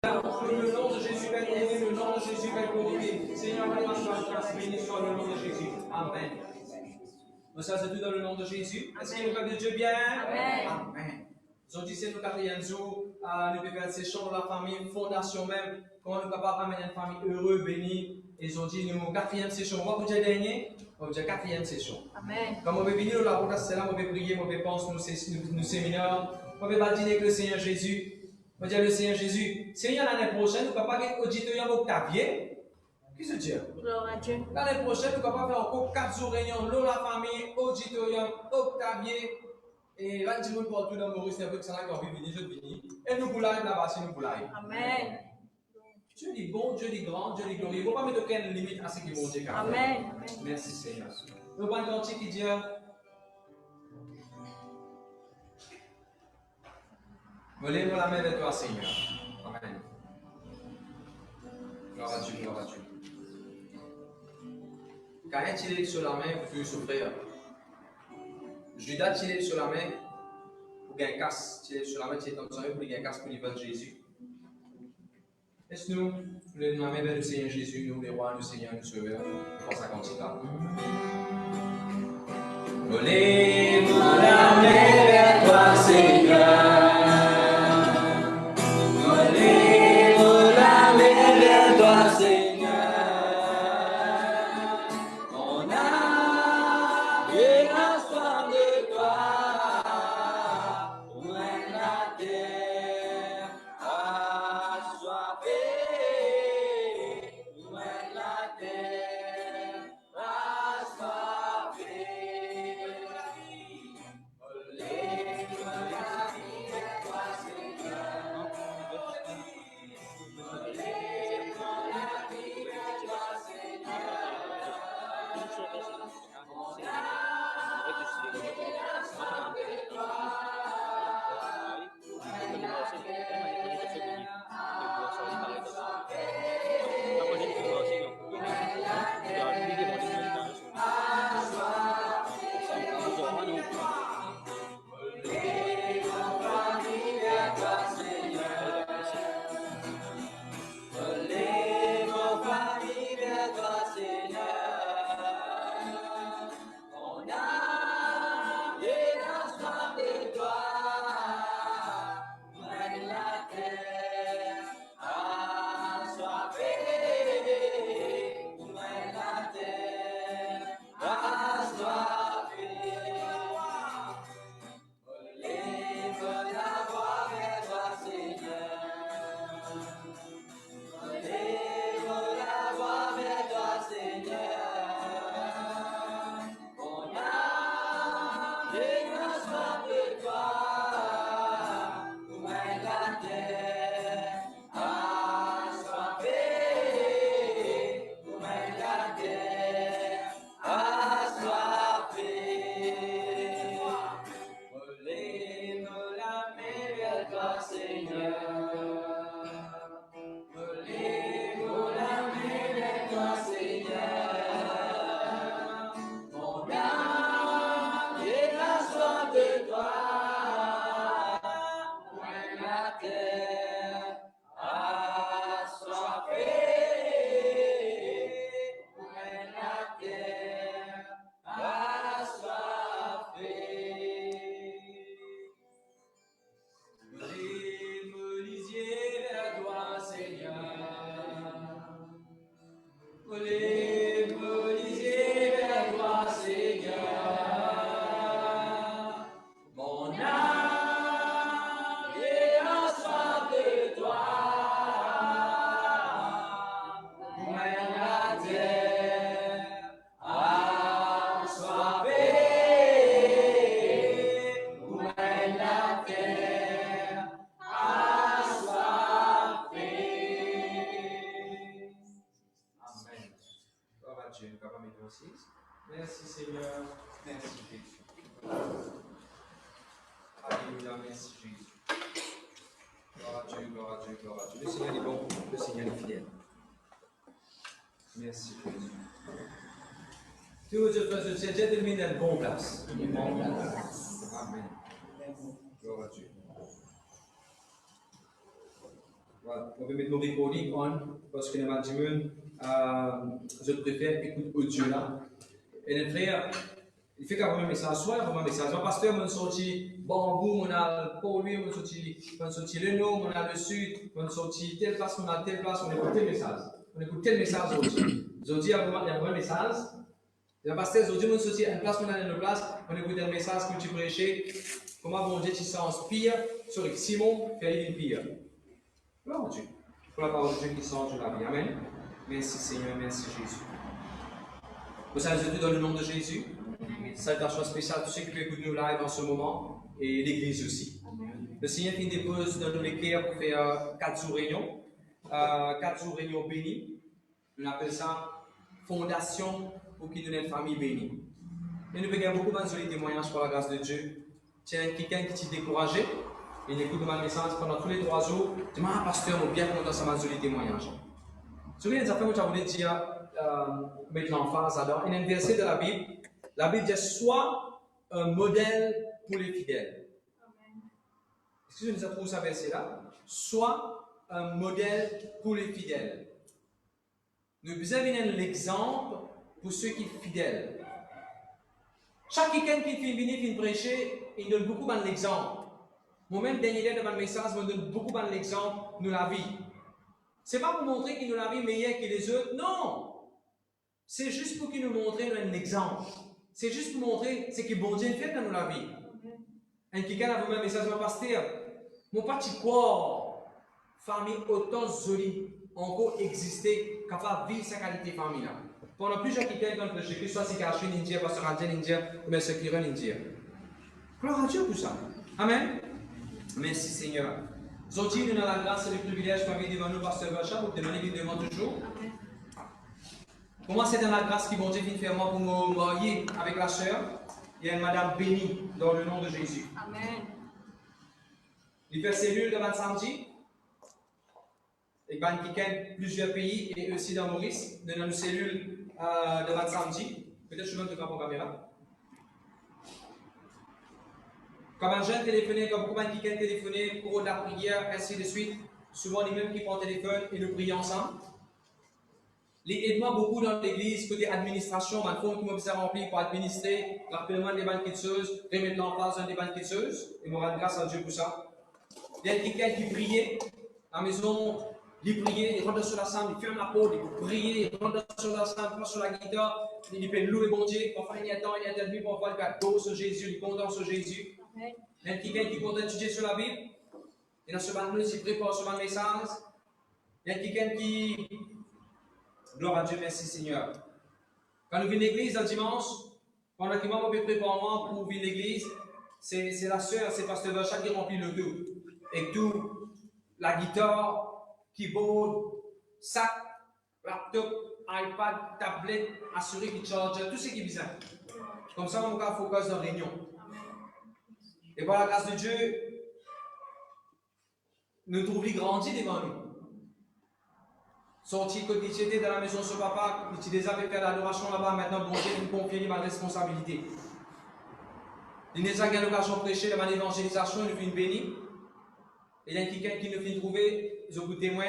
Le nom de Jésus va être aimé, le nom de Jésus va être glorifié. Seigneur, béni soit le nom de Jésus. Amen. Donc ça, c'est tout dans le nom de Jésus. Est-ce qu'il y a le peuple de Dieu bien? Amen. Amen. Aujourd'hui, c'est le 4e jour. Nous devons faire session dans la famille, fondation même. Comment nous sommes capables d'amener une famille heureuse, bénie. Et aujourd'hui, nous avons 4e session. On va vous dire dernier. On va vous dire 4e session. Amen. Quand on va venir, la route, c'est là, on va prier, on va penser, nous séminaires. On va bâtir avec le Seigneur Jésus. On va dire le Seigneur Jésus. Seigneur, l'année prochaine, nous ne pouvons pas être auditorium Octavien. Qu'est-ce que tu dis? Gloire à Dieu. L'année prochaine, nous ne pouvons pas faire encore 4 jours réunion, l'eau, la famille, auditorium, Octavien. Et là, tout le monde partout dans Maurice, c'est un peu que ça n'a pas venir, je finis. Et nous voulons là-bas, si nous voulons. Amen. Dieu dit bon, Dieu dit grand, Dieu dit glorieux. Il ne faut pas mettre aucune limite à ce qui vont dire. Amen. Merci Seigneur. Nous allons cantique qui dit Lève la main vers toi, Seigneur. Amen. Gloire à Dieu, gloire à Dieu. Quand il est sur la main, vous pouvez souffrir. Judas, il est sur la main, pour gagner un casse. Il est sur la main, il est comme ça, pour gagner un casse pour niveau de Jésus. Laisse-nous, lève la main vers le Seigneur Jésus, nous, les rois, nous, Seigneur, nous, Sauveur. On pense à cantique là. Lève la main vers toi, Seigneur. Merci Seigneur, merci Jésus. Alléluia, merci Jésus. Gloire à Dieu, gloire à Dieu, gloire à Dieu. Le Seigneur est bon, le Seigneur est fidèle. Merci Jésus. Tu veux dire, c'est déjà terminé dans une bonne place. Amen. Gloire à Dieu. Voilà. On peut mettre nos recordings on, parce que les matins, je préfère écouter audio là. Et les frères, il fait quand même un message, soit un message. Le pasteur m'a sorti bambou, on a pollué, on a sorti le nord, on a le sud, on a sorti telle place, on a telle place, on écoute tel message. On écoute tel message aujourd'hui. Aujourd'hui, il y a un message. Le pasteur, aujourd'hui, on a sorti une place, on a une place, on écoute un message que tu prêchais. Comment bon Dieu s'inspire sur Simon, fait une pire. Gloire à Dieu. Pour la parole de Dieu qui sort de la vie. Amen. Merci Seigneur, merci Jésus. Vous savez tout dans le nom de Jésus. Salutation spéciale à tous ceux qui écoutent nous live en ce moment et l'Église aussi. Le Seigneur qui dépose dans nos cœurs pour faire 4 jours réunion. 4 jours réunion bénis. On appelle ça fondation pour qui donne une famille bénie. Et nous avons beaucoup de témoignages pour la grâce de Dieu. Tiens, quelqu'un qui t'est découragé, il écoute mon message pendant tous les 3 jours. Il dit, pasteur, je suis bien content de ce témoignage. Vous savez, les affaires que je voulais dire, mettre l'emphase là-dedans. Il y a un verset de la Bible. La Bible dit, sois un modèle pour les fidèles. Est-ce que vous avez trouvé ce verset-là? Sois un modèle pour les fidèles. Nous avons l'exemple pour ceux qui sont fidèles. Chaque quelqu'un qui vient prêcher, il donne beaucoup d'exemples. Moi-même, dernier dans le message, je donne beaucoup d'exemples de la vie. Ce n'est pas pour montrer qu'il nous la vie meilleure que les autres, non! C'est juste pour qu'il nous montre un exemple. C'est juste pour montrer ce que bon Dieu fait dans la vie. Et quelqu'un a vu un message de pasteur. Mon petit corps, famille autant jolie, encore exister, capable de vivre sa qualité de famille. Pendant plusieurs quelqu'un quand je que soit c'est caché India, pasteur Indien India, ou bien ce qui rend India. Gloire à Dieu pour ça. Amen. Merci Seigneur. Aujourd'hui, nous avons la grâce et le privilège de faire devant nous, pasteur Vacha, pour demander qu'il demande toujours. Pour moi, c'est dans la grâce qui bon Dieu vient faire moi pour me marier avec la sœur. Il y a une madame bénie dans le nom de Jésus. Amen. Il fait cellule de samedi. Il va quitter plusieurs pays et aussi dans Maurice. Nous avons une cellule de samedi. Peut-être je vais te faire pour la caméra. Comme un jeune téléphoné, comme beaucoup de quelqu'un téléphoné pour la prière, ainsi de suite. Souvent, les mêmes qui prennent le téléphone et nous prions ensemble. Aide-moi beaucoup dans l'église, côté administration, ma fonds qui m'a bien rempli pour administrer, rapidement des banques quiteuses, remettre l'emphase dans des banques quiteuses, et me rendre grâce à Dieu pour ça. Il y a quelqu'un qui priait, à la maison, il priait, il rentre sur la salle, il ferme la porte, il peut prier, il rentre sur la salle, il prend sur la guitare, il peut louer bon Dieu, parfois il y a temps, il y a interview, parfois il fait go sur Jésus, il est content sur Jésus. Il y a quelqu'un qui compte étudier sur la Bible, et dans ce moment-là, il prépare sur un message. Il y a quelqu'un qui. Gloire à Dieu, merci Seigneur. Quand nous venons à l'église le dimanche, pendant que moi, je prépare moi pour venir à l'église, c'est la sœur, c'est pasteur Vacha qui remplit le tout. Et tout, la guitare, keyboard, sac, laptop, iPad, tablette, assuré qui charge, tout ce qui est bizarre. Comme ça, on va focus dans la réunion. Et par la grâce de Dieu, nous trouvons grandir devant nous. Sorti quand il était dans la maison de son papa, il déjà fait faire l'adoration là-bas, maintenant, bon Dieu, il me confie ma responsabilité. Il nous a gagné l'occasion de prêcher devant l'évangélisation, il nous fait béni. Et il y a quelqu'un qui nous fait trouver, je vous témoin,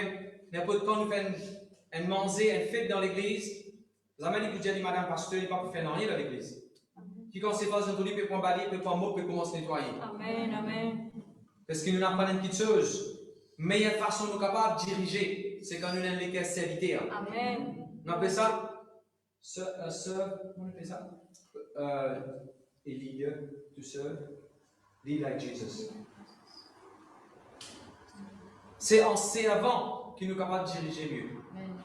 n'importe quand nous fait un manger, une fête dans l'église. Vous avez dit que dit madame pasteur, il n'est pas pour faire rien dans l'église. Qui quand c'est pas un tour, peut prendre balayer, peut prendre mot, peut commencer à nettoyer. Amen, amen. Parce que nous n'avons pas une petite chose. Meilleure façon de nous capables de diriger, c'est quand nous avons les caisses serviteurs. Amen. On appelle ça, comment on appelle ça? A leader to serve, lead like Jesus. C'est en servant qu'il nous est capable de diriger mieux. Amen.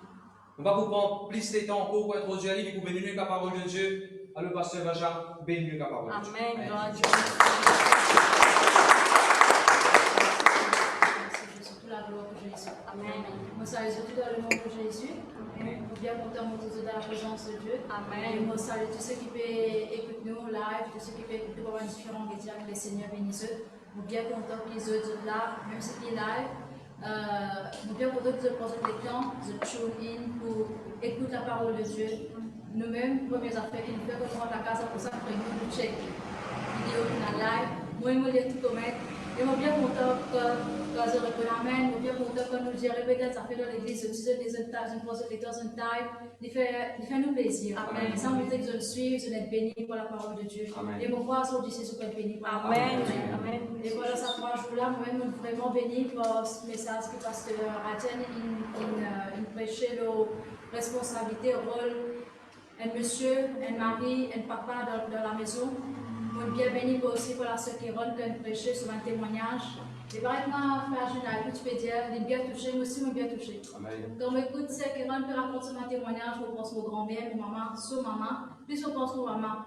On va vous prendre plus de temps pour introduire la vie, pour bénir la parole de Dieu. Alors, le pasteur Vacha, bénir la parole de Dieu. Amen. Amen. La gloire de Jésus. Amen. Nous saluons tout dans le nom de Jésus. Amen. Nous bien contents de dans la présence de Dieu. Amen. Et nous saluons tous ceux qui peuvent écouter nous live, tous ceux qui peuvent écouter par différents médias, que les Seigneurs bénissent. Nous bien contents qu'ils soient là, même si c'est live. Nous bien contents qu'ils posent le temps, de tune in pour écouter la parole de Dieu. Nous-mêmes, premières affaires qui nous fait qu'on rentre à la casa pour ça, pour nous check vidéo qu'on a live. Moi, je me dis tout commettre. Et moi, bien content que je reconnais, moi, bien content que nous gérions peut-être ça fait dans l'église, une pose de temps, une taille, il fait nous plaisir. Amen. Ça me dit que je suis, je vais être béni par la parole de Dieu. Amen. Et mon voix, sur Jésus, je béni par la Amen. parole de Dieu. Amen. Et voilà, ça 3 jours-là, moi-même, je suis vraiment béni par ce message que Pasteur Radian, il prêchait la responsabilité, le rôle, un monsieur, un mari, un papa dans la maison. Je suis bien béni aussi pour la sœur Kéron qui a prêché sur un témoignage. Et par exemple, frère Général, tu peux dire, il est bien touché, moi aussi, je suis bien touché. Quand on écoute sœur Kéron qui raconte son témoignage, on pense au grand-mère, mon maman, son maman, plus on pense aux maman.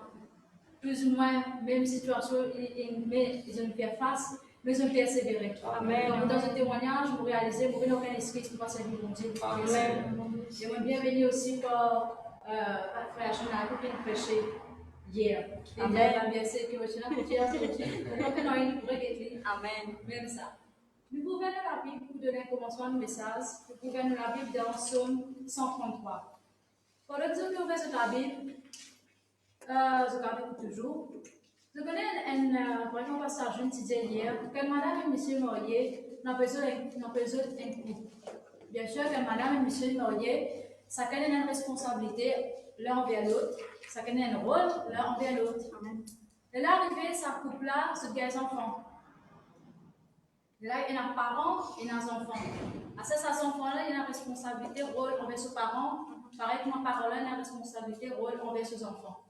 Plus ou moins, même situation, ils ont fait face, mais ils ont persévéré. Amen. Donc, dans ce témoignage, vous réalisez, vous n'avez aucun excuse pour passer du bon Dieu. Amen. Et moi, bien béni aussi pour frère Général qui a prêché hier. Amen. Il a bien essayé que je n'ai pas dit. Amen. Même ça. Nous pouvons dans la Bible, pour donner un commencement de message, nous pouvons dans la Bible dans Psaume 133. Pendant que nous ouvrons cette Bible, je garde toujours. Je connais un passage, je disais hier, que madame et monsieur mariés n'ont besoin d'un couple. Bien sûr, que madame et monsieur mariés, chacun a une responsabilité l'un envers l'autre, chacun a un rôle l'un envers l'autre. Et là, arrivé, ça couple-là, c'est des enfants. Et là, il y a un parent et un enfant. À ces enfants-là, il y a une responsabilité, rôle envers ses parents. Pareil que mon parent-là, il y a une responsabilité, rôle envers ses enfants.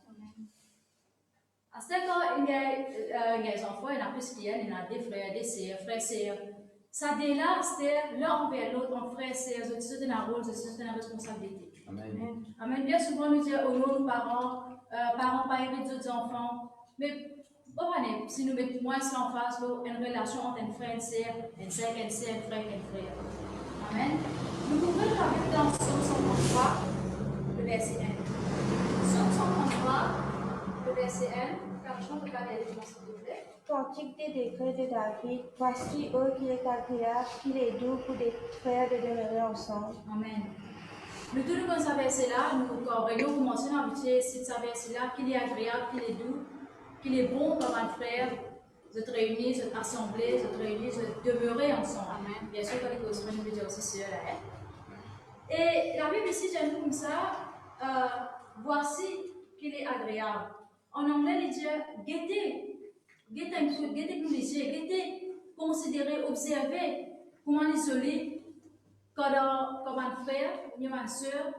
À ce temps, il y a des enfants, il y en a plus qu'il y a des frères, des sœurs, frères, sœurs. Ça là, c'est l'un envers l'autre, en frères, sœurs, c'est un rôle, c'est une responsabilité. Amen. Amen. Bien souvent, nous disons au nom de nos parents, parents pas hériter d'autres enfants. Mais, bon, si nous mettons moins en face, une relation entre un frère et une sœur, un frère et un frère et un frère. Amen. Nous pouvons la Bible dans Psaume 133, le verset 1. Psaume 133, le verset 1. Cantique des décrets de David, voici eux qu'il est agréable, qu'il est doux pour des frères de demeurer ensemble. Amen. Nous tous nous ce verset-là, nous mentionnons habitué ce verset-là, qu'il est agréable, qu'il est doux, qu'il est bon comme un frère, de te réunir, de t'assembler, de te réunir, de demeurer ensemble. Amen. Bien sûr, que les causes, nous dire aussi cela. Et la Bible ici, j'aime comme ça, voici qu'il est agréable. En anglais, il dit guettez privilégié, guettez considérer, observer, comment isoler, comme un frère, ou une soeur,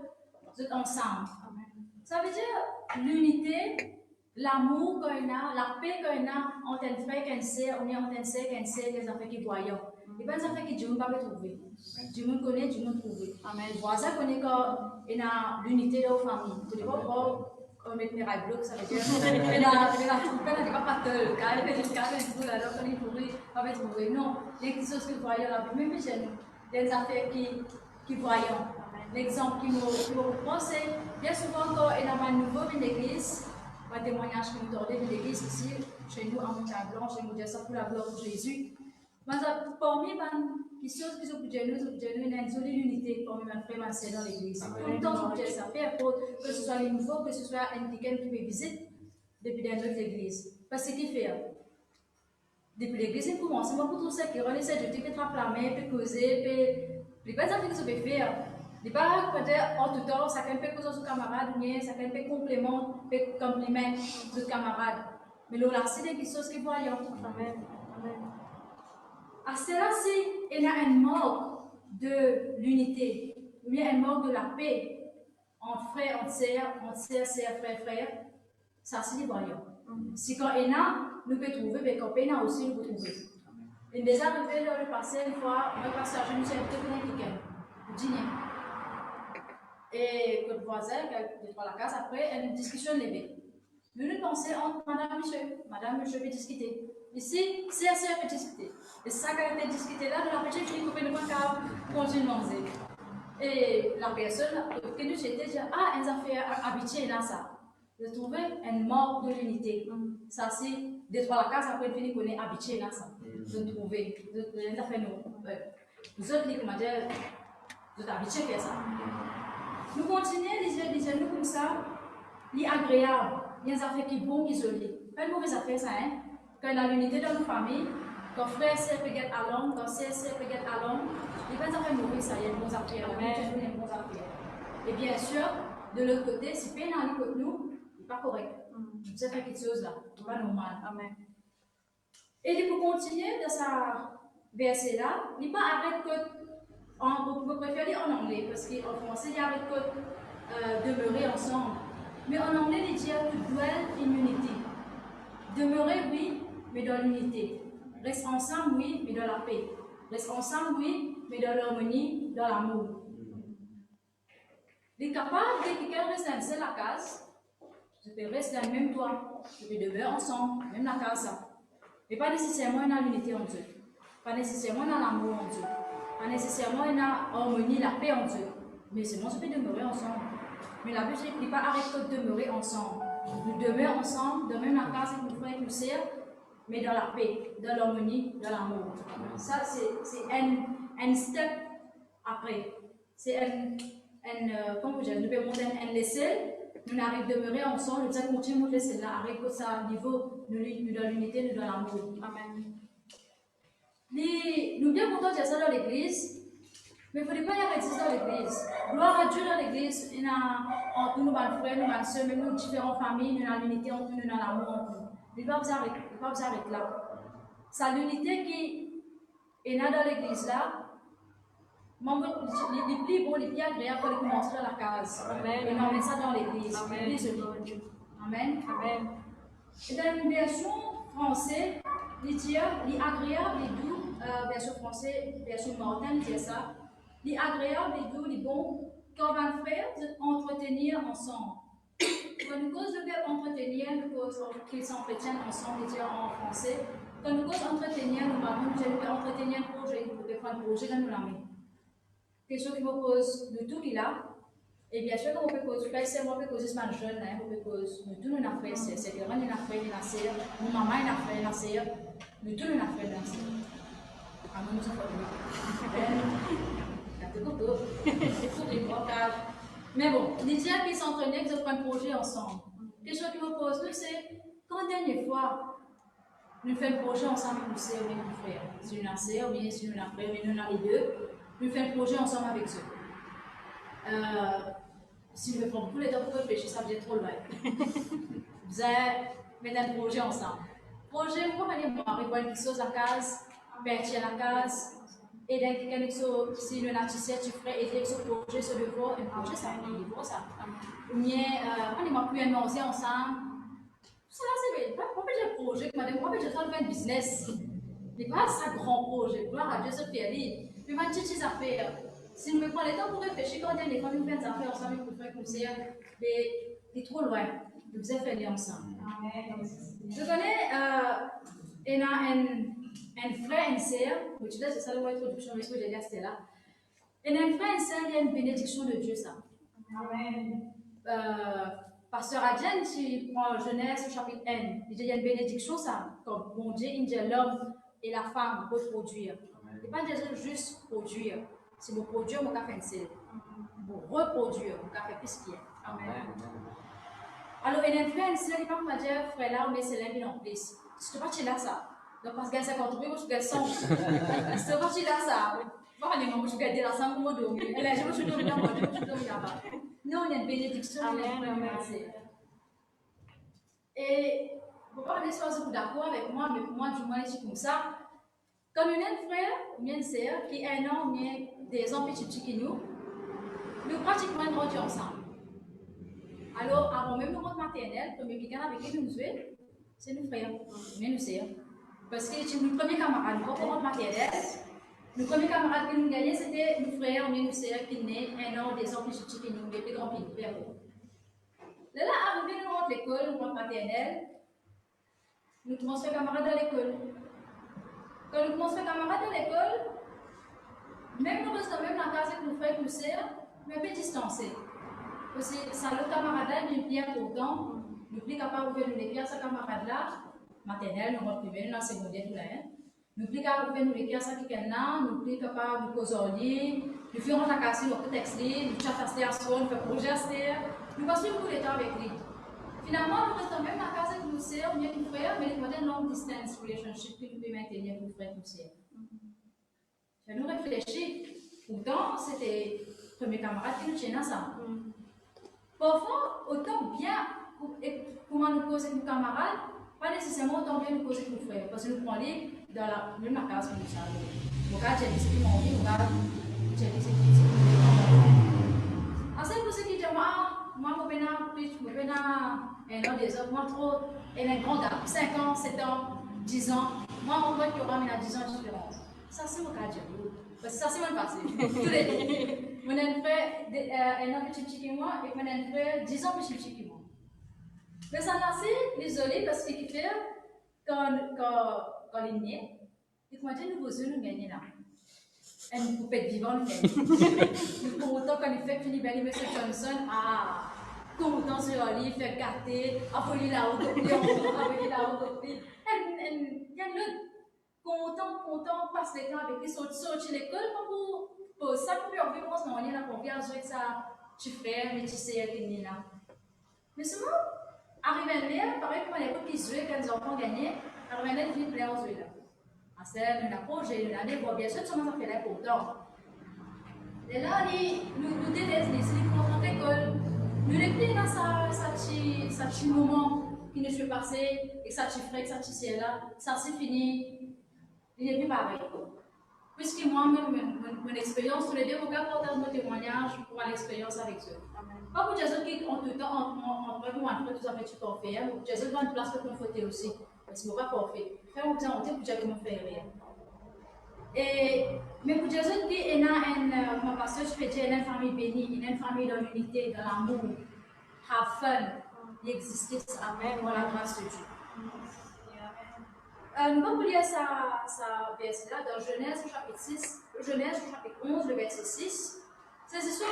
vous êtes ensemble. Ça veut dire l'unité, l'amour qu'on a, la paix qu'on a entre un frère et une sœur, ou entre un sœur et une sœur, des affaires qui voyons. Et pas des affaires que Dieu ne peut pas trouver. Dieu me connaît, Dieu me trouve. Amen. Voisin connaît qu'il y a l'unité de la famille. Tu ne peux pas on met mes rails blocs, ça veut dire elle a trouvé, elle n'a pas de quand elle fait tout alors qu'on est pourri, on va trouver. Non, il y a des choses que voyons là, même chez nous, des affaires qui voyons. L'exemple qui me reprend, c'est bien souvent quand il y a un nouveau dans l'église, un témoignage qui nous donne de l'église ici, chez nous en Montagne Blanche, et nous disons ça pour la gloire de Jésus. Mais parmi les choses qui sont pour nous, il y a une solide unité parmi les frères et sœurs dans l'église. Tout le temps, ça fait que ce soit les nouveaux, que ce soit un week-end qui peut visiter depuis notre église. Parce que ce qu'il fait, depuis l'église, il commence, moi, pour tout ça, qui relaisse à Dieu, qui peut trapper, peut causer, puis pas ça que ça peut faire. Il n'est pas peut-être en tout temps, chacun peut causer son camarade, mais chacun peut complimenter son camarade. Mais là, c'est des choses qui voyons. Amen. À cela, il y a un manque de l'unité, ou bien un manque de la paix entre frères, entre sœurs, frères, ça c'est les voyants. Si quand il y a, nous pouvons trouver, mais quand il y a aussi, nous pouvons trouver. Il est déjà arrivé dans le passé, une fois, un passage, nous sommes invité pour un week-end, au dîner. Et notre voisin, qui est dans la case, après, il y a une discussion levée. Nous nous pensons entre madame et monsieur peut discuter. Ici, c'est assez à discuter. Et ça qui a été discuté là, nous avons fait une coupe de macabre continuer de manger. Et la personne que nous étions dit, ah, elles ont fait habituer là ça. Je trouvais un manque de l'unité. Ça, c'est des trois la case, après, fini qu'on est habitué là ça. Je trouvais. Elles ont fait nous autres, comment dire, nous sommes habitués à faire ça. Nous continuons, nous comme ça, l'agréable. Il y a des affaires qui sont bonnes, isolées. Pas une mauvaise affaire, ça, hein. Quand il y a l'unité dans nos familles, Quand frère et sœur peuvent être à l'homme, quand sœur et sœur peuvent être à l'homme, il va faire mourir ça, il y a des bons affaires. Et bien sûr, de l'autre côté, si peine à l'écoute nous, c'est pas correct. C'est fait quelque chose là, c'est pas normal. Amen. Et il faut continuer dans sa verset là, il pas arrête que vous préférez en anglais parce qu'en français il arrête que demeurer ensemble. Mais en anglais il dit to dwell in unity. Demeurer oui, mais dans l'unité. Reste ensemble oui, mais dans la paix. Reste ensemble oui, mais dans l'harmonie, dans l'amour. Il est capable de quelqu'un reste dans seule la case. Je peux rester dans le même toit, je peux demeurer ensemble, même la case. Mais pas nécessairement dans l'unité en Dieu. Pas nécessairement dans l'amour en Dieu. Pas nécessairement dans l'harmonie, la paix en Dieu. Mais seulement je peux demeurer ensemble. Mais la Bible ne dit pas arrête de demeurer ensemble. Nous demeurons ensemble, dans même la case avec nos frères et nos sœurs, mais dans la paix, dans l'harmonie, dans l'amour. Ça, c'est un step après. C'est comment dire, nous pouvons un laisser. Nous arrivons à demeurer ensemble, nous allons continuer à monter cela, arrive à ça niveau, nous dans l'unité, nous dans l'amour. Amen. Nous bien contents de ça dans l'église, mais il ne faut pas y arrêter dans l'église. Gloire à Dieu dans l'église, il y a entre nous, nos frères, nos soeurs, même nos différentes familles, nous dans l'unité, entre nous dans l'amour entre nous. Il ne faut pas vous arrêter là. C'est l'unité qui est là dans l'église là. Les plus beaux, les plus agréables pour les commencer dans la case. Amen. Et on met ça dans l'église. Amen. Amen. Amen. Et dans une version française, il dit agréable et doux, version française, version Martin, il dit ça. Les agréables et doux, les bons, quand on va faire, entretenir ensemble. Quand nous cause le verbe entretenir, nous cause qu'ils s'entretiennent ensemble, il dit en français. Quand nous cause entretenir, nous parlons, nous allons entretenir un projet, nous pouvons prendre un projet dans nous la main. Question qui me pose de tout qu'il a. Et bien sûr, on peut poser, c'est moi qui pose ce man jeune, on peut poser, nous tous nous avons fait, c'est vraiment une affaire, une affaire, mon maman une affaire, une affaire, nous tous nous avons fait, une affaire. Ah, nous sommes pas mais bon, les gens qui s'entraînaient, qui ont un projet ensemble. Question qui me pose, c'est quand dernière fois, nous faisons un projet ensemble avec nos sœurs ou nos frères. Si nous avons sœur, ou bien si nous avons frère, mais nous avons les deux. Nous faisons un projet ensemble avec eux. Si nous faisons tout le temps pour réfléchir, ça devient trop loin. Vous allez mettre un projet ensemble. Projet, vous allez voir, quelque chose à la case, partir à la case, et dans quelque chose, si nous avons tu ferais aider ce projet, ce devoir, un projet, ça va être un ça. Ou bien, on est plus un ancien ensemble. Ça, c'est bien. Pourquoi j'ai un projet, madame, pourquoi j'ai fait un business? Ce n'est pas ça grand projet, gloire à Dieu, c'est férié. Mais ma petite affaire, si nous me prenons le temps pour réfléchir, quand on est quand nous faisons des affaires ensemble, nous faisons comme ça, c'est trop loin. Nous faisons faire ensemble. Je connais un frère et une sœur, c'est ça l'introduction, mais ce que j'ai dit à Stella. Et un frère et une sœur, il y a une bénédiction de Dieu, ça. Amen. Pasteur Adjen, qui prend Genèse chapitre 1, il dit il y a une bénédiction, ça, comme bon Dieu, il dit l'homme et la femme reproduire. Ce n'est pas juste produire, c'est pour produire mon café et pour reproduire mon café plus qu'il y a. Amen. Alors, il y a un frère et une sœur, il ne peut pas dire frère là, mais c'est l'un en plus. Je ne sais pas là ça. Donc, parce qu'elle s'est contribuée, je suis 100. Je ne sais pas là ça. Je suis gardée là, sans comment dormir. Elle a dit, je suis dormie là-bas, je suis dormie là-bas. Non, il y a une bénédiction, il y a une frère et une sœur. Et, vous ne pouvez pas être d'accord avec moi, mais pour moi, du moins, je suis comme ça. Quand nous avons un frère ou une sœur qui a un an ou des ans plus petits que nous pratiquement grandissons ensemble. Alors, avant même notre maternelle, le premier quelqu'un avec qui nous jouons, c'est nos frères, mais nos sœurs. Parce que nos premiers camarades, quand on rentre maternelle, nos premiers camarades que nous gagnons, c'était nos frères ou nos sœurs qui naissent un an ou des ans plus petits que nous, des plus grands que nous. Là, arrivé, nous rentrons l'école, nous rentrons maternelle, nous commençons camarades à l'école. Quand nous commençons camarades à l'école, même nous restons même dans la case avec nos frères et nos sœurs, mais un peu distancés. Parce que ça, le camarade là, il est bien pourtant, nous sommes capables de nous écrire à ce camarade là, maternelle, nous rentrons primaire, nous sommes secondaire, tout là. Nous sommes capables de nous écrire à ce quelqu'un-là, nous sommes capables de causer en ligne, nous faisons la casse, nous faisons texte, nous chattons à soi, nous faisons projet à nous passons beaucoup de temps avec lui. Finalement, nous restons même à casa avec nos sœurs, bien nos frères, mais nous avons une long distance relationship que nous pouvons maintenir avec nos frères et nos sœurs. Je nous réfléchis. Pourtant, c'était le premier camarade qui nous tient ensemble. Parfois, autant bien comment nous causer avec nos camarades, pas nécessairement autant bien nous causer avec nos frères, parce que nous prenons dans la même case que nous savons. Mon gars, j'ai dit ce qui m'a envie, mon gars, j'ai dit ce qui m'a envie. Ensuite, pour ceux qui disent, moi, je vais un an, 2 ans, moi, trop, elle est grande, 5 ans, 7 ans, 10 ans. Moi, on voit qu'il y aura 10 ans de différence. Ça, c'est mon cas, parce que ça, c'est mon passé. Tous les deux. Mon frère, un an plus petit que moi, et mon frère, 10 ans plus petit que moi. Mais ça m'a assez désolé parce qu'il fait, quand il est né, il m'a dit, nous vous nous gagnons là. Et nous pouvons être vivants, nous gagnons. Pour autant, quand il fait Philippe et M. Johnson, content sur le lit, fait gâter, appeler là-haut, appeler là-haut, il y a l'autre. Content, passe le temps avec lui, sortir l'école pour ça, pour lui enlever, pense, non, il y a la confiance avec ça, tu fais, mais tu sais, tu es là. Mais souvent, arrivé à l'air, pareil comme à l'époque, ils jouaient quand les enfants gagnaient, arrivé à l'air, ils plaisent aux yeux là. À celle, nous n'avons pas, j'ai une année, bien sûr, tout le monde a fait là pourtant. Et là, nous délaissons, ils font l'école, nous les plaisons dans sa petit moment qui nous fait passer, et ça, tu ferais, ça, tu sais là, ça, c'est fini. Il n'est plus pareil. Puisque moi, mon expérience, tous les deux, on va partager nos témoignages pour l'expérience avec eux. Pas pour Jésus qui ont tout le temps, entre tout ça fait tout parfait. Jésus doit une place pour conforter aussi. Parce qu'il ne va pas parfait. Faire un petit pour Jésus comment faire rien. Mais pour Jésus qui est dans ma pasteur, je fais dire, il y a une famille bénie, il y a une famille dans l'unité, dans l'amour. Have fun. Il existe. Amen. Pour la grâce de Dieu. Nous allons lire sa verset-là dans Genèse chapitre 6, Genèse chapitre 11, le verset 6. C'est sûr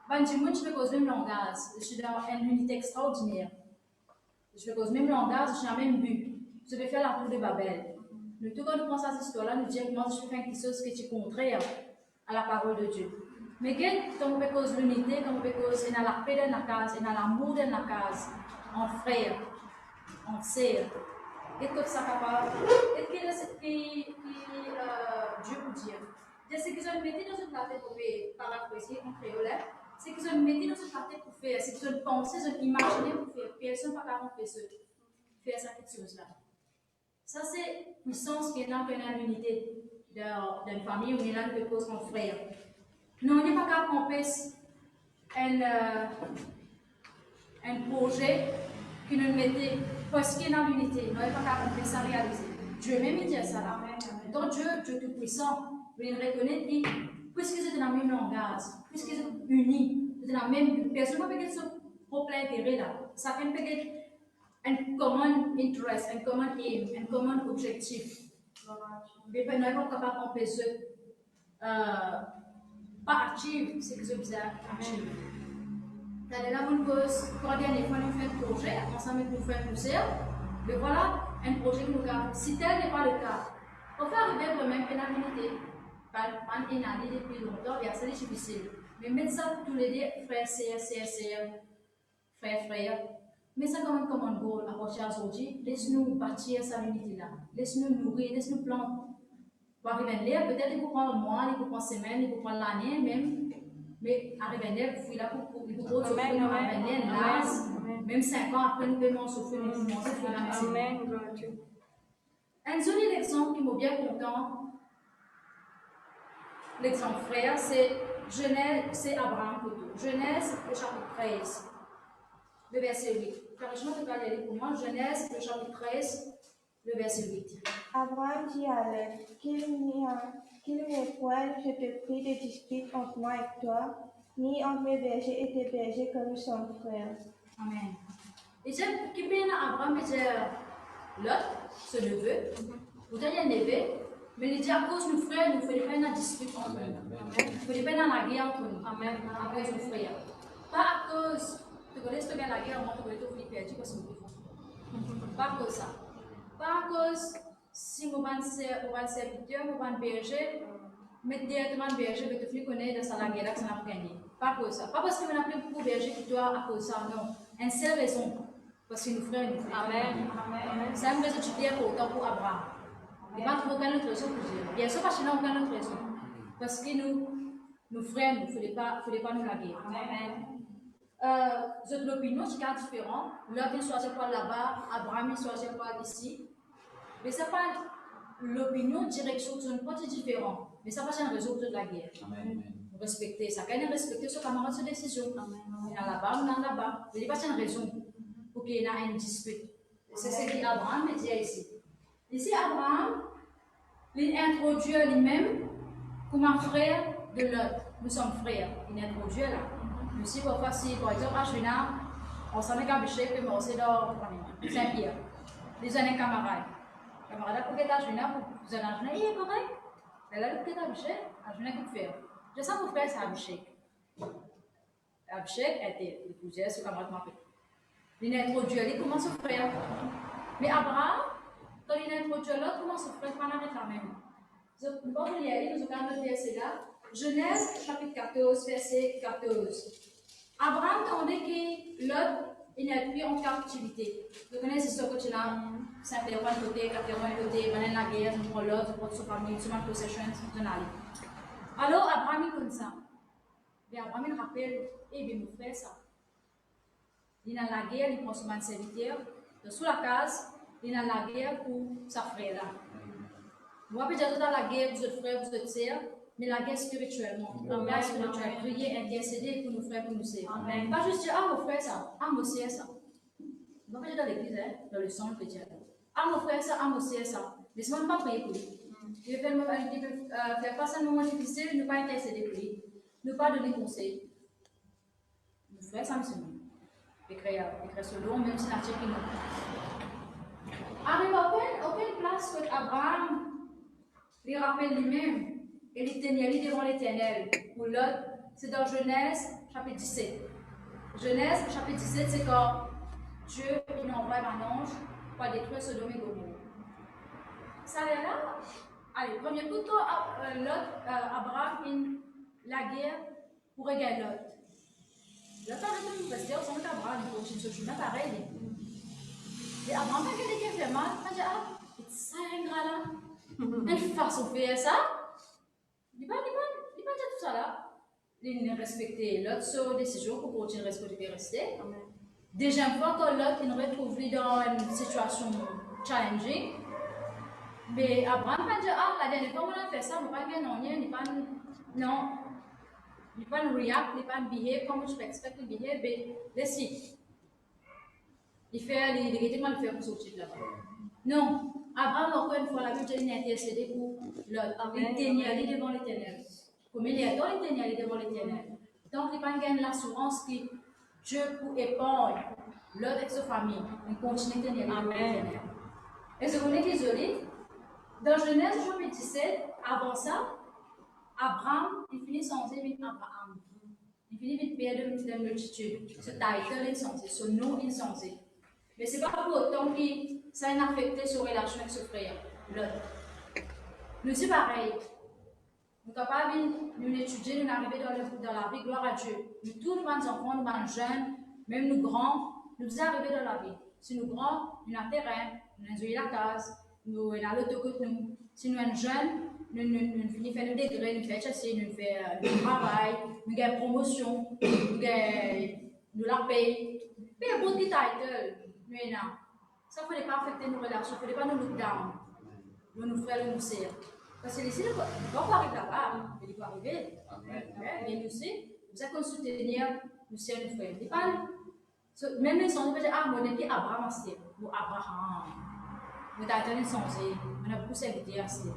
que je vais causer le même langage. Je suis dans une unité extraordinaire. Je vais causer le même langage, je suis dans le même but. Je vais faire la tour de Babel. Nous, tout quand nous pensons à cette histoire-là, nous disons que moi, je vais faire quelque chose qui est contraire à la parole de Dieu. Mais quand on peut causer l'unité, quand on peut causer la paix dans la case, dans l'amour dans la case, en frère, en sœur, et que ça capable, et que Dieu vous dit. C'est qu'ils ont mis dans une tête pour paraphraser en créole, c'est qu'ils ont mis dans une tête pour faire, c'est qu'ils ont pensé, ils ont imaginé pour faire, personne n'a pas capable de faire cette chose-là. Ça, c'est puissance qui est dans l'unité d'une famille où il y a une cause en frère. Nous, on n'est pas capable de faire un projet qui nous mettait parce qu'il y a dans l'unité. Nous n'est pas capable de faire ça réaliser. Dieu même il dit ça là. Donc Dieu tout puissant, il reconnaît que puisqu'ils étaient dans le même langage, puisqu'ils étaient unis, ils étaient dans le même personne ne peut pas se propre intérêt là. Ça fait peut-être un common interest, un common aim, un common objectif. Mais nous ne sommes pas capables d'empêcher pas active, c'est que je vous ai active. Là, on pose, pour la dernière fois, nous faisons un projet, ensemble avec nos frères et nos sœurs, mais voilà un projet que nous avons. Si tel n'est pas le cas, on va arriver vraiment à l'unité. Pas une année depuis longtemps, et c'est difficile. Mais mettre ça tous les deux, frères, sœurs, frères, mais ça quand même comme un goal à partir d'aujourd'hui, laisse-nous bâtir cette unité-là. Laisse-nous nourrir, laisse-nous planter. Pour arriver à l'air, peut-être il faut prendre un mois, il faut prendre une semaine, il faut prendre l'année même. Mais arriver à l'air, il faut là pour souffrir, arriver à l'air, même 5 ans après, nous pouvons souffrir, nous pouvons souffrir la même. Un joli exemple qui m'a bien content, l'exemple frère, c'est Genèse, c'est Abraham plutôt. Genèse, le chapitre 13, le verset 8. Franchement, tu vas y aller pour moi. Genèse, le chapitre 13, le verset 8. Abraham dit alors, qu'il n'est point, je te prie, de dispute entre moi et toi, ni entre mes bergers et tes bergers, que nous sommes frères. Amen. Et j'ai qui bien Abraham dit Lot, ce neveu, pourtant il y a un neveu, mais il dit à cause de nos frères, nous ne faisons pas une dispute entre nous. Nous ne faisons pas dans la guerre entre nous. Amen. À cause de nos frères. Pas à cause, tu connais ce que la guerre, moi, tu connais tout le perdu parce que nous vivons. Pas à cause de ça. Pas à cause, si nous avons un serviteur, nous avons un berger, mais directement un berger, mais tu connais de ça la guerre que ça n'a pas gagné. Pas à cause de ça. Pas parce que nous avons plus beaucoup de bergers qui doivent à cause de ça, non. une seule raison, parce que nous frères et nous frères. Amen. C'est une raison particulière pour autant pour Abraham. Il n'y a pas aucune autre raison pour Dieu. Bien sûr, parce qu'il n'y a aucune autre raison. Parce que nous frères, il ne fallait pas nous laguer. L'opinion, c'est quand différent. L'autre, il choisit quoi là-bas, Abraham, il choisit quoi ici. Mais ce n'est pas l'opinion, direction, c'est un point différent. Mais ça passe une raison de la guerre. Respecter ça. Quand il respecte son camarade, sa décision. Il est là-bas, il est là-bas. Il n'y a pas une raison pour qu'il y ait une dispute. C'est ce qu'Abraham dit ici. Ici, Abraham, il introduit lui-même comme un frère de l'autre. Nous sommes frères. Il introduit là. Nous aussi, parfois, si par exemple, à Chouina, on s'en est cabiché, puis on s'est dans Saint-Pierre. Les années camarades. Camarade, pour que tu aies Chouina, vous allez en Chouina, il est correct. Elle a le petit Abhishek, à Chouina, qu'il fait. Je sens que mon frère, c'est Abhishek. Abhishek était l'épousé, ce camarade m'a fait. Il a introduit, il commence son frère. Mais Abraham, quand il a introduit l'autre, comment son frère pas l'arrêter la même. Nous allons lire, nous allons lire verset là. Genèse chapitre 14, verset 14. Abraham tendait que l'autre il n'est plus en captivité. Vous connaissez ce côté-là, c'est un côté, côté, la guerre, pour l'autre, pour sa famille, sur ma possession, sur ton aller. Alors Abraham il comme ça. Et Abraham il rappelle, eh bien mon frère ça. Il est dans la guerre, il prend son serviteur, sous la case, il est dans la guerre pour sa frère là. Moi, peut-être dans la guerre, vous êtes frères, vous êtes sœurs, mais la guerre spirituellement. La guerre spirituelle, prier, intercéder pour nos frères, pour nous sœurs. Pas juste dire, ah, mon frère, ça, ah, mon sœur, ça. Vous pas dans l'église, hein, dans le sang, peut dire. Ah, mon frère, ça, ah, mon sœur, ça. Laisse-moi pas prier pour lui. Il peut faire face à un moment difficile, ne pas intercéder pour lui, ne pas donner conseil. Mon frère, ça, c'est nous. Écrire ce long, même si l'article est non. Arrive à aucune place que Abraham lui rappelle lui-même. Et il tenait devant l'Éternel. Pour l'autre, c'est dans Genèse chapitre 17. Genèse chapitre 17, c'est quand Dieu envoie un ange pour détruire Sodome et Gomorrhe. Ça est là. Allez, premier coup de Abraham, la guerre pour égaler l'autre. L'autre a dit, parce que on s'en Abraham, il faut que je me pareil. Et Abraham, quand il fait mal, il dit, ah, ça est un gras là. Une façon de faire ça. Il va dire tout ça là. Il a respecté l'autre décision pour continuer à rester. Deuxième fois, quand l'autre il retrouve dans une situation challenging, mais Abraham va dire, ah, la dernière fois on a fait ça, on va pas non, il n'est pas react, il n'est pas behave comme je expecte de behave, mais laissez. Il fait les règlements, il fait pour sortir là-bas. Non. Abraham, encore une fois, la Bible dit intercédé pour l'autre. Il tenait devant l'Éternel. Comme il est dans l'Éternel, il est devant l'Éternel. Donc, il n'a pas l'assurance que Dieu peut épargner l'autre avec sa famille. Il continue à tenir devant l'Éternel. Et ce qu'on est désolé, dans Genèse chapitre 17, avant ça, Abraham, il finit sans dire Abraham. Il finit de perdre une multitude. Ce title est censé, ce nom est censé. Mais ce n'est pas pour autant que ça a affecté sa relation avec son frère, l'autre. Nous sommes pareil. Nous sommes capables de étudier, nous arriver dans la vie, gloire à Dieu. Nous tous, nous sommes enfants, nous sommes jeunes, même nous grands, nous sommes arrivés dans la vie. Si nous grands, nous avons un terrain, nous avons la case, nous avons l'auto que nous. Si nous sommes jeunes, nous finissons faire nos degrés, nous faisons chasser, nous faisons le travail, nous avons promotion, nous la payons. Mais il y a beaucoup de titles. Ça ne faut pas affecter nos relations, il ne faut pas nous look down. Nous frères, nous sœurs. Parce que ici, il ne va pas arriver là-bas, il va arriver. Bien nous aussi, vous avez qu'on soutenir nous sœurs, nous frères. Même les sons, on dire, ah, mon équipe Abraham, c'est ou Abraham. Nous avons sensé, on a beaucoup servité à ça.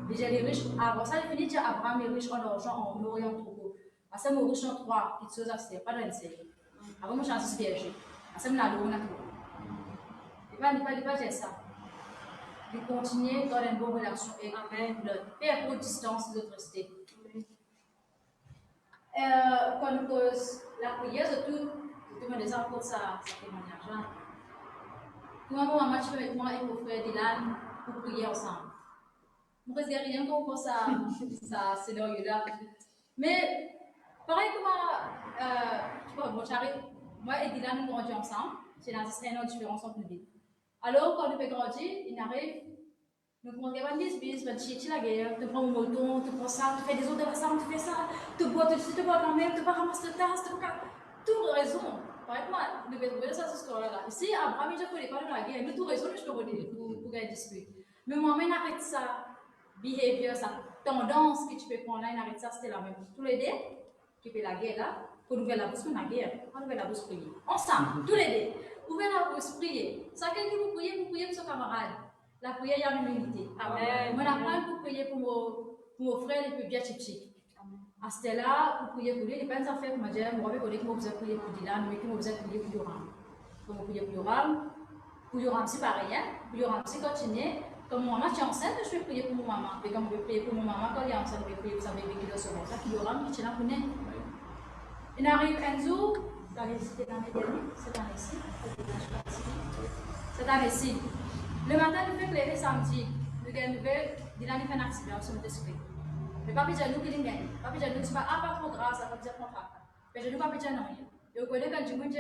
Déjà, les riches, avant ça, il finit de dire Abraham est riche en argent, en orient trop. Parce que nous riches en trois, petites choses à faire, pas dans le ciel. Avant, moi, j'ai un vierge. Parce que nous avons l'eau, il ne va pas dire ça. Il continue dans une bonne relation avec l'autre. Et à courte distance, l'autre rester. Quand nous posons la prière, surtout des enfants, ça témoignage. Comment maman, tu peux avec moi et mon frère Dylan pour prier ensemble. Je ne sais rien pour ça scénario-là. Mais, pareil, comment, tu vois, bon, j'arrive. moi et Dylan, nous grandissons ensemble. C'est dans un an de différence entre nous. Alors, quand nous avons grandi, il arrive, nous prenons des bis, la guerre, tu prends un moton, tu prends ça, tu fais des autres ensemble, tu fais ça, tu bois quand même, tu vas ramasser ta tasse, tu vas. Tout raison. Par exemple, nous devons trouver cette histoire-là. Ici, Abraham, je ne connais pas de la guerre, mais tout raison, je peux redire pour gagner dispute. Mais moi-même, arrête ça, behavior, ça, tendance que tu peux prendre là, il arrête ça, c'était la même. Tous les deux, qui fait la guerre là, pour nous faire la bouche, la guerre, on nous fait la bouche prier. Ensemble, tous les deux, ouvrir la bouche, prier. Chacun qui vous priez pour son camarade. La prière, il y a une unité. Amen. Moi, j'apprends pour prier pour mon frère les plus bien chichi. À ce là pour prier pour lui, il n'y a pas une affaire pour me dire, moi, je vais prier pour Dylan, mais je vais prier pour Yoram. Pour prier pour Yoram, c'est pareil. Pour Yoram, c'est continuer. Comme mon maman est enceinte, je vais prier pour mon maman. Et comme je vais prier pour mon maman, quand il est enceinte, je vais prier pour sa bébé qui doit se mettre. Ça, pour Yoram, qui est là pour nous. Il arrive un jour, dans les années dernières, cette année-ci, le matin, nous faisons lever samedi. Nous avons une nouvelle, Dylan fait un accident sur notre esprit. Mais pas besoin de nous qui l'ont gagné. Pas besoin de nous, tu vas pas trop grâce, ça va dire qu'on va. Mais je ne vais pas besoin de rien. Et au collègue, quand je me dis,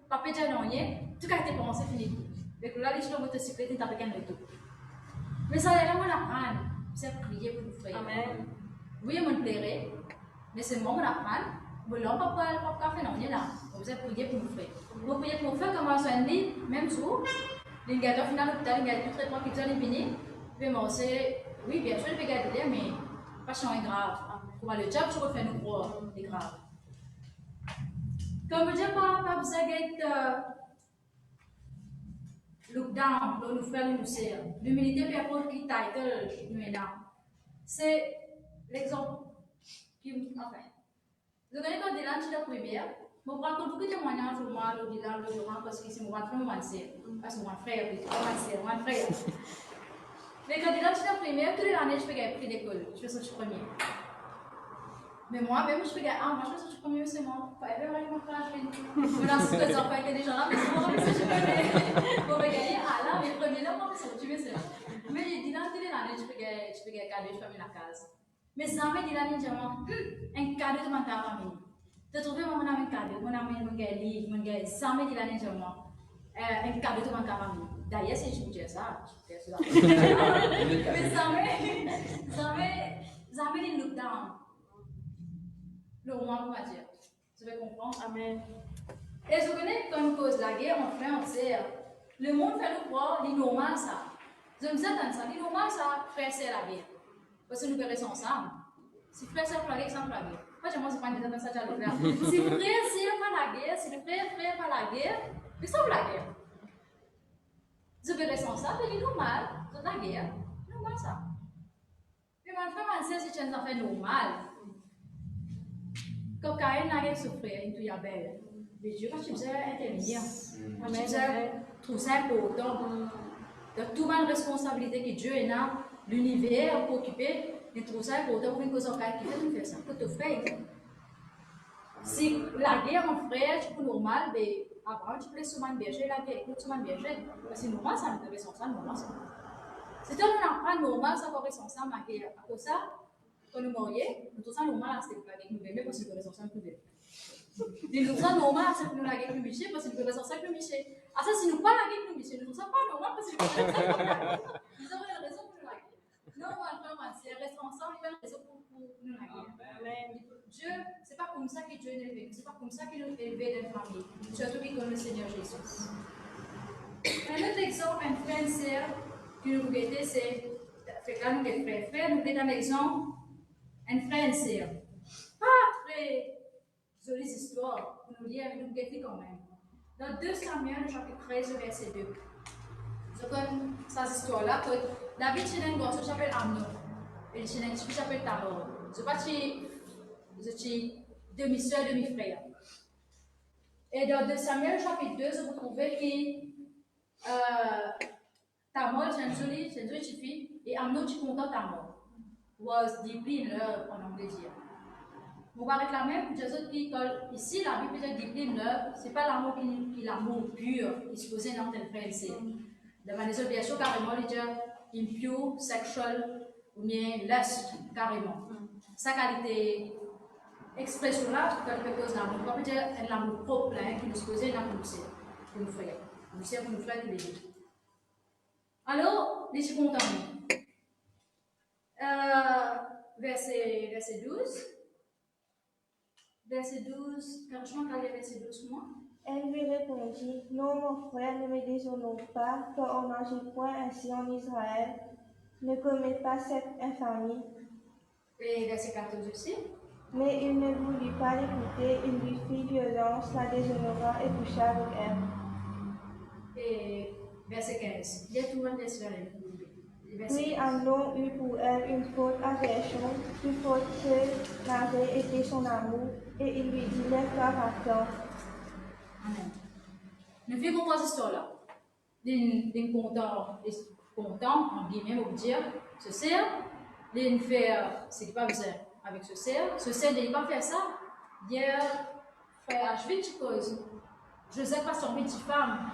pas besoin de rien, tout a été pensé, fini. Mais là, les gens vont te cycler, tu n'as pas besoin de tout. Mais ça, là, on apprend. C'est prier pour nous frères. Amen. Oui, on me plairait. Mais c'est moi, on apprend. Mais là, on ne peut pas faire rien là. On va prier pour nous frères. On va prier pour nous frères, comme on s'en dit, même jour. Les gars, au final, l'hôpital, les gars, tout traitement qui est fini. Puis moi, c'est, oui, bien sûr, je vais garder, mais pas changer grave. Pour le job, je refais nous pour les graves. Comme je dis, pas besoin d'être look down, nous frères nous sert. L'humilité, puis après, qui title, nous est là. C'est l'exemple qui, enfin, vous connaissez quand Dylan, tu l'as première. Je prends beaucoup de témoignages pour moi, le Dylan, le Joran, parce que c'est mon frère, mon frère. Parce que mon frère, mon frère. Mais quand Dylan, tu l'as première, toutes les années, je fais un prix d'école. Je fais sortir premier. Mais moi-même, je fais moi, je fais sortir premier, c'est moi. Pas vraiment, je m'en fais je là, c'est que les enfants étaient déjà là, mais c'est moi, je fais pour me gagner. Ah là, mais premier, là, moi, je sortir, c'est là. Mais Dylan, toutes les années, je fais un cadeau, je fais la case. Mais jamais Dylan, il dit, un cadeau de ma famille. De trouver mon ami cadeau, mon ami mon gars livre, mon gars jamais dit l'année de moi. Un cadeau de ma famille. D'ailleurs, si je vous dis ça, je fais ça. Mais jamais les look down. Le moins on va dire. Tu veux comprendre? Amen. Et vous connaissez quand on cause la guerre, on fait, on sait. Le monde fait le croire, il est normal ça. Je me dis ça, il est normal ça, frère, c'est la guerre. Parce que nous verrons ensemble. Si frère, c'est la guerre, c'est la guerre. Moi, je ne sais pas si ça à l'autre. Si le frère, c'est pas la guerre, si le frère, pas la guerre, mais ça, la guerre. Je vais responsable, c'est normal, c'est la guerre, normal ça. Mais mon frère, c'est une affaire normale. Quand Caïn a souffert, il y a belle. Mais Dieu, quand tu faisais intervenir, quand tu faisais tout ça important, de toute ma responsabilité que Dieu est là, l'univers pour occuper. Mais tout ça, pour autant, une cause en cas qui fait nous faire ça, que tu fais. Si la guerre en frère, tu peux normal, mais avant, tu peux souvent berger, la guerre, écoute souvent berger. Parce que normal, ça me fait ça, normal ça. C'est un enfant normal, ça correspond ça, ma guerre. À cause ça, quand nous morions, nous tout ça normal, c'est la guerre, nous bébés, parce que nous correspond ça plus belle. Nous tout ça normal, c'est nous la guerre plus michée, parce que nous correspond ça plus michée. Ah, ça, si nous pas la guerre plus michée, nous tout ça pas normal, parce que nous correspond ça plus michée. Nous avons une raison pour la guerre. Non, c'est responsable, il y a une raison pour nous la guerre. Dieu, c'est pas comme ça que Dieu est élevé, c'est pas comme ça qu'il est élevé dans la famille, surtout qu'il connaît le Seigneur Jésus. Un autre exemple, un frère et sœur qui nous guettait, c'est, là nous sommes frères, nous sommes un exemple, un frère et sœur. Pas très jolie histoire, pour nous dire, mais nous guetter quand même. Dans 2 Samuel, chapitre 13, verset 2. Je connais cette histoire-là, que David a un garçon qui s'appelle Amnon, et il a une fille qui s'appelle Tamar. Je ne sais pas si vous êtes demi-soeur, demi-frère. Et dans 2 Samuel, chapitre 2, vous trouvez que Tamar, c'est une jolie petite fille, et Amnon, tu content Tamar. Was deeply in love en anglais. On va réclamer pour les autres qui, ici, la Bible dit deeply in love, ce n'est pas l'amour qui est l'amour pur, qui se posait dans tel frère et sœur. Dans les autres versions, carrément, il dit impure, sexual, ou bien lust, carrément. Sa qualité expression-là, quelque chose d'amour. On peut dire un amour propre, qui nous posait un amour pour nos frères. Nous sommes pour nos frères tous les jours. Alors, les suis contents. Verset 12. Verset 12. Quand je m'en verset 12, moi. Elle lui répondit, non, mon frère, ne me déshonore pas, car on n'agit point ainsi en Israël. Ne commets pas cette infamie. Et verset 14 aussi. Mais il ne voulut pas l'écouter, il lui fit violence, la déshonora et coucha avec elle. Et verset 15. Il y a tout le monde d'Israël. Puis Amnon eut pour elle une faute aversion, plus forte que n'avait été son amour, et il lui dit, lève-toi, va-t'en. Amen. Nous vivons trois histoires-là. D'une content, en guillemets, on peut dire, se sert, d'une faire ce qu'il pas besoin avec ce sert de pas faire ça. Hier, frère H. cause, Joseph a son petite femme,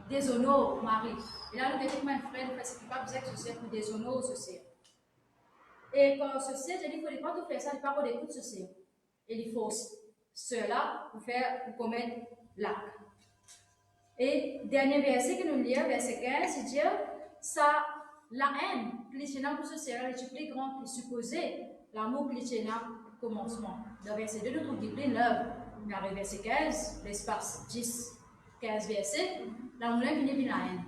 déshonore Marie. Et là, nous avons un frère, nous faisons pas besoin que ce sert pour déshonore ce sert. Et quand ce sert, il ne faut pas tout faire ça, il ne faut pas d'écoute ce sert. Et il faut cela pour commettre l'acte. Et dernier verset que nous lisons, verset 15, c'est dire ça, la haine chrétienne pour ce sert est plus grande que supposé l'amour chrétien commencement. Dans verset 2, nous trouvons plein l'œuvre. Dans verset 15, l'espace 10, 15 versets, l'amour est venu la haine.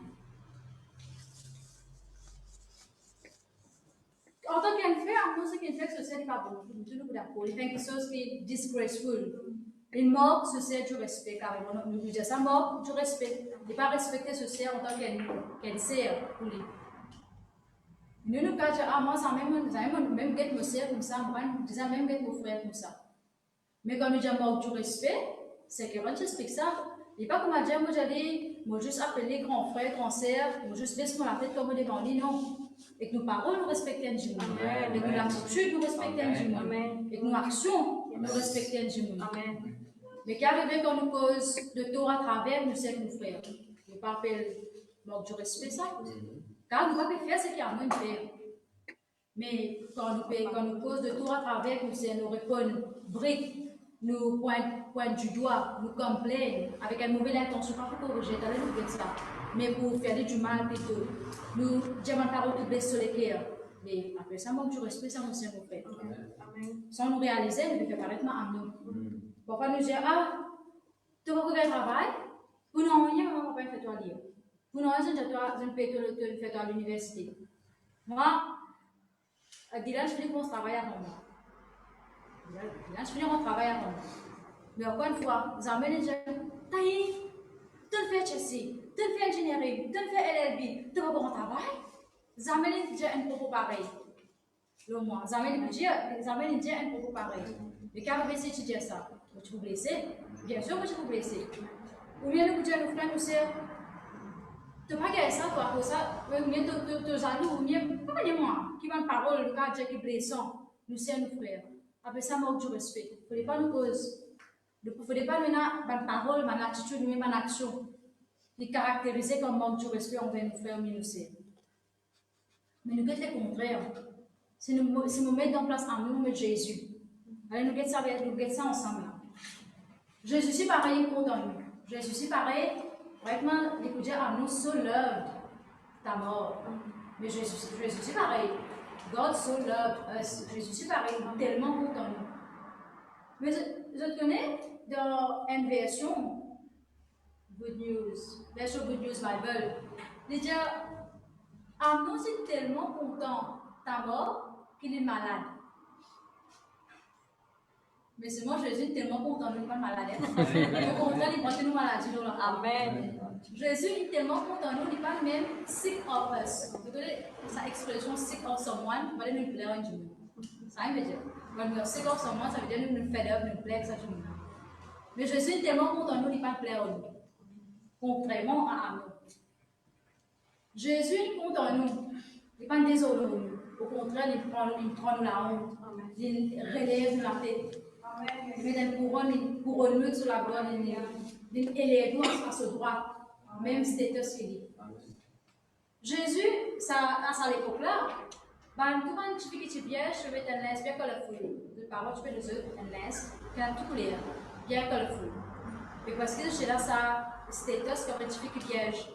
En tant qu'enfer, ce qui fait que ce n'est pas bon. Nous d'accord. Il fait quelque chose qui est disgraceful. Une mort, ce c'est du respect, carrément. Nous disons ça, mort, du respect. Il ne pas respecter ce c'est en tant qu'elle sert pour lui. Nous nous disons, ah, moi, ça même get me sert comme ça, moi, nous disons même get mon frère comme ça. Mais quand nous disons mort du respect, c'est que quand tu expliques ça, il n'est pas comme à dire, moi, j'allais, moi, juste appeler grand frère, grand sœur, moi, juste laisse la tête comme devant lui, non. Et que nos paroles nous respectent du monde. Et que nos attitudes nous respectent du monde. Et que nos actions nous respectent du monde. Mais qu'arrive quand nous cause de tort à travers, nous sommes nos frères. Je ne parle pas manque du respect, ça. Car nous ne pouvons pas faire ce qu'il y a à nous faire. Mais quand nous cause de tort à travers, nous répondons briques, nous pointons du doigt, nous complainons avec une mauvaise intention, pas pour corriger, nous faisons ça. Mais pour faire du mal plutôt. Nous disons une parole qui blesse sur les cœurs. Mais après ça, manque du respect, ça nous sert nos frères. Sans nous réaliser, nous devons faire parfaitement à nous. Parfois, nous disons, ah, tu vas faire un travail, ou non, il y a un travail fait toi lire. Ou non, je ne peux faire à l'université. Moi, Dylan, je finis mon travail avant moi. Dylan, je finis mon travail avant moi. Mais encore une fois, nous avons les gens, taïe, tu le fais ceci. Tu fais ingénierie, tu fais LLB, tu vas pour un travail. Zamel dit un propos pareil. Le mois, Zamel dit un propos pareil. Mais quand vous essayez de dire ça, vous vous blessez. Bien sûr que vous vous blessez. Ou bien nous disons, nos frères, nous sœurs, tu n'as pas gagné ça, toi, pour ça. Ou bien tu jaloux, ou bien, pas moi, qui m'a une parole, le cas qui est blessant. Nous sommes nos frères. Après ça, manque du respect. Il ne fallait pas nous cause. Il ne fallait pas une parole, une attitude, une action. Il caractérisé comme manque du respect envers nos frères minusés. Mais nous guettons le contraire. Si nous mettons en place un nom de Jésus, allez nous guettons ça ensemble. Jésus c'est pareil contre nous. Jésus c'est pareil, vraiment, il peut dire à nous so loved ta mort. Mais Jésus c'est pareil. God so loved us. Jésus c'est pareil, tellement contre nous. Mais je connais dans une version. Good News, version Good News Bible. Il dit, Amnon est tellement content ta mort qu'il est malade. Mais c'est moi, Jésus est tellement content de nous pas malade. Au contraire, il prend nous maladies. Amen. Jésus est tellement content de nous, il pas même sick of us. Vous connaissez sa expression sick of someone, on va nous plaire en Dieu. Ça veut dire, quand nous sick of someone, ça veut dire nous fed up, nous plaire, ça Dieu. Mais Jésus est tellement content de nous, il pas plaire en nous. Contrairement à Amnon. Jésus compte en nous. Il n'est pas désolé de nous. Au contraire, il prend nous la honte. Il relève la tête. Il met une couronne sur la gloire. Il élève nous à ce droit. Même status qu'il est. Jésus, à cette époque-là, Ben, tout le monde qui fait que piège, je vais être un lens bien colorful. Le parole, tu fais des œufs, un lens, qui a tout couleur, bien colorful. Et parce que je là, ça, status comme un petit piège.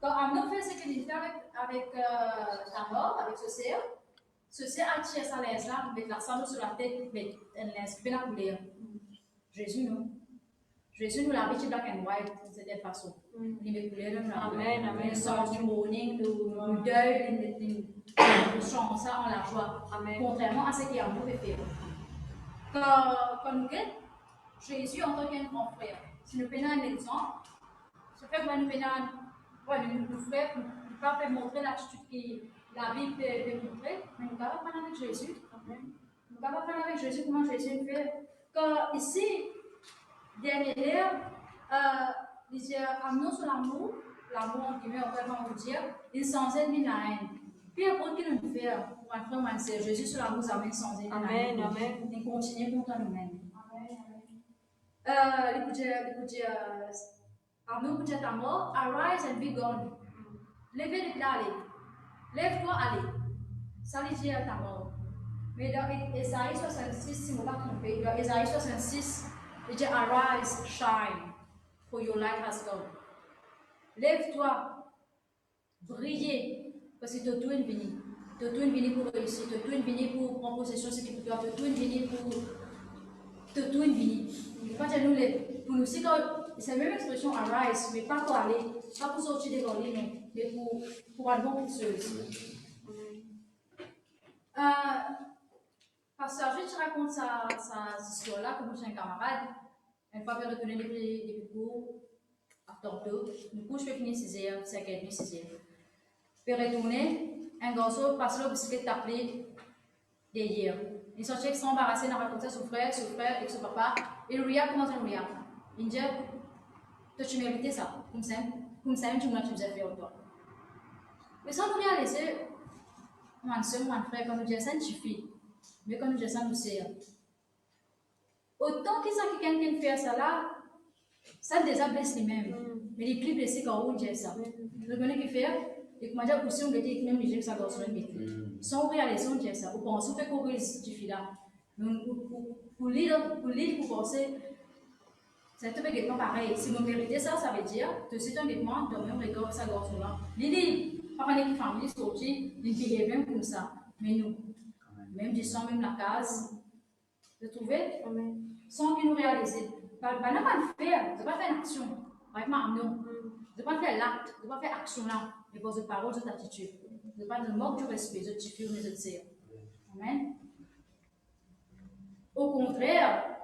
Quand on fait ce qu'il fait avec ta mort, avec ce cerf attire sa lens là, avec la cendre sur la tête, avec un lens qui fait la couleur. Jésus, non. Jésus nous l'a habitué black and white de cette façon. Il met couleur dans Amen, amen. le sens du mourning, du deuil, nous chantons ça en la joie. Amen. Contrairement à ce qui est en nous fait. Quand nous guettons Jésus en tant qu'un grand frère, si nous prenons un exemple, ce fait que nous prenons nos frères, nous ne pouvons pas montrer l'attitude que la Bible peut montrer, mais nous ne pouvons pas prendre avec Jésus. Nous ne pouvons pas prendre avec Jésus comment Jésus fait. Quand ici, dernière, il dit amenons sur l'amour en guillemets, on va vous dire, il sans aide ni la haine. Puis après, qu'il nous fait pour un frère ou un sœur, Jésus sur l'amour nous amène sans aide ni la haine. Amen. Et continuer contre nous-mêmes. Écoutez, amenons pour ta mort, arise and be gone. Levez les allez. Lève-toi, allez. Ça lui dit à ta mort. Mais dans Ésaïe 66, si je ne me trompe, dans Ésaïe 66, il dit arise, shine, for your light has come. Lève-toi, brillez, parce que tu es tout venu. Tu es tout venu pour réussir, tu es tout venu pour prendre possession de ce qui est pour toi, tu es tout venu pour. Tu es tout venu. Pour nous, c'est la même expression arise, mais pas pour aller, pas pour sortir des golets, mais pour aller bon pousseuse. Pasteur, je te raconte sa histoire-là, comme j'ai un camarade, une fois qu'il a retourné les cours à Toronto, du coup, je fais finir 6h, 5h30, 6h. Puis retourner, un garçon passe là, bicyclette t'appeler derrière. Il sortit extrêmement embarrassé, il a raconté à son frère et son papa, et le Ria commence à le Ria. Il dit, toi tu méritais ça, comme ça, tu m'as fait faire toi. Mais sans nous réaliser, mon soeur, mon frère, quand nous disons ça, il suffit. Mais quand nous disons ça, nous sert. Autant que ça, quelqu'un qui fait ça là, ça déjà blesse lui-même. Mais il est plus blessé quand on dit ça. Le bonheur qu'il fait, et comment dire, aussi on dit même que ça doit se mettre. Sans réaliser, on dit ça. Ou penser, on fait courir ce fil là. Pour lire, pour penser, c'est un peu pareil. Si vous méritez ça, ça veut dire que c'est un guettement, donc même regarde ça garçon là. Lili, par une famille sortie, il vit même comme ça. Mais nous, même du sang, même la case, vous trouvez? Sans qu'ils nous réalisent. Pas le faire, de pas faire une action. Avec ma non. De pas faire l'acte, de pas faire action là. Mais pour cette parole, cette attitude. De pas de manque du respect, de te mais de te dire. Amen. Au contraire,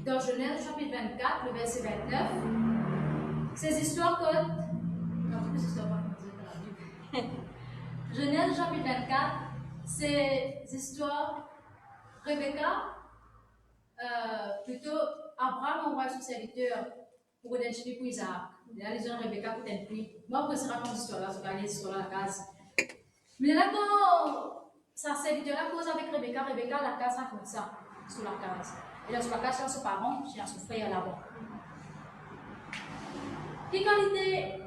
dans Genèse chapitre 24, le verset 29, ces histoires que. Non, toutes les histoires dans la Bible. Genèse chapitre 24, ces histoires, Rebecca, plutôt Abraham envoie son serviteur pour identifier pour Isaac. Là, les gens Rebecca pour t'inquiéter. Moi, après, c'est raconte l'histoire là, c'est l'histoire à la case. Mais là, quand sa serviteur cause avec Rebecca, la case raconte ça, sur la case. Et là, sur la case, c'est ses parents, c'est son frère là-bas. Quelle qualité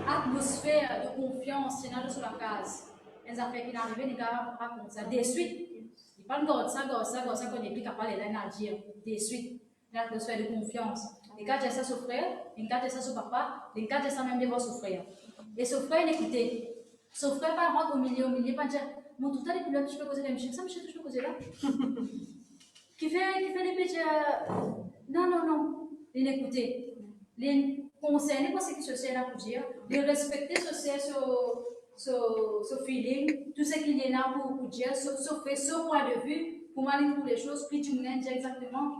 atmosphère de confiance il y a sur la case? Les affaires qui n'arrivent, les gars racontent ça. De suite, ils parlent de ça, qu'on est plus capable de dire. De suite, l'atmosphère de confiance. Les gars disent ça son frère, les gars disent ça son papa, les gars disent ça même devant son frère. Et son frère, écoutez, son frère pas rentre au milieu, pas dire, mon tout à l'heure, je peux causer la Michel, ça, Michel, je peux causer là. Qui fait des petits. Non, les écouter. Les concerner pour ce qui se sert là pour dire, de respecter ce feeling, tout ce qu'il y a là pour dire, ce point de vue, pour m'aller pour les choses, puis tu me dis exactement.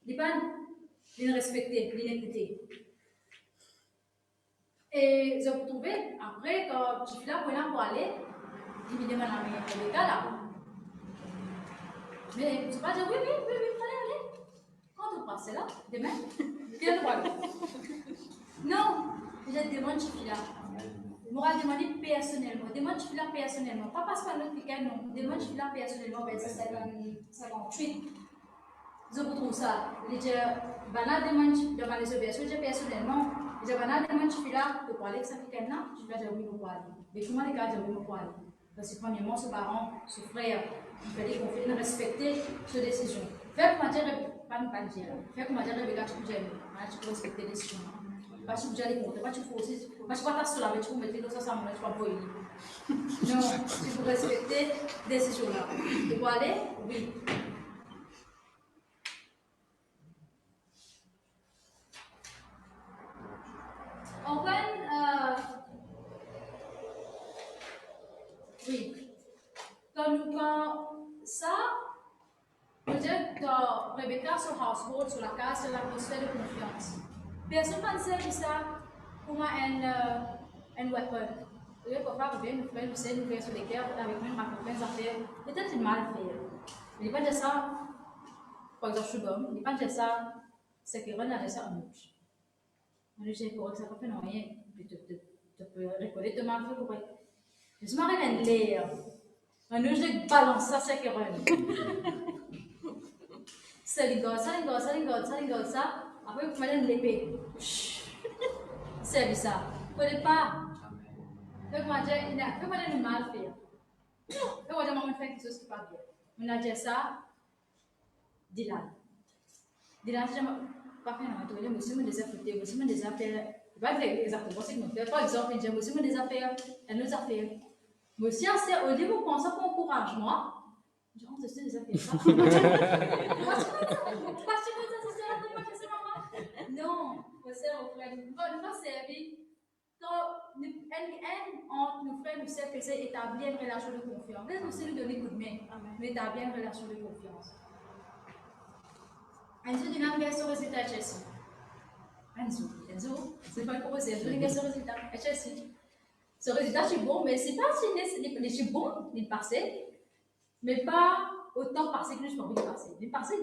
Les pas les respecter, les écouter. Et je vous trouvez, après, quand je suis là pour aller, il me demande à mes gars là. Mais je ne vais pas dire oui, allez. Quand on passe là, demain, viens le voir. Non, je demande je suis là. Je m'aurais demandé personnellement. Demande je suis là personnellement. Pas parce que l'autre week-end, non. Demande je suis là personnellement, ben, c'est 58. Je vous trouve ça. Je dis, banal demande, je vais les obéir personnellement. Je dis, banal demande je suis là, pour parler de ça week-end là, je vais dire oui, pour aller. Mais comment les gars disent oui, pour aller? Parce que premièrement, ce parent, ce frère, il fallait qu'on fasse respecter ses décisions. Faire comment dire, pas dire, faire comment dire, Rebecca, tu peux dire, tu peux respecter les décisions. Pas tu peux dire les comptes, pas tu peux aussi, pas tu peux pas sur la tu peux mettre dans ça, tu peux pas voyer. Non, tu peux respecter les décisions là. Tu peux aller? Oui. Oui. Quand ça, peut-être que Rebecca, sur household, sur la case, c'est l'atmosphère de confiance. Personne ne sait ça pour moi un weapon. Le papa bien nous faire, nous sait, nous faire sur les cœurs, avec nous, raconter des affaires. Peut-être c'est mal fait. Il n'est pas de ça, par exemple, je suis bon, il n'est pas de ça, c'est que Ron a de ça en bouche. On lui dit, pour ça, pas rien, tu peux reconnaître de mal fait pour être. Je suis mariée à une l'air. Un nœud de balance, ça c'est que ça rigole, ça rigole, ça rigole, ça rigole, ça. Après, vous mettez l'épée. C'est bizarre. Vous ne pouvez pas. Faites-moi dire, mal faire. Faites-moi dire, maman fait quelque chose qui n'est pas bien. On a dit ça, Dylan. Dylan, c'est pas fait, non, tu vois, monsieur me désaffecté, monsieur me désaffaire. Il va dire exactement ce qu'il me fait. Par exemple, il dit, monsieur me désaffaire, elle nous affaire. Monsieur, au début, vous pensez pour encouragement. Je dis, on te sait déjà fait ça. Pourquoi tu veux ça, maman? Non, vous savez, au frère, nous va servir. Entre nos frères, nous savons que c'est établir une relation de confiance. Nous aussi nous donner coup de main, mais établir une relation de confiance. Enzo, tu n'as pas ce résultat, Chelsea. Enzo, c'est pas comment c'est. Enzo, tu n'as pas ce résultat, Chelsea. Ce résultat, c'est bon, mais c'est pas si c'est bon, il passé, mais pas autant passé que je peux passer. Il passé,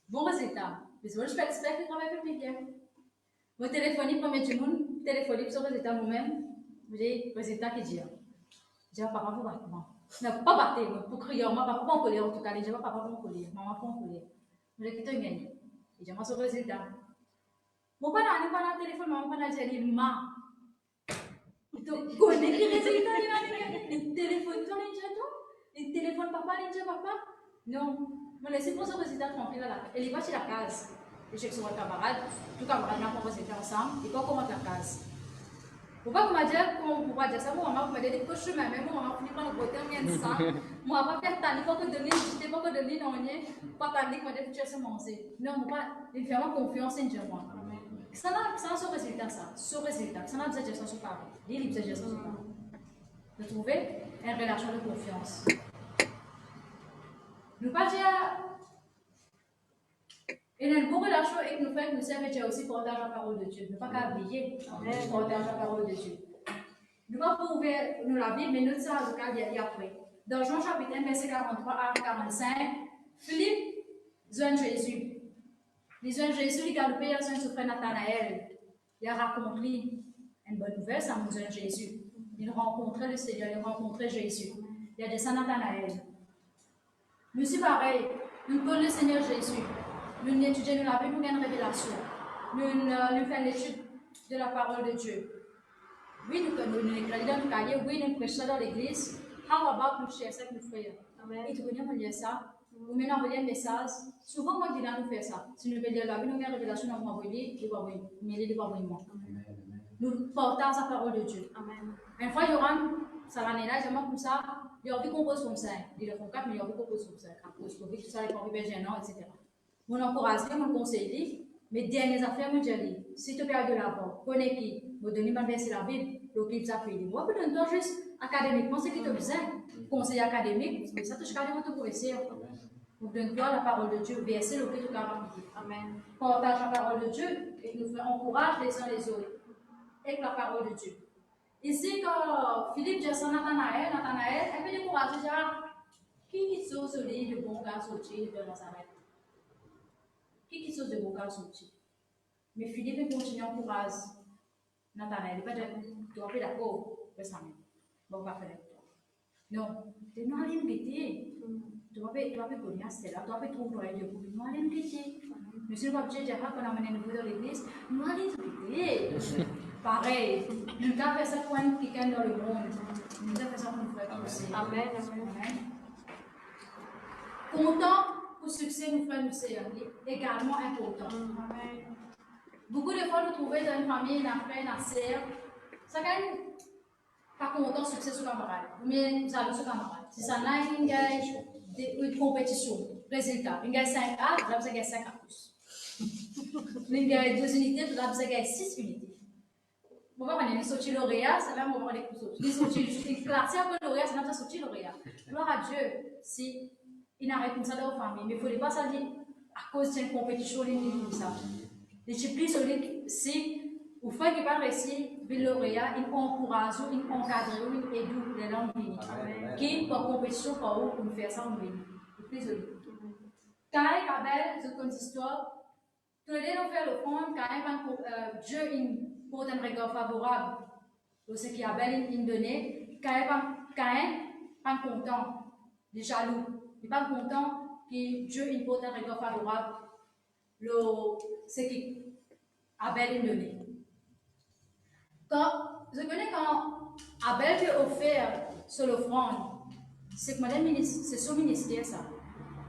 bon résultat. Mais je j'espère que le travail fait bien. Mon téléphone, premier du monde, téléphone, ce résultat moi-même, j'ai résultat qui dit. J'ai papa pour battre. Non, pas battre, pour crier, moi, papa pas en colère, en tout cas, j'ai pas papa pas en colère, maman pas en colère. Je l'ai quitté gagné. Et j'ai ce résultat. Mon père n'a pas le téléphone, maman n'a pas dit, ma. Donc, connais les résultats, il téléphone, il téléphone papa, il papa. Non, on laisse pour ce résultat tranquille là. Elle est pas sur la case. Et je suis sur un camarade, tout camarade n'a pas résultat ensemble, il pas comment la case. Pourquoi vous m'avez dit ça, moi, maman, vous m'avez dit que je suis même, moi, maman, finit par le côté, on vient de ça. Moi, pas faire tanner, pas que donner, je pas que donner, non, pas tanner, moi, de faire manger. Non, moi, il fait moi confiance en moi. Ça n'a ce résultat, ça. Ce résultat, ça n'a pas de gestion sur parole. Il y a de gestion sur parole. Vous trouvez une relation de confiance. Nous pas dire. Et une bonne relation avec nous frères, nous servons déjà aussi partage la parole de Dieu. Nous pas qu'à oublier partage la parole de Dieu. Nous pas pour ouvrir nous la Bible, mais nous ça le cas d'y après. Dans Jean chapitre 1, verset 43 à 45, Philippe, jeune Jésus. Les jeunes Jésus, il a le père, son frère Nathanaël. Il a raconté une bonne nouvelle, ça mon jeune Jésus. Il rencontrait le Seigneur, il rencontrait Jésus. Il a dit ça Nathanaël. Nous sommes pareil, nous connaissons le Seigneur Jésus. Nous étudions la Bible, nous avons une révélation. Nous faisons l'étude de la parole de Dieu. Oui, nous écrivons dans le cahier, oui, nous prêchons dans l'église. How about nous chercher avec nos frères? Et tu connais, on lit ça. Vous m'avez envoyé un message. Souvent, moi, je dis nous faire ça. Si nous voulons lire la Bible, nous avons une révélation, nous avons envoyé, nous avons envoyé. Nous portons la parole de Dieu. Amen. Une fois, il y aura ça va là, je comme ça. Il y a envie qu'on pose comme ça. Il y a 4, mais il y a envie qu'on pose comme ça. À cause de tout ça, les pauvres gênants, etc. Mon encouragement, mon conseil, mais dernières affaires, me dis, si tu perds de l'avant, connais qui, me donner ma verser la Bible, le clip ça fait. Moi, peut-être juste académiquement, c'est qui te besoin. Conseil académique, mais ça touche carrément tout professeur. Donc, donne-toi la parole de Dieu, verser le clip de la rapidité. Amen. Partage la parole de Dieu et nous encourage les uns les autres avec la parole de Dieu. Ici, quand Philippe dit à Nathanaël, elle peut décourager, qui sont celui de bon gars sorti de Nazareth? Qui sont de bon gars sorti? Mais Philippe continue à encourager Nathanaël. Il va dire, tu vas faire d'accord, fais ça même. Bon, pas faire d'accord. Non, tu n'as rien guetté. Tu vas faire connaître cela, tu vas faire trouver Dieu. Tu n'as rien guetté. Monsieur le pape, j'ai dit, quand on a mené nous dans l'église, nous n'avons rien guetté. Pareil, nous avons fait ça pour un week-end dans le monde. Nous avons fait ça pour nous frère nous c'est. Amen. Amen. Content pour le succès nous frère nous c'est également important. Amen. Beaucoup de fois nous trouvons dans une famille, un frère, une sœur, ça quand même pas content succès sur camarade, mais nous allons sur camarade. Si ça n'a une compétition, résultat, une gagne 5A, là vous avez 5 A plus. Une gagne 2 unités, là vous avez 6 unités. Bon, on est sorti lauréat, c'est là où on va aller pour les sortis classés après lauréat, c'est là où on a sorti lauréat. Gloire à Dieu, si il n'arrête comme ça dans la famille, mais il ne faut pas ça dire à cause d'une compétition, comme ça. Les disciplines solides, si vous faites qui pas réussir, le lauréat, il encourage, il encadre, il aide les langues bénies. Qui, pour compétition, pour vous, pour faire ça, on bénit. Les plus solides. Quand il y a Abel, c'est une histoire, tous les deux ont fait le fond, quand Dieu porte un regard favorable pour ce qui Abel il donné, quand il pas content, il est jaloux, il n'est pas content que Dieu il porte un regard favorable ce qui Abel il donné. Je connais quand Abel fait offert sur l'offrande, c'est son ministère ça.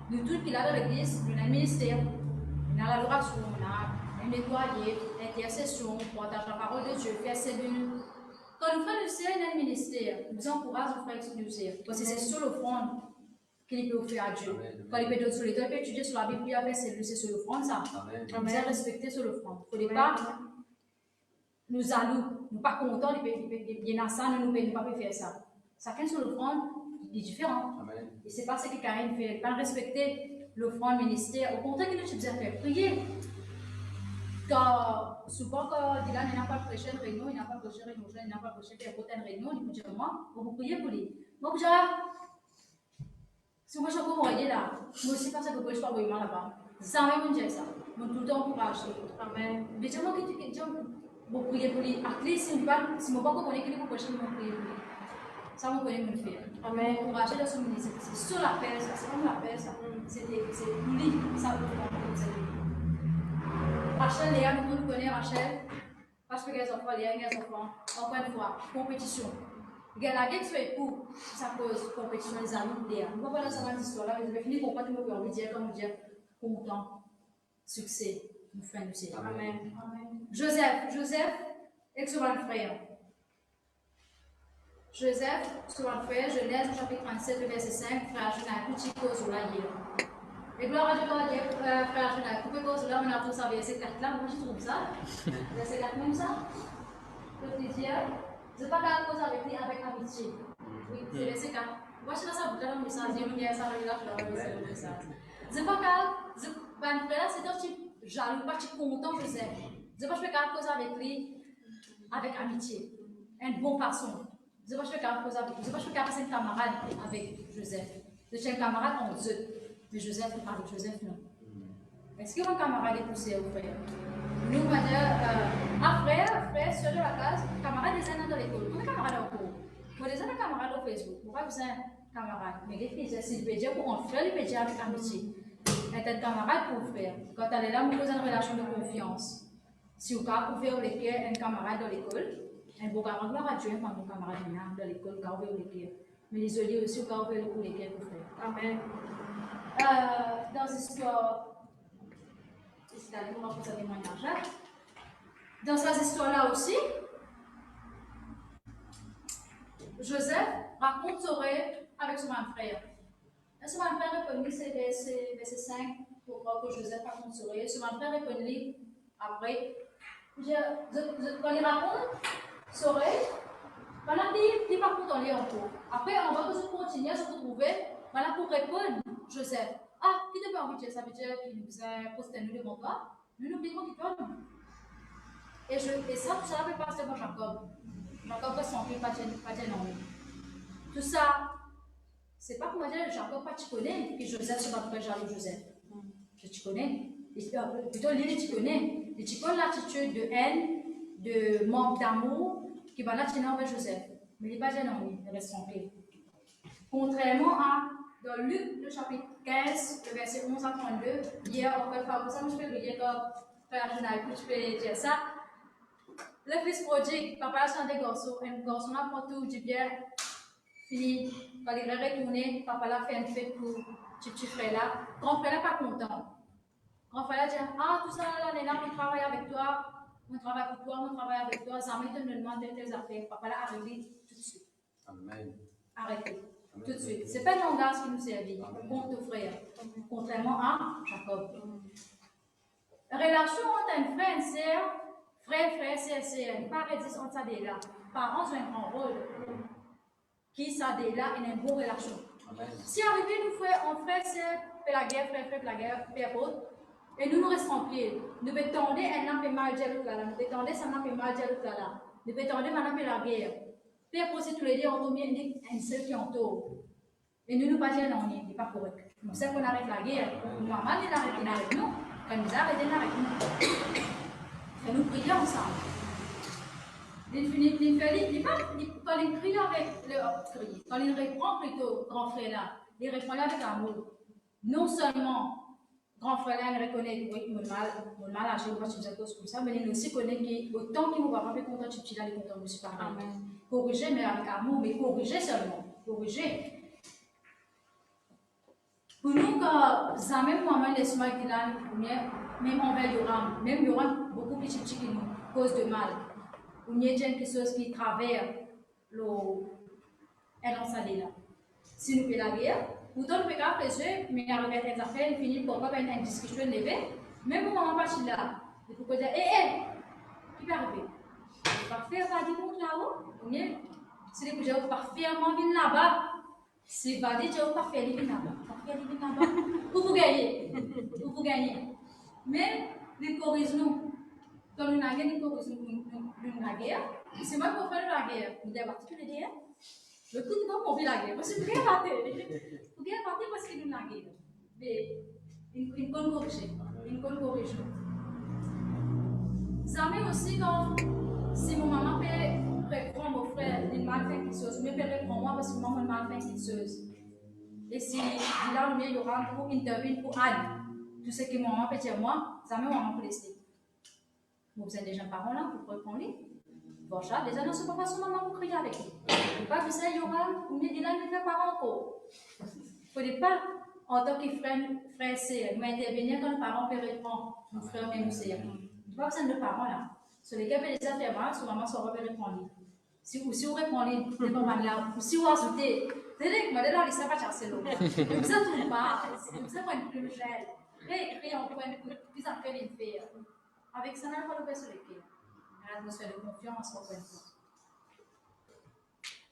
Nous tous qui là dans l'église, nous avons un ministère, on a l'adoration, on a un nettoyer, l'intercession, partage la parole de Dieu, faire ses buts. Quand nous faisons le ciel, on a un ministère, nous encourageons à faire le ciel, parce que c'est sur l'offrande qu'il peut offrir à Dieu. Quand il peut donner sur l'état, il peut étudier sur la Bible, il peut faire c'est sur l'offrande ça. Nous devons respecter sur l'offrande. Il ne faut pas nous allons, nous pas contents, il y a ça, nous ne pouvons pas faire ça. Chacun sur l'offrande est différent. Et c'est pas ce que Karine fait, pas respecter l'offrande ministère. Au contraire, il nous dit faire prier. Quand souvent, quand Dylan n'a pas prêché une réunion, il n'a pas prêché une réunion, il n'a pas prêché une réunion, il peut dire moi, vous priez pour lui. Moi, si moi je peux m'envoyer là, moi aussi, parce que je ne peux pas envoyer là-bas. Ça va me dire ça. Moi, tout le temps encourage. Amen. Mais dis moi que vous priez pour lui. À clé, si je ne sais pas comment il faut prêcher, vous priez pour lui. Ça, vous pouvez me faire. Amen. Encourager dans son ministère. C'est sur la paix, ça. C'est comme la paix, ça. C'est lui. Ça, vous pouvez Rachel, Léa, nous connaissons Rachel. Parce que les enfants, Léa, les enfants, encore une fois, compétition. La guerre soit époux, ça cause compétition, les amis, Léa. Nous ne pouvons pas dans cette histoire-là, mais je vais finir pour pas que nous puissions dire, comme dire, content, succès, nous frères, nous c'est. Amen. Joseph, excellent frère. Joseph, excellent frère, Genèse, chapitre 37, verset 5, frère, je n'ai un petit cause là hier. Et gloire à Dieu, frère, je n'ai un petit cause là, on a tous ça, verset 4 là, moi je trouve ça. Verset 4 même ça. Je te dis, je ne pas quelque chose avec lui avec amitié. Oui, c'est verset 4. Moi je suis dans ça, vous avez un message, je me ça, je vais là, je ne pas quelque frère, c'est un type jaloux, pas type content, Joseph. Je ne pas faire quelque chose avec lui avec amitié. Un bon façon. Je ne pas faire quelque chose avec lui. Je ne pas faire quelque chose un camarade avec Joseph. Je suis un camarade en deux. Mais Joseph, avec Joseph, non. Est-ce que mon camarade est poussé au frère? Nous, on va dire, frère, sur de la classe, camarade des années dans l'école. Vous êtes camarade en cours. Vous êtes un camarade au Facebook. Pourquoi vous êtes un camarade? Mais les filles, c'est le pédia pour en frère, le pédia avec amitié. Être un camarade pour frère. Quand elle est là, vous posez une relation de confiance. Si vous pouvez ouvrir un camarade dans l'école, un beau camarade, gloire à Dieu, un bon camarade dans l'école, quand vous ouvrir. Mais les alliés aussi, quand vous ouvrir l'école pour frère. Amen. Dans l'histoire, dans ces histoires-là aussi, Joseph raconte son rêve avec son frère. Et son frère répond, c'est verset 5, pour voir que Joseph raconte son rêve. Son frère répond, après, quand il raconte son rêve, voilà, il par contre, on lit en cours. Après, on va continuer à se retrouver, voilà, pour répondre, Joseph. Ah, qui te peut envie de dire ça veut dire qu'il nous a posté nous devant toi, nous n'oublions qu'il donne. Et ça, tout ça, peut passer pour Jacob. Jacob va s'en pas dire non. Tout ça, c'est pas pour dire Jacob, pas tu connais, que Joseph, c'est pas pour jaloux Joseph. Tu connais. Plutôt, lui, tu connais. Et tu connais l'attitude de haine, de manque d'amour, qui va là, tu n'as pas Joseph. Mais il n'est pas dire non, il reste tranquille. Contrairement à dans Luc, le chapitre 15, le verset 11 à 32, hier, on peut faire ça, je peux lire comme frère Jonathan, je peux dire ça. Le fils prodigue, papa a un garçon, un garçon a pour tout du bien, Fini, quand il est retourné, papa l'a fait une fête pour petit frère là. Grand frère là pas content. Grand frère là dit, ah, tout ça là, Néna, on travaille avec toi, on travaille pour toi, on travaille avec toi, jamais te demande de tes affaires. Papa l'a arrêté tout de suite. Amen. Arrêtez, tout de suite. C'est pas ton gars qui nous servit, contre ton frère, contrairement à Jacob. Relation entre un frère et une sœur, frère, sœur, il paraît dire entre ça là. Parents ont un grand rôle. Qui ça là est une bonne relation. Si arrivé nous frères, en frère, sœur, fait la guerre, frère, la guerre, père, autre, et nous restons tranquilles. Nous attendons un peu mal de l'autre là, nous attendons ça n'a pas mal de l'autre là. Nous attendons maintenant la guerre. Père, pour tous les deux, on tombe un seul qui entoure. Et nous pas dire non, il n'est pas correct. Nous savons qu'on arrête la guerre. Maman, il arrête avec nous. Quand nous arrêtons avec nous. Et nous prions ensemble. Quand il prie avec quand il répond plutôt grand frère là, il répond avec amour. Non seulement grand frère là, il reconnaît que oui, mon mal âgé, ou pas chose comme ça, mais il aussi connaît qu'autant qu'il ne va pas faire content de petit là, il est content de se parler. Corriger, mais avec amour, mais corriger seulement. Corriger. Pour nous, quand jamais maman laisse moi qu'il a même envers Yoram, même Yoram, beaucoup plus petit que nous, cause de mal. Ou il y a quelque chose qui traverse l'ensemble là. Si nous faisons la guerre, autant nous pouvons faire ça, mais arriver à des affaires, il finit pour pas une discussion levée, même pour maman pas là. Il faut dire, qui peut arriver? Parfait, va dire donc là-haut, ou bien, si les gens parfaitement viennent là-bas, si va dire, je parfait, ils viennent là-bas, parfait, ils viennent là-bas, pour vous gagner. Mais, les corrige-nous. Quand nous avons gagné la guerre, c'est moi qui fais la guerre. Vous avez parti tous les deux. Le coup de temps qu'on fait la guerre, parce que vous avez parti. Vous avez parti parce que nous avons la guerre. Mais une bonne correction. Jamais aussi quand si mon maman peut reprendre mon frère une mal fait quelque chose, mais peut reprendre moi parce que maman mal fait quelque chose. Et si là il y aura pour intervenir pour Anne, tout ce que maman peut dire moi, jamais maman peut laisser. Vous avez déjà parents là pour reprendre les. Bon, ça, déjà, non, c'est pas façon maman pour crier avec lui. Pas que ça, il y aura, il y a des parents encore. Il ne faut pas, en tant que frère, c'est, nous intervenir quand le parent peut répondre, nos frères, même c'est. Il n'y a pas besoin de parents là. Sur lesquels peut déjà faire mal, sur maman, ça va répondre. Si vous répondez, les parents là, ou si vous ajoutez, c'est vrai que moi, là, il ne sait pas chercher l'eau. Comme ça, tout le monde, comme ça, une plume gel. Et écrit en point, plus en fait, il fait. Avec ça, on n'a pas le sur les pieds. L'atmosphère de confiance, encore une fois.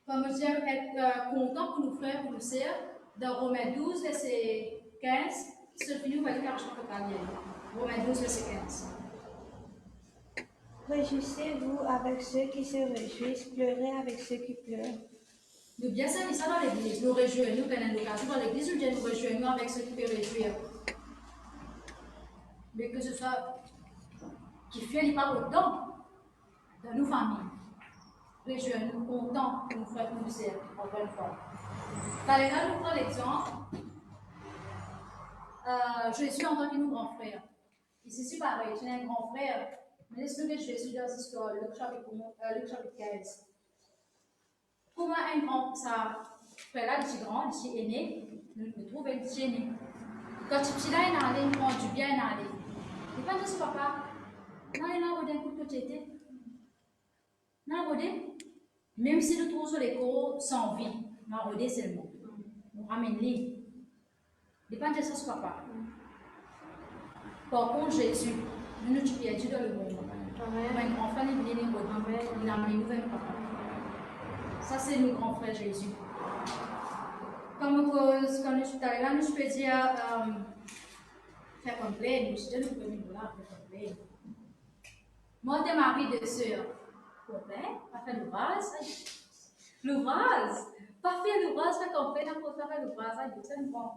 Comme je j'aime être content pour nos frères, pour nos sœurs, dans Romains 12, verset 15, ce que nous va dire je peux pas dire. Romains 12, verset 15. Réjouissez-vous avec ceux qui se réjouissent, pleurez avec ceux qui pleurent. Nous bien ça, ça dans l'église, nous réjouissons, nous prenons l'occasion dans l'église, nous réjouissons avec ceux qui peuvent réjouir. Mais que ce soit qui fait pas autant dans nos familles. Réjouissons-nous contents que nous frères nous sœurs, encore une fois. Par exemple, nous prenons l'exemple, Jésus en tant que nous grand frère. Ici, c'est pareil, tu es un grand frère, mais laisse-nous que Jésus dans l'histoire, Luc chapitre 15. Comment un grand, ça, frère-là, il est grand, il est aîné, nous trouvons il est aîné. Quand tu es là, il est allé, il prend du bien, il est allé. Il pas de ce papa. Non, il a un coup de côté. Non, même si nous trouvons sur les cours sans vie, nous avons seulement. Nous ramène-les. Il pas de ce papa. Par contre, Jésus, nous nous tuons Dieu dans le monde. Un grand frère, il est né, il a amené nous un papa. Ça, c'est nos grands frères Jésus. Comme cause, quand nous sommes allés là, nous pouvons dire faire complet, nous sommes venus là, faire complet. Moi, t'es mari de sœur. Complet, pas faire l'ouvrage. L'ouvrage, pas faire l'ouvrage, faire complet, n'a pas faire l'ouvrage, c'est une bonne.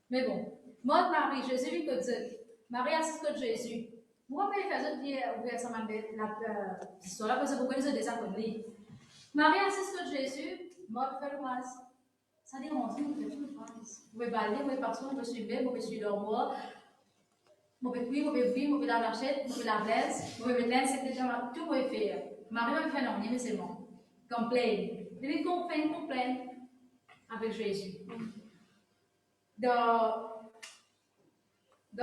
Mais bon, moi, Marie, Jésus, lui, que Dieu. Marie assiste que Jésus. Moi, je vais faire ça, puis ça m'a fait l'histoire là, parce que beaucoup de gens déjà connu. Marie assiste que Jésus, moi, je fais l'ouvrage. Ça dérange, vous faites tout l'ouvrage. Vous pouvez balayer, vous pouvez partir, vous pouvez suivre, vous pouvez suivre dormir. Vous pouvez cuire, vous pouvez vivre, vous pouvez la lâcher, vous pouvez la baisse, vous pouvez mettre c'est déjà tout vous pouvez faire. Marie va faire non, mais c'est bon. Complain. Vous devez comprendre. avec Jésus. Dans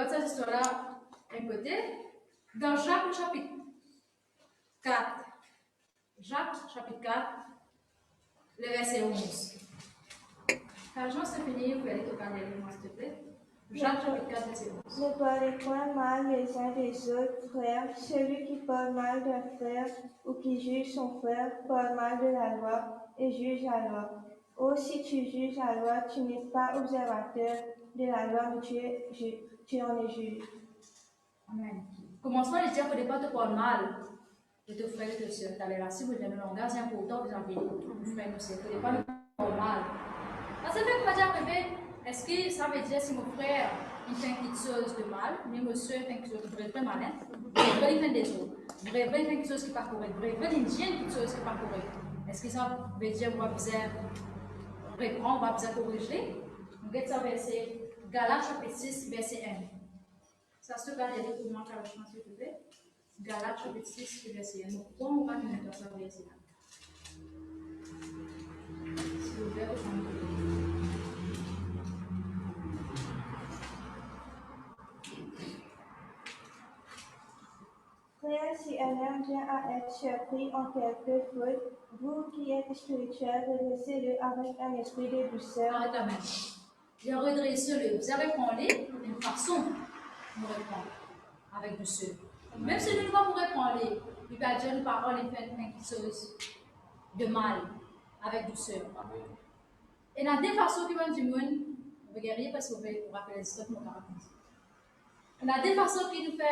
cette histoire-là, un côté, dans Jacques chapitre 4, le verset 11. Quand je c'est fini, vous pouvez aller toquer l'élément, s'il te plaît. Jacques chapitre 4, verset 11. Ne parlez point mal les uns des autres, frères. Celui qui parle mal d'un frère ou qui juge son frère parle mal de la loi et juge la loi. Oh, si tu juges la loi, tu n'es pas observateur de la loi, mais tu en es juge. Amen. Commençons à dire que ne pas te parler mal de tes frères et tes soeurs. Tu as les racines, vous avez le langage, c'est important, vous avez vos frères et soeurs. Ne pas te parler mal. Parce que ça veut dire, bébé, est-ce que ça veut dire si mon frère il fait quelque chose de mal, mais ma soeur fait quelque chose de très malin, vrai, il fait des autres, vrai, il fait quelque chose qui n'est pas correct, vrai, il dit quelque chose qui n'est pas correct. Est-ce que ça veut dire qu'on va besoin reprendre, on va besoin corriger? On regarde ça verset Galates chapitre 6, verset 1. Ça se regarde les documents avec moi, s'il vous plaît. Galates chapitre 6, verset 1. Pourquoi on va nous faire ça verset 1? S'il vous plaît, Frère, si un homme vient à être surpris en quelque faute, vous qui êtes spirituels, redressez-le avec un esprit de douceur. arrête la main. Je redresse-le. Vous avez parlé d'une façon de répondre avec douceur. Même si nous ne pouvons pas répondre, il va dire une parole et faire quelque chose de mal avec douceur. Et dans des façons qui vont du monde, on va guérir parce qu'on va rappeler l'histoire de mon caractère. On a des façons qui nous font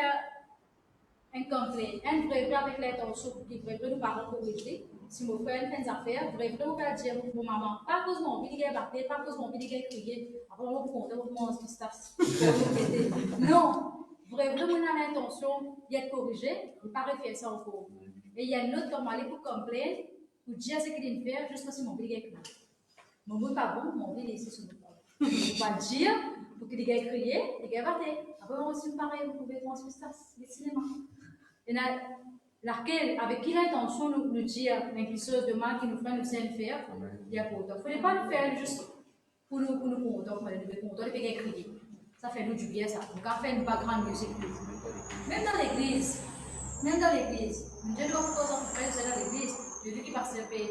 un complet, un vrai avec l'intention qui vrai nous parler corriger. Si mon frère fait des affaires, vrai on va dire pour maman, pas cause mon vie qui battre, pas cause mon vie qui crier, après on va compter comment ce qui se passe. Non, vrai on a l'intention d'être corrigé, il pas faire ça encore. Et il y a une autre comme aller pour complaindre, pour dire ce qu'il vient faire juste parce que mon vie qui crier. Mon mot pas bon, mon vie est ici sur le corps. On va dire pour qu'il ait crié, il ait battu. Après on reçu pareil, vous pouvez voir ce qui se passe, le cinéma. Et laquelle, avec qui l'intention nous dire quelque chose de mal qui nous fait nous faire, il y a pas autant. Il ne faut pas le faire juste pour nous contenter, pour nous contenter, et puis crier. Ça fait nous du bien, ça. Donc, on fait une background music. Même dans l'église, nous disons que quand on fait dans l'église, je veux qu'il passe le pays,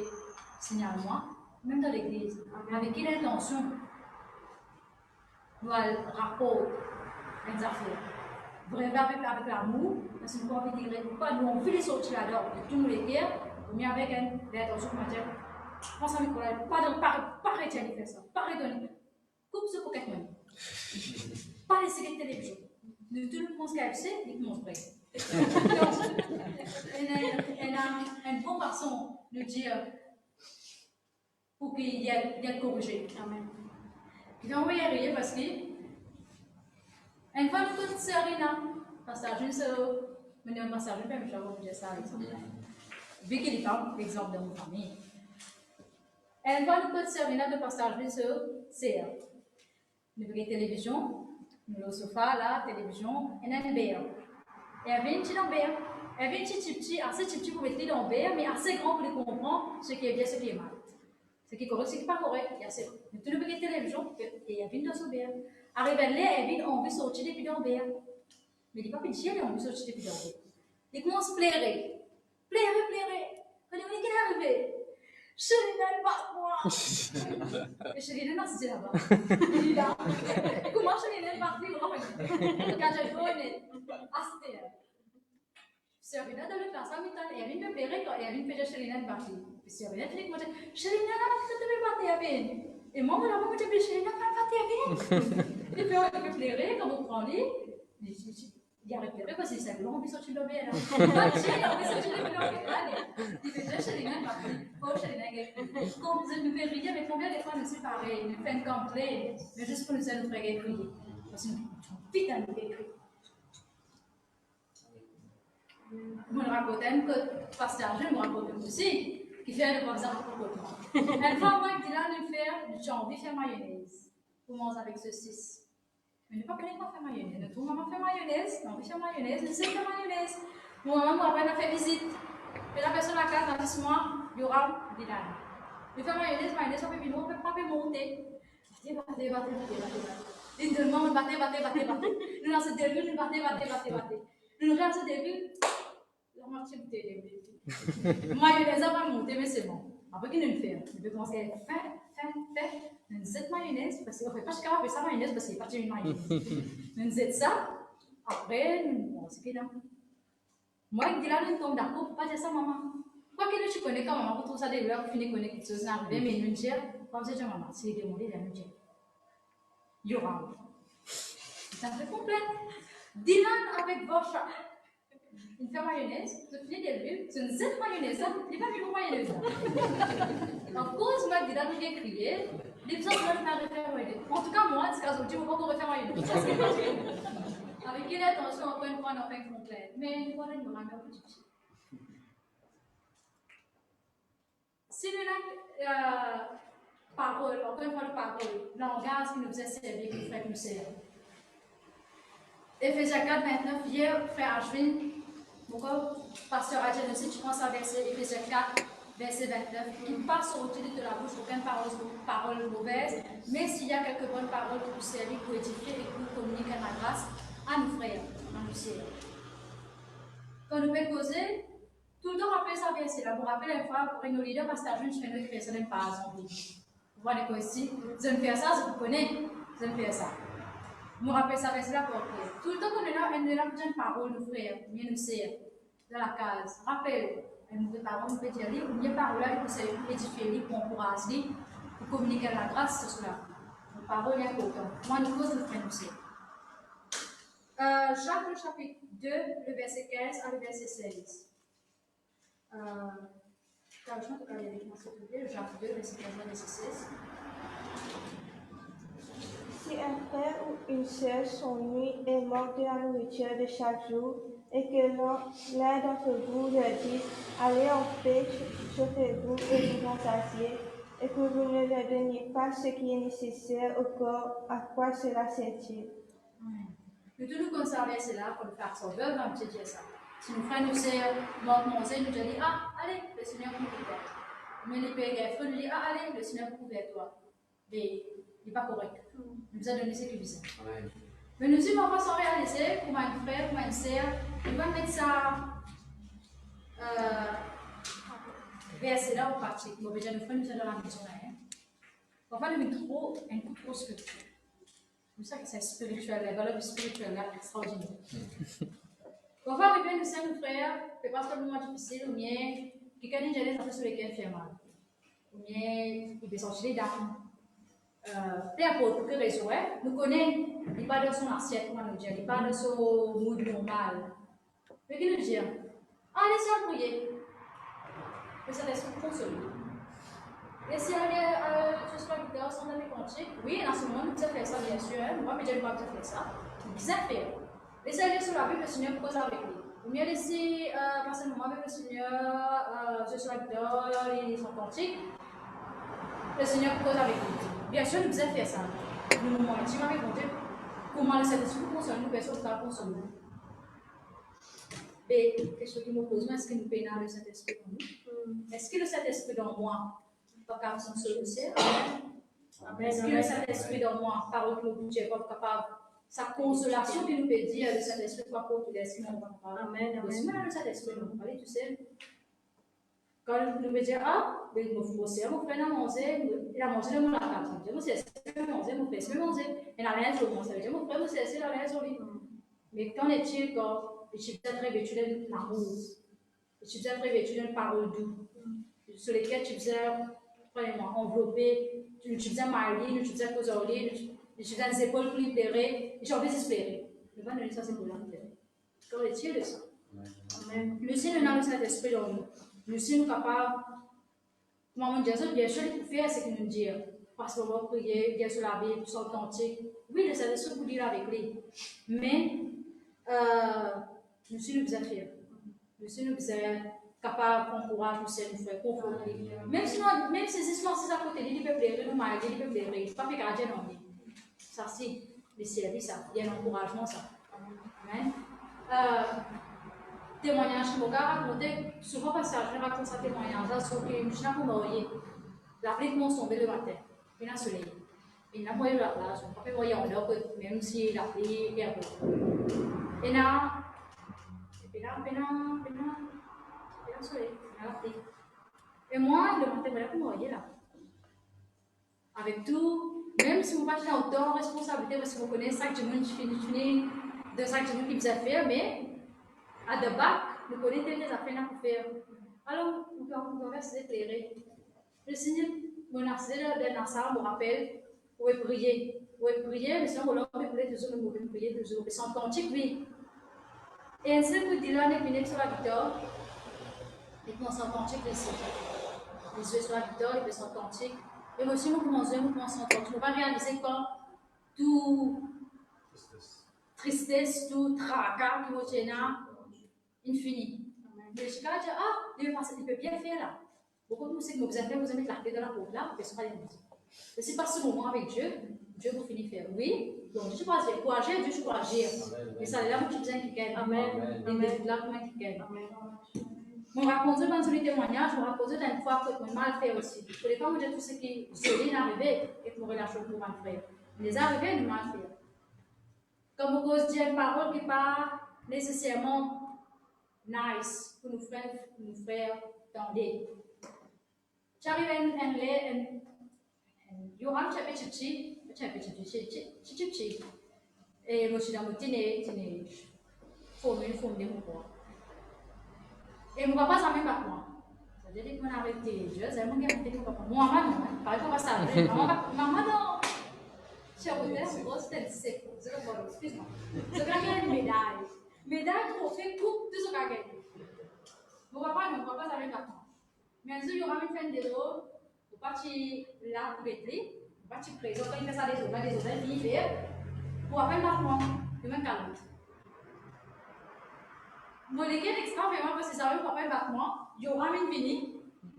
signale-moi, même dans l'église, avec qui l'intention nous rapporte les affaires. Vraiment avec l'amour, parce que nous avons dit pas nous on fait les sorties là-dedans, de tous les guerres, mais avec l'intention de dire, pense à Nicolas, pas arrêter de faire ça, pas arrêter, coupe ce pocket money, pas laisser les télévisions, de tout le monde ce qu'elle sait, il commence break. Un bon garçon de dire pour qu'il y ait corrigé. Amen. Puis on va y arriver parce que une fois nous tous Serena, pasteur Jules, mais non pasteur Jules, mais je vais vous dire ça exemple. Vu qu'il est un exemple de mon famille. Une fois nous tous Serena de pasteur Jules, c'est nous avons la télévision, nous avons le sofa là, télévision, et un béa. Et il y avait un petit béa. Il y avait un petit, assez petit pour mettre dans le béa, mais assez grand pour comprendre ce qui est bien, ce qui est mal. Ce qui est correct, ce qui n'est pas correct. Il y a assez. Nous avons la télévision, et il y avait une dans ce béa. Arrivé là, il on veut sortir depuis dans le béa. Mais il n'est pas petit, on veut sortir depuis dans le béa. Il commence à pleurer. Pleurer. Quand il est arrivé, Chelina ne part moi. Et Chelina n'a pas là-bas. Il est là. Comment Chelina ne part plus loin? Quand j'ai joué, c'était. Serena dans le classe, il y avait une pleurer quand il y avait une fête de Chelina ne part plus. Serena dit que Chelina n'a pas de partir. Et moi, je l'avais dit, Chelina n'a pas de partir. Il peut pleurer quand vous prenez. Il a repéré parce que c'est long, on peut sortir de l'eau. On peut sortir de l'eau. Il fait déjà Chelina ne part plus. Oh, Chelina, quand vous nous verriez, mais combien de fois nous séparer, nous faire un complet, mais juste pour nous faire crier. Parce que nous vite à nous écrire. Je me raconte que pasteur Jean me raconte aussi, qui fait de beaux arts comportement. Une fois, moi, il dit là, j'ai envie de faire mayonnaise. Pour manger avec saucisse. Mais ne pas connaître comment faire mayonnaise. Notre maman fait mayonnaise, on veut faire mayonnaise, je sais faire mayonnaise. Mon maman, après, elle a fait visite. Et la personne à la case, dans 6 mois, il y aura des dames. Je fais mayonnaise, on fait vino, on peut pas monter. Battez. Nous demandons, battez. Nous lançons des bulles, nous battez. Nous lançons des bulles, la moitié de des bulles. Mayonnaise va monter, mais c'est bon. Après, qu'est-ce que nous faisons? Nous pouvons commencer à faire. Nous cette mayonnaise, parce qu'on ne fait pas jusqu'à faire ça mayonnaise, parce qu'il n'y a pas de mayonnaise. Nous faisons ça, après, nous c'est bien. Moi, je dis là, nous tombons d'accord pour pas dire ça, maman. Quoi que tu connais quand maman, pour tout ça, des heures, tu connais quelque chose, mais nous dire, comme c'est maman, c'est demander la nous dire. Yoram. C'est un peu complet. Dylan avec vos chats. Une faire mayonnaise, tu finis des bulles, tu ne sais pas mayonnaise, tu n'as pas mis mayonnaise. En cause, moi, Dylan nous a crié, les gens doivent faire mayonnaise. En tout cas, moi, c'est ce que je ne veux pas refaire mayonnaise. Avec quelle attention, encore une fois, on en fait complet. Mais nous voilà, nous ramène un petit peu. Si nous avons parole, encore une fois, parole, langage qui nous a servi, qui fait nous servir. Éphésiens 4, 29, hier, frère Ashwin, pourquoi pasteur Adjane aussi, tu penses à verset Éphésiens 4, verset 29, il passe sur l'utilité de la bouche, aucune parole mauvaise, mais s'il y a quelques bonnes paroles qui vous servent pour édifier et pour communiquer la grâce à nos frères, à nos sœurs. Quand nous pouvons causer, tout le temps rappeler ça verset là. Vous rappelez une fois, pour nos leaders, pasteur Adjane, je fais une création d'un pas à son vie. Vous voyez quoi ici? Vous aimez faire ça, vous connaissez, vous aimez faire ça. Nous rappelons ça verset là pour prier. Tout le temps qu'on est là, elle nous a besoin de paroles, nos frères, bien nous sert dans la case. Rappelle, elle nous fait parole, nous peut dire, il y a parole là, il faut édifier, pour encourager, pour communiquer la grâce sur cela. Nos paroles, il y a autant. Moi, nous cause, nous frères, nous sert. Jacques, le chapitre 2, le verset 15 à le verset 16. Je pense que vous avez commencé Jacques 2, verset 15 à verset 16. Si un frère ou une sœur s'ennuie et manque de la nourriture de chaque jour, et que l'un d'entre vous leur dit, allez en paix, chauffez-vous et vous rassasiez, et que vous ne leur donniez pas ce qui est nécessaire au corps, à quoi cela sert-il? Nous tous nous conserver cela pour le faire sauver, on va me dire ça. Si nos frères nous servent, manger, nous disons, allez, le Seigneur vous couvert. Mais les pères nous disent, allez, le Seigneur vous couvert toi. Mais il n'est pas correct. Il nous a donné ce qu'il disait. Mais nous sommes pas sans réaliser, pour un frère, pour une sœur, il va mettre ça verset là en pratique. Bon, déjà, nos frères nous sommes dans la maison. Parfois, nous sommes trop spirituels. C'est ça que c'est spirituel, la valeur spirituelle là, extraordinaire. Parfois, nous sommes nos frères, c'est parce que le moment difficile, ou bien, quelqu'un dit, j'allais sur lesquels il fait mal. Ou bien, il peut sortir les dames. Peu importe pour quelle raison, nous connaissons, il n'est pas dans son assiette, comment nous dire, il n'est pas dans son mood normal. Mais qu'il nous dit, allez, c'est prier. Mais ça laisse consoler. Et si on est sur la guitare, on a des cantiques, oui, en ce moment, nous devons faire ça, bien sûr. Moi, mais je ne vais pas faire ça. Nous devons faire. Laissez aller sur la Bible, le Seigneur cause avec lui. Ou bien laissez passer le moment avec le Seigneur, sur la guitare, les son cantique. Le Seigneur cause avec lui. Bien sûr, nous devons faire ça. Nous nous mentions avec Dieu. Comment le Saint-Esprit console nous, personne ne va consoler. Et question qui me pose, est-ce que nous payons le Saint-Esprit dans nous? Est-ce que le Saint-Esprit dans moi pas capable de consoler le ciel? Est-ce que le Saint-Esprit dans moi, parole que nous Dieu pas capable, sa consolation qui nous peut dire, le Saint-Esprit pas pour tout est-ce que nous pas capable? Amen. Le Saint-Esprit nous parler, tu sais. Quand nous me disons, mais il me faut aussi, mon frère a mangé, il a mangé le monde à la carte. Je me suis dit, manger, mon frère, c'est manger. Il a rien sur moi, ça veut dire, mon frère, me c'est la rien sur lui. Mais qu'en est-il quand je suis peut-être revêtu de l'amour, je suis peut-être revêtu d'une parole douce, sur lesquelles tu faisais, prenez-moi, envelopper, tu faisais marier, tu faisais causer, tu faisais des épaules pour libérer, et j'ai envie d'espérer. Le bon de ça, c'est pour l'enlever. Qu'en est-il de ça? Amen. Le Seigneur n'a le Saint-Esprit dans nous. Nous sommes capables, comment dire ça, bien sûr, de faire ce qu'il nous dit. Parce qu'on va prier, bien sur la Bible, sur l'authentique. Oui, le Saint-Esprit vous dire avec lui. Mais, nous sommes faire. Nous sommes capables d'encourager nous sommes frères, conforter. Même si ces histoires, c'est à côté, il peut plaire, nous marier, il peut plaire, il ne pas faire gardien en vie. Ça, c'est le service, ça. Il y a un encouragement, ça. Amen. Témoignage que mon gars racontait, souvent parce que je raconte ça témoignage, là, sur que je n'ai pas marié. La pluie commence à tomber le matin. Il y a un soleil. Il y a un moyen de la plage. On peut voir en dehors, même si la pluie est un peu. Il y a un soleil. Il y a la pluie. Et moi, le matin, voilà comment vous voyez là. Avec tout, même si vous partez en autant responsabilité, parce que vous connaissez ça que je finis de ça que je qui vous a fait, mais à de bac, vous connaissez des affaires à faire. Alors, on peut rester éclairé. Le Seigneur, mon arcé de Nassar me rappelle, où est prier. Où est prier, le Seigneur, on peut prier toujours, on peut prier toujours. Mais sans cantique, oui. Et ainsi, vous dites là, on est venu sur la guitare, et puis on s'en cantique ici. Les yeux sur la guitare, et puis sans cantique. Et moi aussi, je commence à entendre. Je ne peux pas réaliser quand tout tristesse, tout tracas, tout là, infini. Mais je dis, ah, Dieu peut bien faire là. Beaucoup de musique que vous avez mis la clé de la porte là, vous pouvez pas les musiques. Et c'est par ce moment avec Dieu, Dieu vous finit faire. Oui, donc je ne sais pas si pour agir, Dieu je peux agir. Mais ça, là, je besoin qu'il gagne. Amen. Et là, comment qu'il gagne. Je raconte dans les témoignages, je raconte d'une fois que je mal fait aussi. Je ne voulais pas vous dire tout ce qui est arrivé et que je la chose pour mal faire. Les arrivés, de mal faire. Comme vous cause d'une parole qui n'est pas nécessairement nice pour nous faire tendre. J'arrive à un Yoram Chapichi, et moi je suis dans le dîner, formé de moi. Et mon papa, ça m'a pas moi. C'est-à-dire qu'on a arrêté, je sais, mon gars, mon papa, moi, maman, pas comme ça, maman, non. Je suis au c'était sec, excuse-moi. Je gagne une médaille. Médaille pour faire coupe de ce que j'ai gagné. Mon papa, ça m'a pas moi. Mais un jour, il y aura une fin des autres, pour partir là, pour être là, pour partir présent, quand il fait ça des autres, il fait, pour après maintenant, il me calme. Mon légué extra vraiment parce que ça veut pas faire battement, il y aura une fini.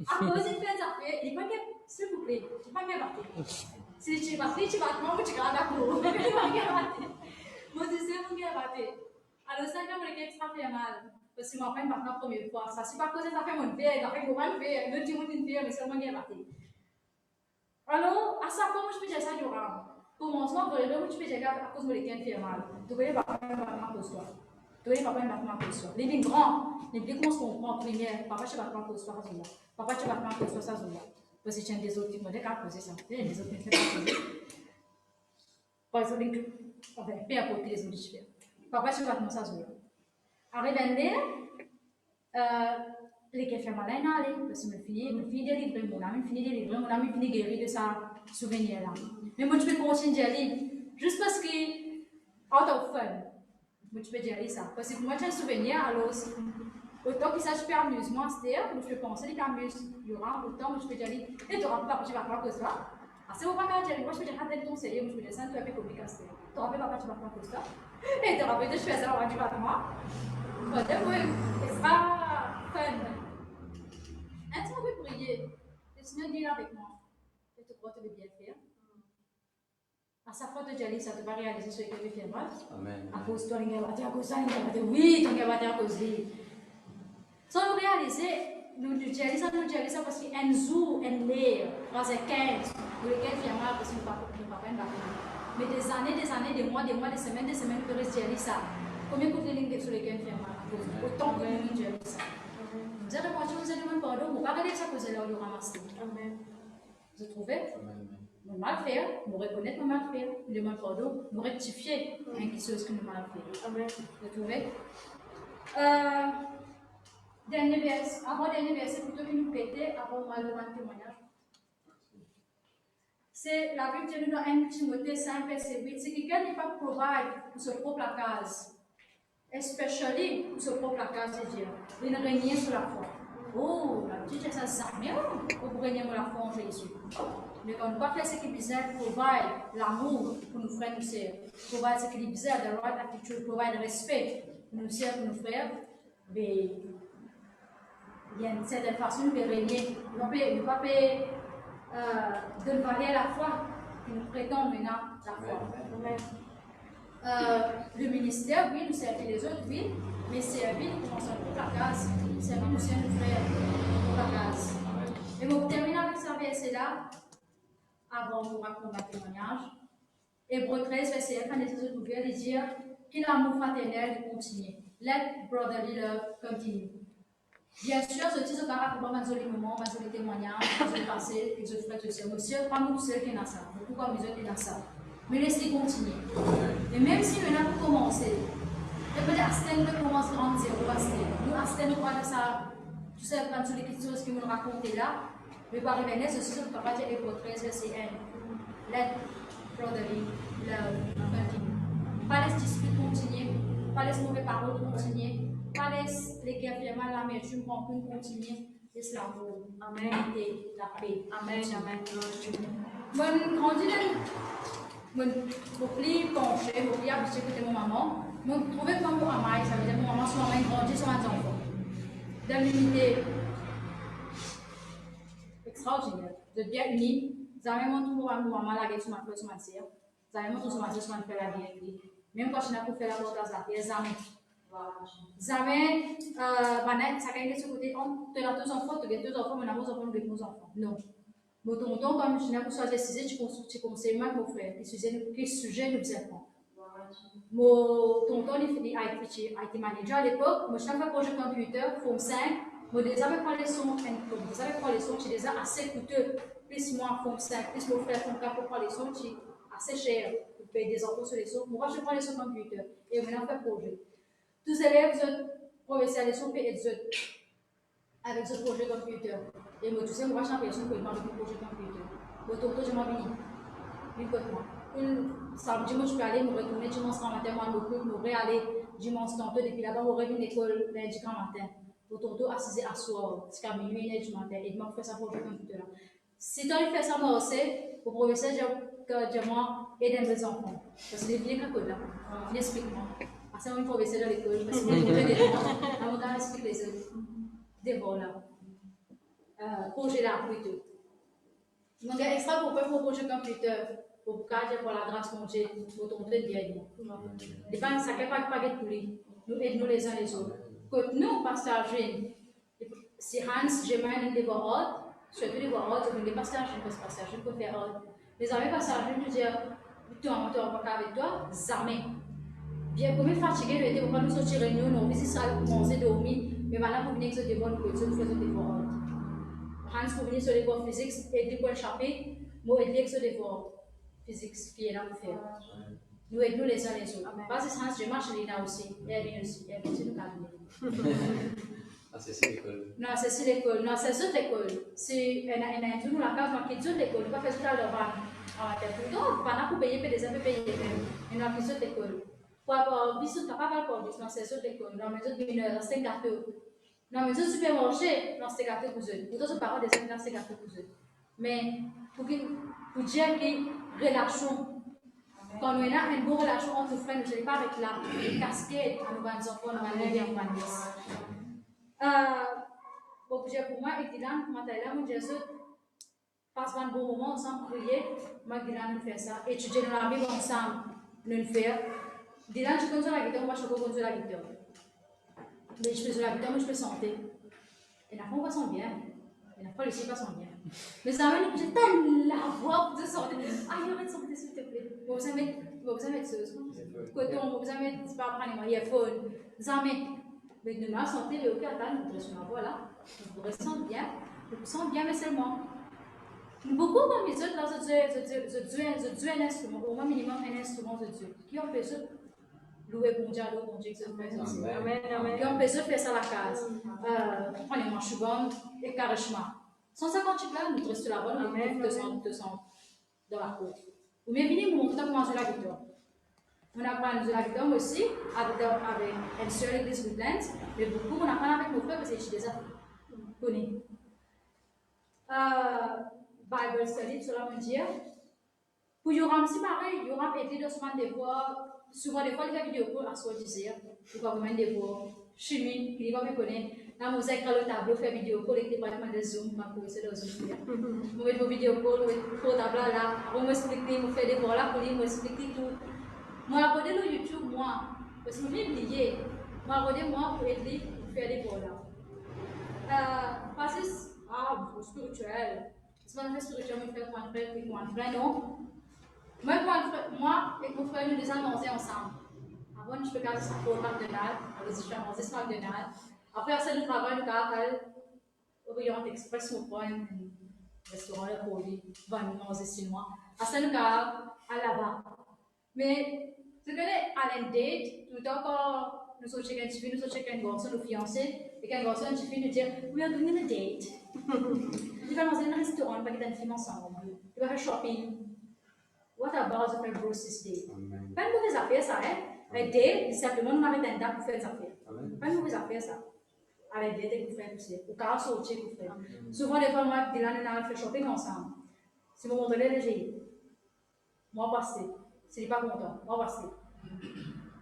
À cause de faire ça fait, il pas que, s'il vous plaît, il pas que battre. Si tu vas battement, tu gardes la cour. Il pas que battre. Moi, je sais mon gars battre. Alors ça, quand mon légué extra fait mal. Parce que je m'appelle maintenant la première fois. Ça, c'est pas cause de ça fait mon père, ça fait mon père, le Dieu mon père, mais c'est mon gars battre. Alors, à ça, comment je peux dire ça, il y aura. Commencement, pour les deux, tu peux dire à cause de mon légué fait mal. Tu connais pas battement pour toi. Tu connais papa et battement pour toi. Les lignes grands, les lignes qu'on se comprend en première, papa, tu battement pour toi, ça là. Papa, tu battement pour toi, ça là. Parce que tu as des autres qui m'ont dit qu'à poser ça. Il y a des autres qui ne font pas poser. Par exemple, enfin, peu importe les autres qui font. Papa, tu battement ça là. Arrive à les qui font malin à aller, parce que me fille délivrer mon âme, mon âme finit guérie de sa souvenir là. Mais moi, je peux continuer à aller, juste parce que, out of fun. Moi, tu peux dire ça. Parce que moi, j'ai un souvenir, alors, autant qu'il s'agit de amusement, c'est-à-dire, je peux penser qu'il amuse, il y aura autant, moi, je peux dire, et tu n'auras pas, tu vas pas que ça. Alors, c'est pas quand moi, je peux dire, ah, ton sérieux, moi, je peux dire, ça, tu as fait communication. Tu n'auras pas, tu vas pas que ça. Et tu n'auras pas, je fais ça, on va dire, moi. Peut-être, oui, ce sera fun. Est-ce qu'on peut prier? Le Seigneur dit avec moi, je te crois que tu veux bien faire. À chaque fois que tu dis ça, tu vas réaliser ce que tu veux faire. Amen. À cause de toi, il y a à cause de ça, oui, tu vas à cause de ça. Sans réaliser, nous disons ça parce qu'un jour, un l'air, dans un 15, pour lequel il y a mal parce que nous ne pouvons pas faire. Mais des années, des mois, des semaines, nous pourrions dire ça. Combien de lignes sur lesquelles il y a mal à cause de autant que nous disons ça. Vous avez pensé, vous avez demandé pardon, vous ne pouvez pas regarder ça parce que là, on le ramasse. Amen. Vous trouvez? Nous mal faire, nous reconnaître nous mal faire, nous demander pardon, nous rectifier quelque chose que nous mal fait. Amen. Vous trouvez? Dernier verset, plutôt que nous péter avant mal de témoignage. C'est la Bible dit dans 1 Timothée 5, verset 8, c'est que quelqu'un n'est pas provide pour sa propre case, especially pour sa propre case, c'est-à-dire, il ne règne sur la foi. Oh, la petite, ça sert bien pour régner sur la foi en Jésus. Mais quand nous ne pas faire ce qui est bizarre, provide l'amour pour nos frères et nos sœurs, provide ce qui est bizarre, the right attitude, provide le respect pour nos sœurs et nos frères, mais il y a une certaine façon de régner. Nous ne pouvons pas donner la foi, nous prétendons maintenant la foi. Le ministère, oui, nous servons les autres, oui, mais servir, nous commençons pour la case, servir nos sœurs et nos frères pour la case. Et on termine avec ce verset-là, avant de raconter le témoignage. Hébreux 13, verset 1, quand les autres ouverts, il dit que l'amour fraternel continue. Let brotherly love continue. Bien sûr, ce type de caractère, pas mal de moments, pas mal de témoignages, pas mal de passés, et je ferai tout ça. Monsieur, pas nous seuls qui ont ça, beaucoup comme nous autres qui ont ça. Mais laissez continuer. Et même si nous avons commencé, peut-être Aston peut commencer à grandir, ou Aston. Nous, Aston, nous parlons de ça, tout ça, quand toutes les choses que nous racontons là, mais par exemple, ce sont les paroles de Hébreux 13, verset 1. Let brotherly love continue. Pas les disputes continuer, pas les mauvaises paroles continuer, pas les guerres vraiment l'amertume continuer, c'est l'amour, amen, et la paix. Amen, amen. Mon grandi mon plus penché, mon plus habitué que mon maman, mon trouvé comme mon maman, ça veut dire mon maman, son maman grandit sur un enfant. Dans l'unité extraordinaire, de bien unis, jamais mon tout mon maman la gueule sur ma frère, sur ma sœur, jamais mon tout sur ma sœur, sur ma frère la gueule. Même quand je n'ai pas fait la porte à la terre, jamais. Jamais, ça gagne ce côté, tu as deux enfants, tu as deux enfants, mais nous avons deux enfants. Non. Mon tonton, comme je n'ai pas choisi de décider, tu conseilles moi mon frère, quel sujet nous apprend. Mon tonton, il a été manager à l'époque, moi je n'avais pas projet computer, Form 5, moi je n'avais pas les sons, je n'avais pas les sons, c'est déjà assez coûteux, plus moi Form 5, plus mon frère Form 4 pour prendre les sons, c'est assez cher pour payer des enfants sur les sons. Moi je prends les sons computer et on a fait projet. Tous les élèves, professeurs, les sons payés avec ce projet computer. Et moi, tu sais, moi, j'ai l'impression que je parle de projet computer. Moi, tonton, je m'en venu. Une fois de moi. Samedi, moi, je peux aller me retourner dimanche matin, moi, je vais aller dimanche tantôt. Depuis là-bas, je vais à l'école lundi matin. Mon tonton assisé à soir, jusqu'à minuit, 1h du matin. Et il m'a fait ça projet computer. Si tu as fait ça, moi aussi, au professeur, je moi aider mes enfants. Parce que les filles, quand là, il explique-moi. Parce que moi, professeur de l'école, parce que je vais des gens, on va expliquer les autres. Des voilà. Projet là plutôt. Donc, extra pour faire mon projet computer, pour cadre pour la grâce de Dieu, pour tomber bien. Et pas ça fait pas de poulet. Nous aidons les uns les autres. Quand nous partagons, si Hans, j'aime les voix surtout les voix hautes, les passages, parce que passage, je peux faire haute. Les amis passages, je veux dire, toi, on va pas avec toi, jamais. Bien, comme fatigué, le été, on va nous sortir réunion, nous visiter ça, manger, dormir, mais maintenant, pour venir sur des bonnes choses, nous faisons des voix hautes. Hans pour venir sur les voies physiques, aider pour échapper, moi aider sur les voies physiques, qui est là pour faire. Nous aidons les uns les autres. Parce que Hans, je marche là aussi, et elle vient aussi, elle vient nous cabinet. Ah, c'est ça l'école. Non, c'est ça l'école, non, c'est ça l'école. C'est un tout nous la case, mais qui est l'école, pas faire ça à l'oral. Ah, t'es plutôt, pas pour payer, des affaires payées même. Et non, qui est l'école. Pour avoir vu ça, t'as pas mal pour dire, non, c'est ça l'école. Non, mais ça, c'est un gâteau. Non, mais ça, supermarché, non, c'est gâteau pour eux. Pour d'autres parents, des amis, c'est gâteau pour eux. Mais pour dire que relation, quand nous avons une bonne relation entre frères, nous n'allons pas avec la casquette à nos enfants, nous allons bien pour pour moi, et Dylan, mon Jésus, passe un bon moment ensemble, prier, moi, Dylan, nous fait ça, étudier dans la Bible ensemble, nous le faire. Dylan, je conduis la guitare, moi, je conduis la guitare. Mais je fais la guitare, moi je peux chanter. Et la femme va s'en bien. Et la femme aussi va s'en bien. Mais ça m'a dit, j'ai tellement la voix pour te chanter. Ah, il y aurait de chanter s'il te plaît. Vous allez mettre ce coton, vous allez mettre, c'est pas prendre les earphones. Jamais. Mais de ma santé, le aucun temps, nous dressons la voix là. Nous ressentons bien. Nous nous sentons bien, mais seulement. Beaucoup comme les autres, là, je dis un instrument, au moins minimum un instrument de Dieu. Qui ont fait ça? Louer bon Dieu, que ça fait aussi. Amen, amen. Et on peut se faire ça à la case. Prenez mon chouban et carrément. 150 là, nous restons là-bas, nous mettons 200 dans la côte. Ou bien venez vous montrer comment jouer la guitare. On apprend à jouer la guitare aussi, avec une sœur l'église Woodlands, mais beaucoup on apprend avec nos frères parce que je suis déjà connue. Bible study, cela veut dire. Pour Yoram, c'est pareil, Yoram était dans ce moment des voix. Souvent, des fois, les vidéos pour à soi disait, ou pas vraiment des voix chimie, qui va me connaître. Là, vous avez le tableau, fait vidéo pour les départements de Zoom, ma pour essayer de Zoom. Vous mettez vos vidéos pour le tableau là, vous m'expliquez, vous faites des voix là, pour lui, vous expliquez tout. Moi, regardez le YouTube, moi, parce que vous m'oubliez. Moi, regardez moi pour aider, pour faire des voix là. Parce que, ah, spirituel. C'est pas un spirituel, mon frère, et mon frère, non. Moi et mon frère, nous les avons mangés ensemble. Avant, je faisais ça pour McDonald's, on les a mangés sur McDonald's. Après, ça, nous travaillons, nous avons Orient Express, mon frère, un restaurant là pour lui, va nous manger chinois. Après, ça, nous avons à là-bas. Mais, ce que à l'endate, tout le temps quand nous sommes chez un garçon, nos fiancés, et qu'un garçon, une fille nous dit, we are going on a date. Tu vas manger dans un restaurant, pas qu'il y ait une fille ensemble. Tu vas faire shopping. What about the friend grocery date? Pas une mauvaise affaire, ça, hein? Un date, c'est simplement nous arrêter un date pour faire des affaires. Pas une mauvaise affaire, ça. Avec des dates pour faire aussi. Ou car sortir pour faire. Souvent, des fois, moi, Dylan, on a fait shopping ensemble. Si vous montrez les j'ai moi, passé. Si je pas content, moi, passé.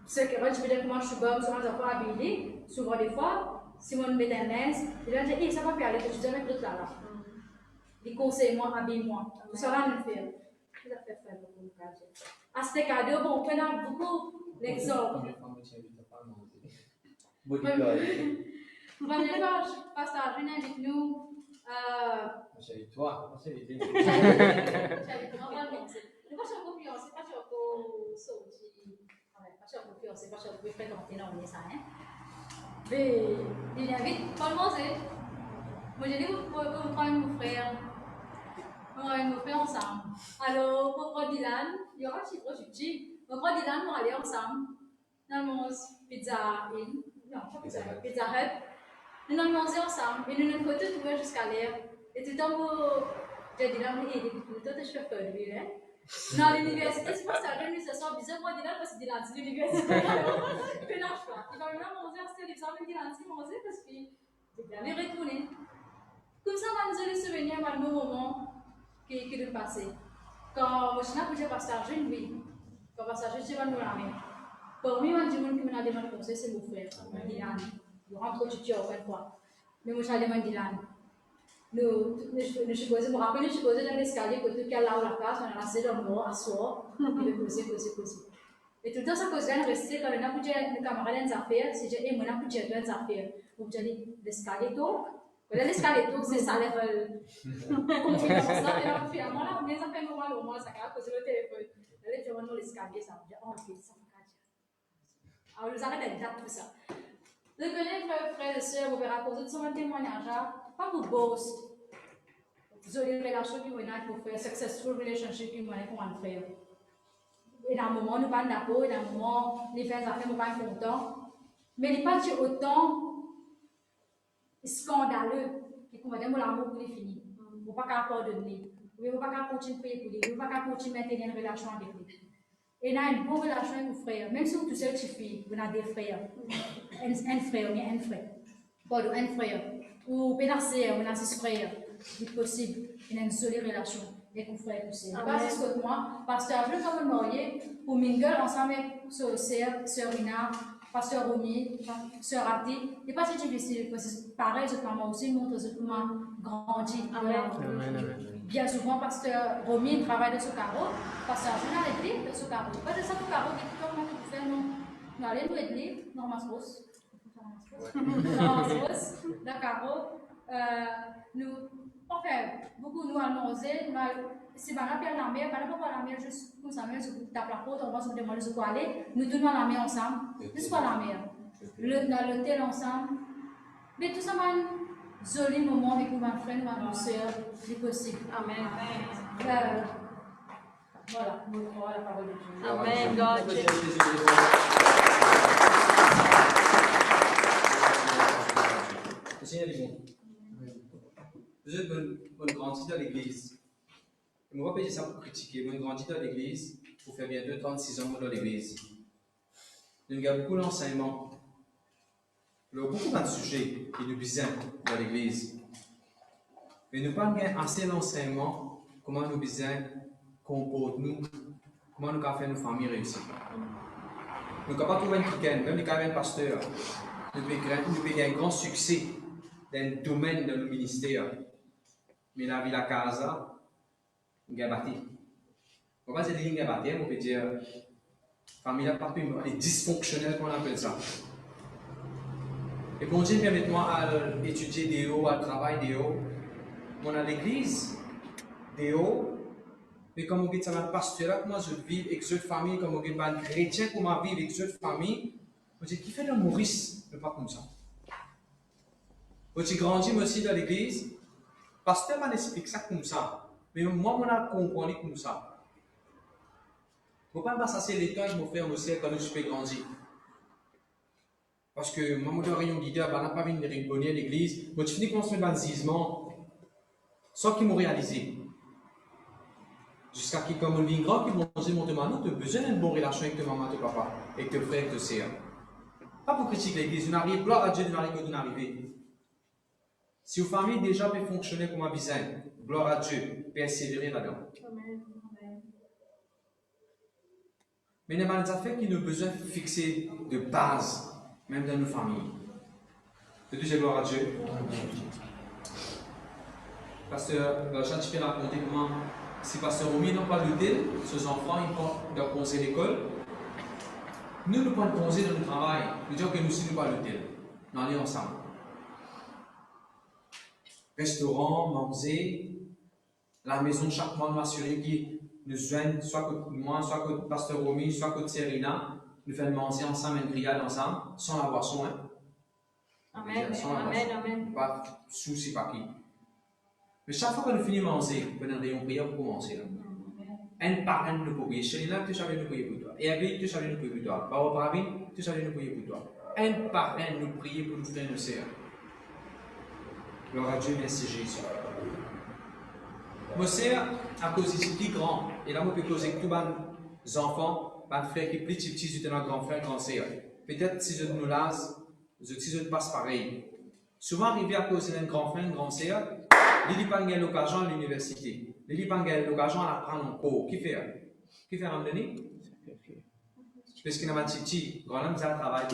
C'est que quand je veux dire que moi, je suis bonne, souvent, je ne pas habillée. Souvent, des fois, si on me met un linge, Dylan dit, ça va pas aller, je dois mettre l'autre là. Il conseille moi, habille-moi. Ça va me faire. À ce cadeau, bon, on peut avoir beaucoup d'exemples. Première fois, je passe à venir avec nous. C'est avec toi, c'est avec toi. Je pas sur confiance, pas sur sorti. Pas sur confiance, pas sur fréquenter dans les salles. Mais il invite pas le manger. Moi, j'ai dit, vous pouvez prendre mon frère. On va nous faire ensemble. Alors, pour prendre Dylan, il y aura un petit projet. On prend Dylan, on va aller ensemble. Dans le Pizza Inn. Non, pas Pizza Hut. Pizza Hut. Nous allons manger ensemble. Et nous nous côté trouver jusqu'à l'air. Et tout le temps, j'ai dit, Dylan, il est tout le temps, je fais peur de lui. Dans l'université, c'est pas ça. L'organisation bizarre, moi, Dylan, parce que Dylan, c'est l'université. Je lâche pas. Il va venir manger à cet examen, Dylan, c'est manger parce qu'il est retourné. Comme ça, on va nous les souvenirs à un moment qui est passé. Quand je n'ai pas passé, oui. Quand passage, je suis venu à la pour moi, je me dis que je conseil, c'est mon frère, Dylan. Je rentre au tuteur une fois. Mais moi, je suis allé Dylan. Je suis posé, je me rappelle, je suis posé dans l'escalier, quand tu es là où la place, on est resté dans le mot, à soi, et de poser. Et tout le temps, ça cause de rester, quand on a pu dire, les camarades des affaires, si j'ai aimé, on a pu dire des affaires. Vous me dites, l'escalier tourne. L'escalier tourne, c'est ça, finalement, là, on est en train de voir au moins, ça a causé le téléphone. Là, je vais voir l'escalier, ça me dit, oh, ok, ça me cache. Alors, nous arrêtons de dire tout ça. Donc, frères et sœurs, vous verrez, pour tout ce témoignage, pas pour boast. Vous avez une relation qui est pour faire, successful relationship qui est pour un frère. Et dans un moment, nous parlons d'accord, et dans un moment, les frères et sœurs nous parlent content. Mais il n'est pas autant scandaleux qui est dire l'amour pour les finis. Vous ne pouvez pas pardonner. Vous ne pouvez pas continuer à prier pour lui. Vous ne pouvez pas continuer à maintenir une relation avec lui. Et là, une bonne relation avec vos frères. Même si vous tous seul, vous avez des frères. Un frère, ou bien un frère. Pardon, un frère. Ou pénacé, on a 6 frères. C'est possible. Il y a une solide relation avec vos frères et sœurs. Pas juste que moi, parce que je veux comme marié, pour mingle ensemble avec sœur Rina, pasteur Romy, sœur Ati. Et pas si difficile, parce que pareil, je moi aussi montre comment grandir. Bien souvent, pasteur Romy travaille de ce carreau, pasteur Jean a l'église de ce carreau. Pas de ça, le carreau qui est tout le faire, non. Nous allons nous aider, Normas Rose. Le carreau, nous, enfin, beaucoup nous allons oser, si par exemple, la mer, par exemple, la mer, juste comme ça, même si vous tapez la porte, on va se demander où aller, nous tournons la mer ensemble, juste pour la mer. L'hôtel ensemble. Mais tout ça, un joli moment avec ma frère, ma soeur, si possible. Amen. Voilà, nous croyons la parole de Dieu. Amen, God. Le Seigneur est bon. Vous êtes grandi dans l'église. Je ne vais pas dire ça pour critiquer. Moi, grandi dans l'église pour faire bientôt 36 ans dans l'église. Il y a beaucoup d'enseignements. Il y a beaucoup de sujets qui nous besoin dans l'église. Mais nous n'avons pas assez d'enseignements comment nous besoin comporter nous, comment nous faire nos familles réussir. Nous ne pouvons pas trouver un week-end, même un pasteur. Nous avons un grand succès dans le domaine de nos ministères. Mais la vie de la casa, nous avons bâti. On ne va pas dire que nous avons bâti, on peut dire que la famille est dysfonctionnelle, qu'on appelle ça. Et bon Dieu, permettez-moi à étudier des hauts, à travailler des hauts. on a l'église, Déo, mais comme on dit, ça va pasteur, comment je vis avec cette famille, comme on dit, un chrétien, comment vivre avec cette famille, on dit, qui fait le Maurice, mais pas comme ça. On dit, grandi aussi dans l'église, pasteur m'explique ça comme ça, mais moi, on a compris comme ça. Je ne peux pas passer les temps que mon frère aussi quand je peux grandir. Parce que moi, je suis un leader, je n'ai pas vu une bonne l'église, je finis construire un gisement sans qu'ils m'ont réalisé. Jusqu'à ce qu'ils comme on vient grand, qu'ils vont dire, mon maman, tu as besoin d'une bonne relation avec ta maman, ton papa, avec tes frères, avec tes sœurs. Pas pour critiquer l'église, on arrive, gloire à Dieu, on arrive où on arrive. Si vos familles déjà peuvent fonctionner comme un bizarre, gloire à Dieu, persévérer là-dedans. Mais il y a des affaires qui nous ont besoin de fixer de base, même dans nos familles. De Dieu, gloire à Dieu. Pasteur Jean, tu peux raconter comment, si Pasteur Romy n'a pas lutté, ses enfants, ils doivent poser l'école. Nous, nous ne pouvons pas poser dans le travail. Nous disons que nous aussi, nous ne pouvons pas lutter. Nous allons ensemble. Restaurant, manger, la maison, chaque mois, nous assurer qu'ils nous joignent, soit que moi, soit que Pasteur Romy, soit que Serena, nous faisons manger ensemble, une grillade ensemble, sans la boisson. Hein. Amen. Sans la Amen. boisson. Amen. Pas de souci, pas qui. Mais chaque fois que nous finissons de manger, nous avons une prière pour commencer. Un par un, nous pouvons prier. Serena, tu savais nous prier pour toi. Et Abby, tu savais nous prier pour toi. Barbara Bravin, tu savais nous prier pour toi. Un par un, nous prier pour nous frères et nos sœurs. Gloire à Dieu, merci Jésus. Mon sœur, à cause ici plus grand, et là, je peux causer avec tous les enfants, les frères qui sont plus petits, ils sont grand frère, grand sœur. Peut-être si je nous lasse, si je passe pareil. Souvent, arrivé à cause d'un grand frère, une grande sœur, ils n'ont pas l'occasion à l'université. Ils n'ont pas l'occasion à apprendre en cours. Qui fait? Qui fait ramener? Parce qu'il y a un petit, quand on a travail,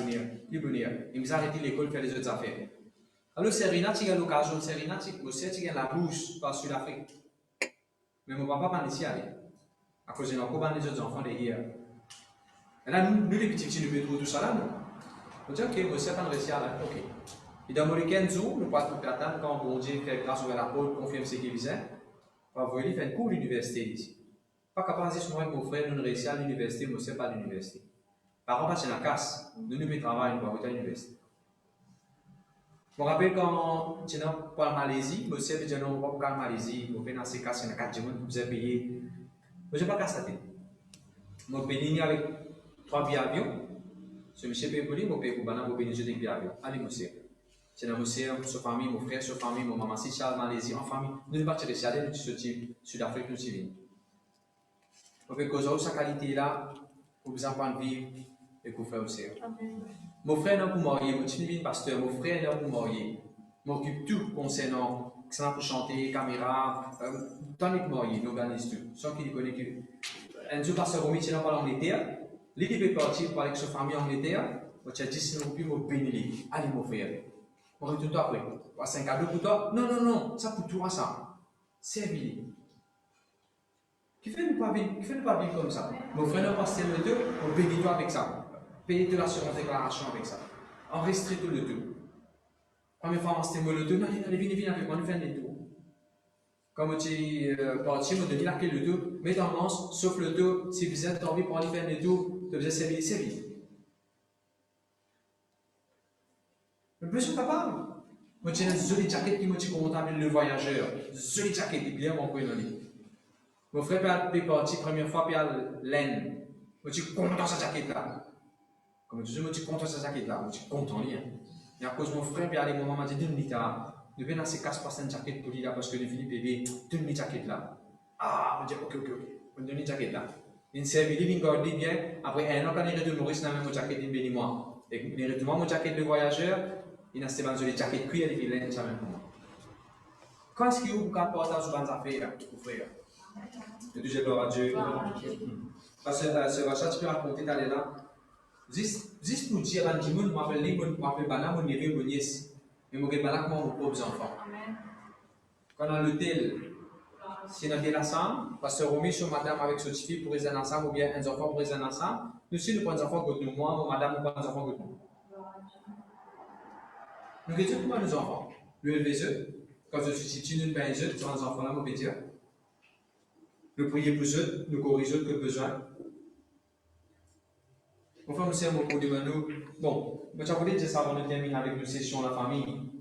il nous a arrêté l'école pour faire les autres affaires. Alors, Serena, tu as l'occasion, Serena, tu as la bouche par sur l'Afrique. Mais mon papa n'a pas ici aller. À cause de nos copains, les autres enfants derrière. Et là, nous, les petits, nous mettons tout ça là, nous. On dit, ok, vous savez pas réussir à la. Ok. Et dans mon week-end, nous ne pouvons pas attendre quand bon Dieu fait grâce à la parole, confirme ce qu'il disait. On va faire un cours à l'université ici. Pas capable de dire, moi et mon frère, nous réussissons à l'université, mais ce n'est pas l'université. Par contre, c'est la casse. Nous nous travaillons, nous pouvons aller à l'université. Je me rappelle quand j'étais en Malaisie, je me suis dit, non, on va pas en Malaisie, on va dans ces cas, il y a 4 jours, vous avez payé. Je n'ai pas cassé la tête. Je suis béni avec 3 billets d'avion. Je me suis payé pour lui, je paye pour Bana, je béni avec billets d'avion. Allez, monsieur. C'est dans monsieur, sa famille, mon frère, sa famille, mon maman, si Charles, Malaisie, en famille. Nous ne sommes pas tirés sur nous sommes Sud-Afrique, nous sommes venus. On peut causer sa qualité là, pour vous apprendre à vivre et pour faire aussi. Mon frère n'est pas pour marier, mon petit pasteur, mon frère n'est pas pour marier. Je m'occupe tout concernant, que ça pour chanter, caméra, tant que marier, nous organisons tout. Sans qu'il connaisse que. Un jour, pasteur Romy, il n'est pas en Angleterre, lui qui peut partir pour aller avec sa famille en Angleterre, je dis, si nous pouvons bénir, allez, mon frère. On retourne après. C'est un cadeau pour toi? Non, non, non, ça pour toi, ça. Servis-les. Qui fait ne pas vivre comme ça? Mon frère n'a pas servi le tout, on bénit toi avec ça. Paye-toi l'assurance déclaration avec ça. Enregistre tout le tout. Première fois, on se le tout, non, allez, viens avec moi, on fait un détour. Comme tu es parti, on te dit la clé le tout, mets en manche, sauf le tout, si vous êtes envie pour aller faire un détour, tu faisais servir. Mais je suis capable. Moi, j'ai une jolie jaquette qui me dit qu'on appelle le voyageur. Jolie jaquette, il est bien mon coin. Mon frère est parti la première fois, puis à laine. Je suis content de sa jaquette là. Comme je suis content de sa jaquette là, je suis content. Et à cause de mon frère, puis à mon maman m'a dit, donne-lui ça. Je viens dans ces casse passer une jaquette pour lui là, parce que le Philippe bébé, donne-lui jaquette là. Ah, je dis, ok, on donne une jaquette là. Il s'est mis, il garde bien. Après un an, quand il retourne Maurice, il a même jaquette, il bénit moi. Et il retourne mon jaquette de voyageur. Il a ces bandes de jaquette cuir et il est ça même pour moi. Quand est-ce qu'il y a beaucoup de portages sur les affaires, frère? Je dis gloire à Dieu. Parce que ce rachat, tu peux raconter d'aller là. Juste pour dire à un monde, je m'appelle Bana, mon neveu, mon nièce. Mais je m'appelle Bana comme mon pauvre enfant. Quand on a l'hôtel, si on a ensemble, parce que Romy, sur madame avec son fille pour rester ensemble, ou bien un enfant pour rester ensemble, nous aussi nous prenons des enfants contre nous. Moi, mon madame, nous prenons des enfants contre nous. Nous disons comment nos enfants, nous élevons eux, Quand je suis situé dans un jeu, tu as des enfants là, je dire. Nous prions pour eux, nous corrigeons que besoin. Enfin, nous sommes au cours de nous. Bon, je voulais dire ça avant de terminer avec nos sessions la famille.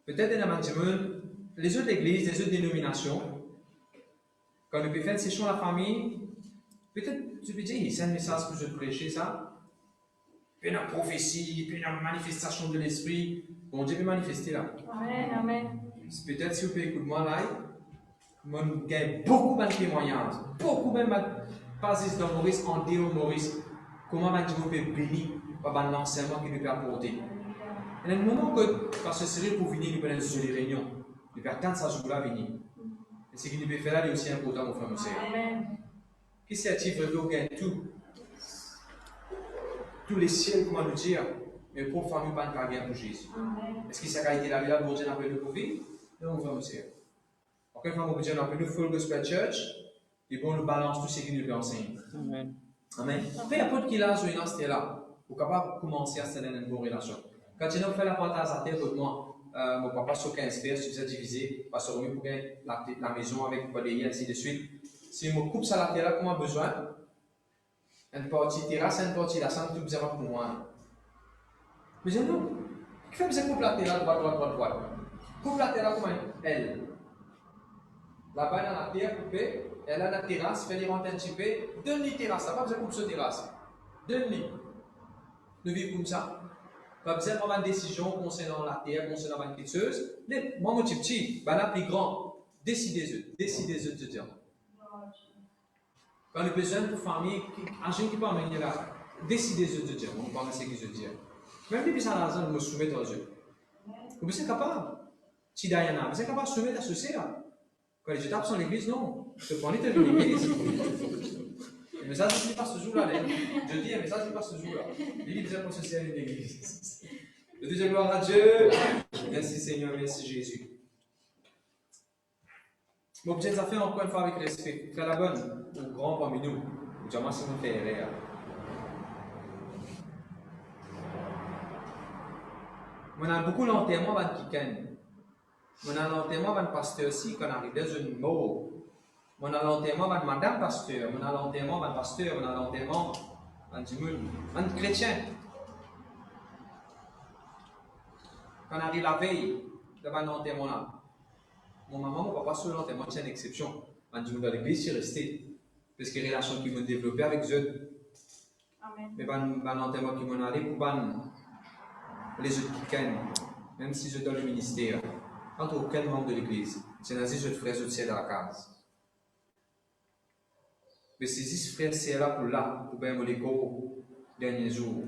Peut-être dans le les autres églises, les autres dénominations, quand nous pouvons faire une session la famille, peut-être tu peux dire, c'est un message que je prêcher ça. Puis une prophétie, puis une manifestation de l'esprit. Bon Dieu peut manifester là. Amen. Amen. Peut-être si vous pouvez écouter moi là, moi j'ai beaucoup de témoignages, beaucoup même pas juste dans Maurice, en déo Maurice, comment Dieu peut bénir par l'enseignement qu'il nous peut apporter. Il y a un moment que, parce que c'est pour venir, nous prenons des réunions, nous pouvons attendre ça jour-là venir. Et ce qu'il nous peut faire là, est aussi important, mon frère, mon sœur. Amen. Qu'est-ce qui est-il vraiment gagne tout? Tous les ciels, comment nous dire, mais pour famille, pas de carrière pour Jésus. Est-ce que ça a été la vie là, bon Dieu n'a pas de pour vivre? Non, mon frère, mon sœur. Encore une fois, mon Dieu n'a pas de full gospel church, et bon, nous balance tout ce qu'il nous enseigne. Amen. Amen. Peu importe qui l'âge ou une ancien là, vous êtes capable de commencer à se donner une bonne relation. Quand tu as fait la partage à terre, moi, mon papa sur 15 pères, tu as divisé, parce que pour gagner la maison avec les liens, ainsi de suite. Si je coupe ça la terre là, comment besoin? Une partie terrasse, une partie la salle, tout besoin pour moi. Mais je dis non. Qui fait besoin de couper la terre là, droite? Coupe la terre là comme elle. Là-bas, dans la terre coupée, elle a la terrasse, fait les rentes un petit peu, donne-lui terrasse, là, pas besoin de couper cette terrasse. Donne-lui. Nous vivons comme ça. Pas besoin de prendre une décision concernant la terre, concernant la quitteuse. Moi, mon petit, là, plus grand, décidez-eux de dire. Quand nous besoin pour famille, un jeune qui peut emmener là, décidez-eux de dire. On parle de ce qu'ils se disent. Même si ça a raison de me soumettre aux yeux. Vous êtes capable. Si Diana, vous êtes capable de soumettre à ce là. Quand les étapes sont l'église, non. Je te prends les têtes de l'église. Le message ne pas ce jour-là. Je dis un message ne pas ce jour-là. Il dit qu'on se sert une église. Je dis gloire à Dieu. Merci Seigneur, merci Jésus. Bon, peut-être ça fait encore une fois avec respect. Faire la bonne, ou grand parmi nous. Jamais si vous fait rire. On a beaucoup d'enterrements avec Kiken. On a l'enterrement avec le pasteur aussi, quand on arrive dans une mort. On a l'enterrement avec madame pasteur, on a l'enterrement avec le pasteur, on a l'enterrement avec un chrétien. Quand on arrive la veille, devant l'enterrement là, mon maman, mon papa, sur l'enterrement, c'est une exception. On dit dans l'église, c'est resté. Parce que les relations qui m'ont développé avec eux. Amen. Mais l'enterrement qui m'ont allé pour les autres qui gagnent, même si je donne le ministère. Entre aucun membre de l'église, c'est ainsi que je ferai ce ciel à la case. Mais ces 10 frères, c'est là pour bien me l'écho, dernier jour.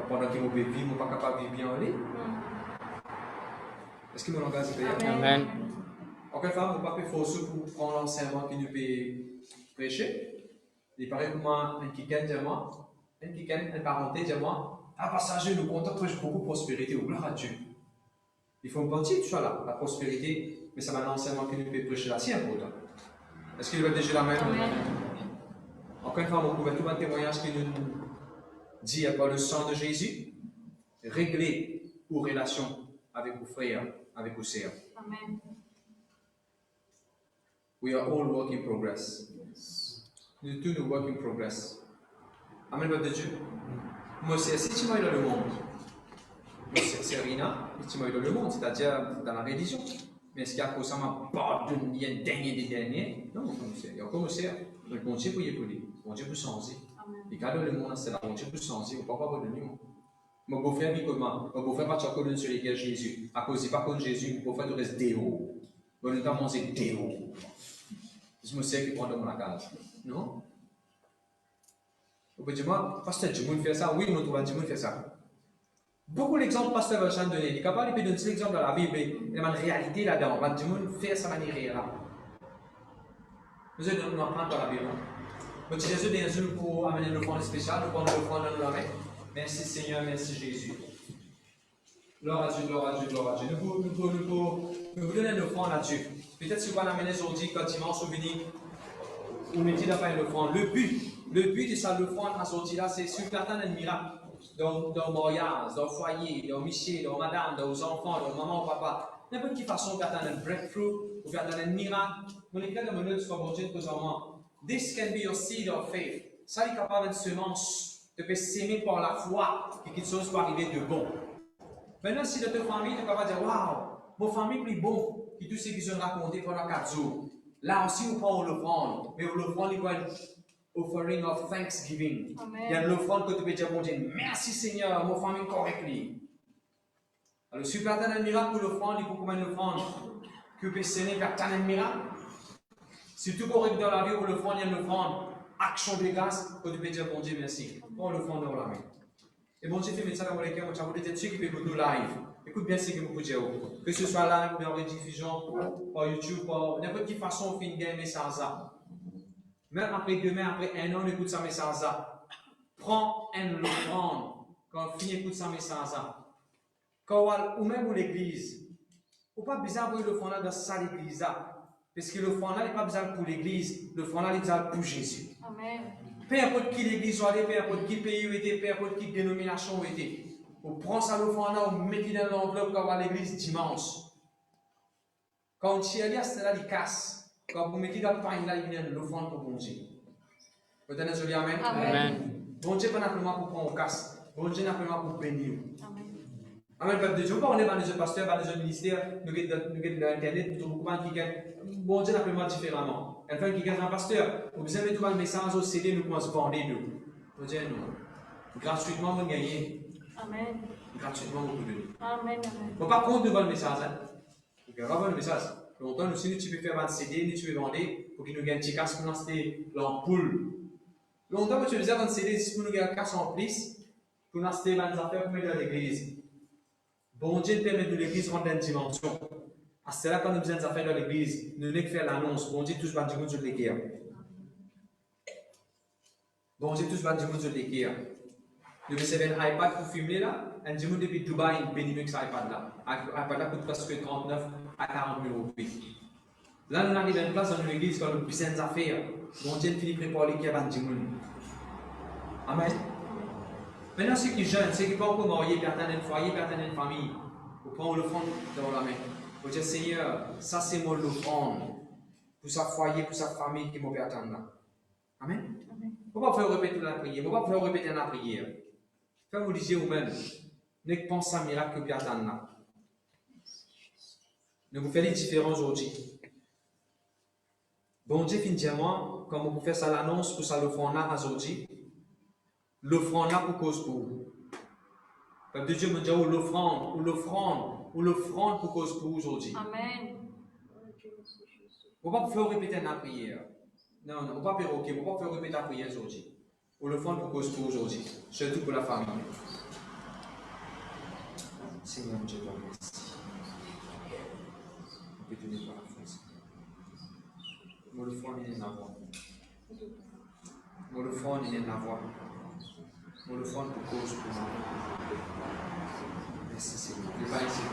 Pendant qu'ils m'ont vécu, ils ne sont pas capables de vivre bien en ligne. Est-ce que mon langage est payé? Amen. Encore une fois, je ne pas forcer pour prendre l'enseignement qui nous peut prêcher. Il paraît que moi, un qui gagne de moi, un qui gagne, une parenté de moi, un passager nous compte beaucoup de prospérité, ou gloire à Dieu. Il faut une partie de ça là, la prospérité, mais ça m'a l'enseignement qui nous peut prêcher là, c'est important. Est-ce qu'il veut déjà la même? Encore une fois, on pouvait tout un témoignage qui nous dit par le sang de Jésus, régler vos relations avec vos frères, avec vos sœurs. Amen. We are all work in progress. Nous tous nous work in progress. Amen, peuple de Dieu. Moi, c'est si tu m'as dans le monde. C'est Rina, si tu m'as dans le monde, c'est-à-dire dans la religion. Mais est-ce qu'il y a pour ça m'a pardonné un dernier des derniers? Non, il y a encore aussi. Le bon Dieu pour y écouter, le bon Dieu pour changer. Et quand le monde, c'est là, le bon Dieu pour changer, on ne peut pas pardonner. Mon beau-frère vit comment? Mon beau-frère va te colonner sur lesquels Jésus. À cause de pas contre Jésus, mon beau-frère reste déo. Bon, nous avons mangé déo. Je me sais qu'il prend dans mon case. Non? Vous pouvez dire, moi, pasteur, du monde fait ça. Oui, nous trouvons du monde fait ça. Beaucoup d'exemples, pasteur Vincent donné. Il est capable de donner l'exemple dans la Bible, mais il y a une réalité là-dedans. Du monde fait sa manière là. Nous allons apprendre dans la Bible. Nous disons des jours pour amener l'offrande spéciale, nous prenons l'offrande dans la main. Merci Seigneur, merci Jésus. Gloire à Dieu, gloire à Dieu, gloire à Dieu. Nous vous donnons l'offrande à Dieu. Peut-être si vous l'amenez aujourd'hui, quand dimanche vous venez, vous mettez la fin de l'offrande. Le but de ça, l'offrande à sortir là, c'est sur la terre d'un miracle. Dans le mariage, dans le foyer, dans Michel, dans madame, dans les enfants, dans maman, papa. n'importe quelle façon, vous attendre un breakthrough, vous attendre un miracle. Mon éclat de monnaie, soit bon Dieu, présentement. This can be your seed of faith. Ça, il est capable d'une semence, de s'aimer par la foi, et quelque chose peut arriver de bon. Maintenant, si dans ta famille, tu es capable de dire, waouh, mon famille est plus bon que tout ce qu'ils ont raconté pendant 4 jours. Là aussi, on prend l'offrande, mais l'offrande, il y a une offering of thanksgiving. Amen. Il y a l'offrande que tu peux dire, bon Dieu, merci Seigneur, mon famille est correcte. Alors, si tu as un miracle pour l'offrande, il faut combien d'offrandes que tu peux s'aimer vers un miracle. Si tout correct dans la vie pour l'offrande, il y a l'offrande, action de grâce, que tu peux dire, bon Dieu, merci. Pour l'offrande dans la main. Et bon Dieu, fait ça dans les cœurs, on va peut-être ceux qui peuvent nous live. Écoute bien ce que vous pouvez dire. Que ce soit live, ou en rediffusion, par YouTube, par n'importe quelle façon, on fait une game message. Même après demain, après 1 an, on écoute sa message. Prends un l'offrande quand on finit d'écouter sa message. Quand ou même pour l'église. Ou pas besoin de l'offrande dans sa église. Parce que l'offrande n'est pas besoin pour l'église, l'offrande est besoin pour Jésus. Amen. Peu importe qui l'église soit, peu importe qui pays où était, peu importe qui dénomination où était. On prend ça l'offrande, on met dans l'enveloppe quand on va à l'église dimanche. Quand on tire là, c'est là qu'il casse. Quand vous mettez dans le pain, là, il vient de l'offrande pour bon Dieu. Vous tenez joli, amen? Amen. Bon Dieu, pas simplement pour prendre au casse. Bon Dieu, simplement pour bénir. Amen. Amen, peuple de Dieu. On est dans les pasteurs, dans les ministères, nous sommes dans Internet, nous sommes qui bon Dieu, simplement différemment. Quelqu'un qui est un pasteur, vous avez tout le message au CD, nous commençons à vendre nous. Bon Dieu, nous. Gratuitement, vous gagnez. Amen. Gratuitement, vous pouvez. Amen. Amen. Bon, par contre, nous avons le message. Vous avez vraiment le message. Longtemps, nous, si nous, tu peux faire un CD, nous, tu peux vendre, pour qu'il nous gagne un petit casse pour lancer l'ampoule. Longtemps, tu faisais un CD, si nous gagnons un casse en plus, pour lancer des affaires pour mettre dans l'église. Bon Dieu permet de l'église rentrer dans une dimension. À cela, quand nous avons des affaires dans l'église, nous n'avons que faire l'annonce. Bon Dieu, tous va dire que nous l'écrire. Bon Dieu, tous va dire que nous l'écrire. Nous avons un iPad pour filmer là. Un dimanche depuis Dubaï, il bénit avec cet iPad là. iPad là coûte presque 39 à 40 000 €. Là, nous arrivons à une place dans l'église quand nous avons des affaires. Bon Dieu finit de préparer l'équipe à dimanche. Amen. Maintenant, ceux qui jeunes, ceux qui ne sont pas encore mariés, qui attendent un foyer, qui attendent une famille, vous prenez l'offrande dans la main. Vous dites, Seigneur, ça c'est mon offrande pour sa foyer, pour sa famille qui m'a fait attendre là. Amen. Vous ne pouvez pas faire répéter la prière, vous ne pouvez pas faire répéter la prière. Quand vous disiez vous-même, ne pensez à un miracle que vous attendez là. Ne vous faites les différences aujourd'hui. Bon Dieu, finalement, quand vous faites ça l'annonce pour ça l'offrande là aujourd'hui, l'offrande là pour cause pour vous. Peuple de Dieu me dit l'offrande pour cause pour aujourd'hui. Amen. Vous ne pouvez pas faire répéter la prière. Non, vous ne pouvez pas faire OK, vous ne pouvez pas faire répéter la prière aujourd'hui. Ou l'offrande pour cause pour aujourd'hui. Surtout pour la famille. Seigneur Dieu, te remercie. On peut te dire par la force. Moi, l'offrande, il est dans la voix. Moi, l'offrande, il est dans la voix. Moi, l'offrande pour cause pour moi. Merci Seigneur. Le bail, c'est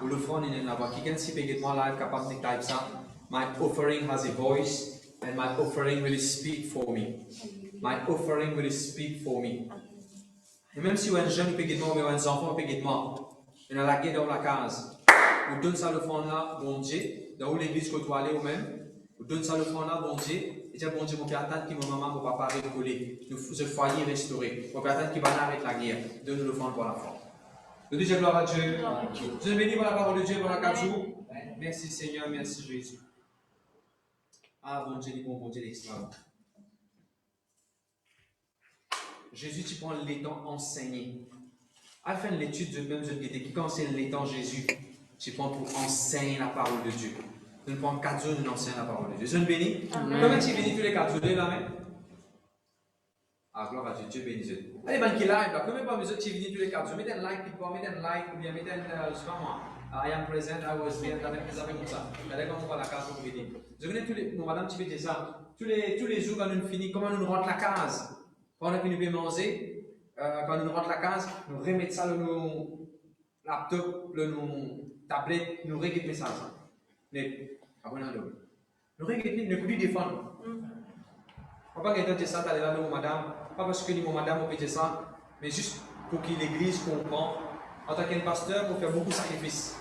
bon. L'offrande, il est dans la voix. Qui can see moi live capable de type ça? My offering has a voice, and my offering will speak for me. My offering will speak for me. Et même si vous êtes un jeune, vous ou un enfant, vous il y a la guerre dans la case. Vous donnez ça l'offrande là, bon Dieu, dans l'église que tu allez ou même, vous donnez ça l'offrande là, bon Dieu, et dire bon Dieu, mon père attend que mon maman, mon papa récoller, nous ce foyer restauré. Mon père attend qu'il va arrêter la guerre. Donne-nous l'offrande pour la foi. Nous disons gloire à Dieu. Je bénis pour la parole de Dieu pendant 4 jours. Merci Seigneur, merci Jésus. Ah, bon Dieu, bon Dieu, l'extra. Jésus, tu prends le temps enseigner. À la fin de l'étude, je même je disais, qui enseigne le temps Jésus, tu prends pour enseigner la parole de Dieu. Nous prenons 4 jours, nous enseignons la parole de Dieu. Je bénis. Comment tu bénis tous les 4 jours de la main? Ah, gloire à Dieu, Dieu bénit Dieu. Allez, ben qui live là, comment pas besoin de bénis tous les 4 jours? Mettez un like, mettez un like, ou bien mettez un, je sais pas moi. I am present, I was there, des affaires comme ça. Regardez comment on va la case pour bénir. Je connais tous les, non, madame, tu peux dire ça. Tous les jours, quand nous finissons, comment nous rentrons la case? Quand on a fini de manger, quand nous rentrons la case, nous remettons ça dans nos laptops, dans nos tablettes, nous réglons ça. Nous réglons, nous pouvons défendre. Papa, quand tu dis ça, tu as là, madame, pas parce que mon madame, on peut dire ça, mais juste pour que l'église comprenne, en tant qu'un pasteur, pour faire beaucoup de sacrifices.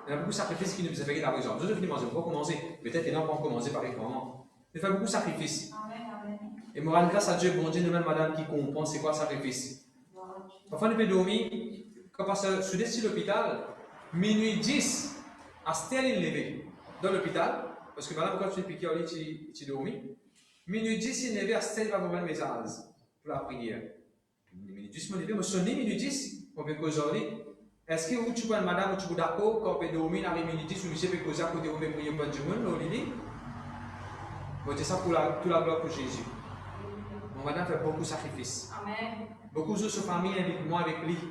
Il y a beaucoup de sacrifices qui nous ont fait par exemple. Je vais manger, on va commencer. Peut-être qu'ils n'ont pas commencé par exemple. Il fait beaucoup de sacrifices. Et moi, grâce à Dieu, bon Dieu, nous-mêmes, madame, qui comprend c'est quoi le sacrifice. Parfois, nous pouvons dormir, quand on passe sur l'hôpital, minuit 10, à Sterling levé dans l'hôpital, parce que madame, quand tu es piqué au lit, tu dormis. Minuit 10, il est levé à Sterling, va vous mettre mes as pour la prière. Minuit 10, je me levé, je sonne minuit 10, on peut causer au lit. Est-ce que tu peux, madame, tu peux d'accord, quand on peut dormir, arrive minuit 10, ou monsieur peut causer à côté, on peut prier pour du monde, au lit. Bon, c'est ça pour toute la gloire pour Jésus. Mon madame fait beaucoup de sacrifices. Amen. Beaucoup de familles invitent moi avec lui. Nous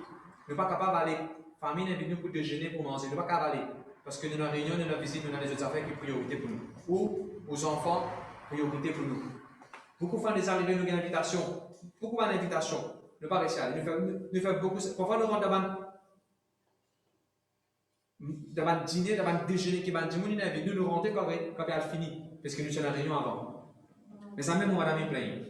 ne sommes pas capables d'aller. La famille invite nous pour déjeuner, pour manger. Nous ne sommes pas capables d'aller. Parce que nous avons une réunion, nous avons une visite, nous avons des autres affaires qui sont priorité pour nous. Ou aux enfants, priorité pour nous. Beaucoup font des arrivées, nous avons une invitation. Beaucoup d'invitations. Nous ne pas réussir à aller. Nous faisons beaucoup. Parfois, nous rentrons dans un dîner, dans un déjeuner qui va dire, nous rentrons quand elle finit. Parce que nous sommes en réunion avant. Mais ça même, mon madame est pleine.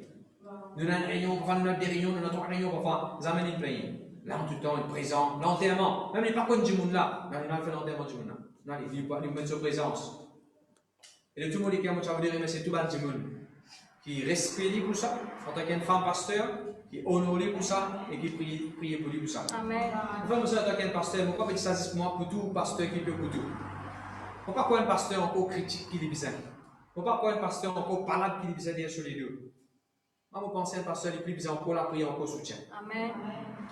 Nous avons une réunion, parfois nous avons des réunions, nous avons 3 réunions, parfois nous avons une pleine. Là, tout le temps, il est présent, l'enterrement. Même les par contre du monde là, mais on a fait l'enterrement du monde là. Il met sur présence. Et de tout le monde qui a voulu remercier tout le monde qui respecte pour ça, en tant qu'une femme pasteur, qui honore pour ça et qui prie pour lui pour ça. Amen. Enfin, moi, en tant qu'un pasteur, pourquoi pas que ça pour moi pour tout pasteur qui peut pour tout? Pourquoi pas un pasteur encore critique qui est bizarre? Pourquoi pas un pasteur encore parlable qui est bizarre derrière sur les deux? Moi, je pense que un pasteur est plus bizarre encore la prière, encore soutien. Amen.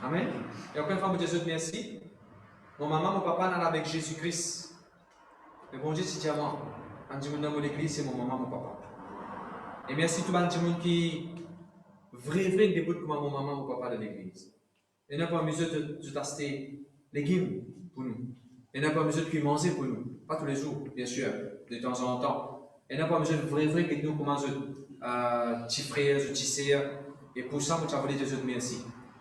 Amen. Et encore une fois, je te merci. Mon maman, mon papa, on est avec Jésus-Christ. Le bon Dieu, c'est à moi. Quand je suis dans l'église, c'est mon maman, mon papa. Et merci tout le monde qui vrai débute comme mon maman, mon papa de l'église. Et n'a pas besoin de t'acheter les légumes pour nous. Et n'a pas besoin de manger pour nous. Pas tous les jours, bien sûr, de temps en temps. Et n'a pas besoin de vrai que nous commençons petits frères, petits sœurs. Et pour ça, je voulais te merci.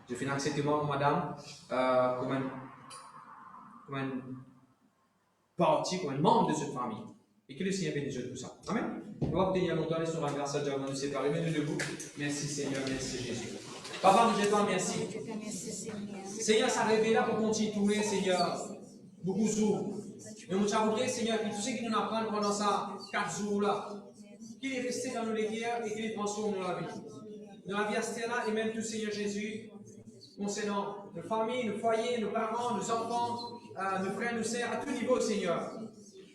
Je finis accepter moi, madame, comme un partie, comme un membre de cette famille. Et que le Seigneur bénisse pour ça. Amen. On va obtenir longtemps les sur un grâce à Dieu avant de nous séparer. Mais nous debout. Merci Seigneur, merci Jésus. Papa, nous te merci. Seigneur, ça révèle là pour continuer, Seigneur. Beaucoup de jours. Mais nous t'avons Seigneur, que tout ce qui nous apprend pendant ces 4 jours là, qu'il est resté dans nos guerres et qu'il est transformé dans la vie. Dans la vie astérale et même tout Seigneur Jésus, concernant nos familles, nos foyers, nos parents, nos enfants, nos frères, nos sœurs, à tout niveau, Seigneur.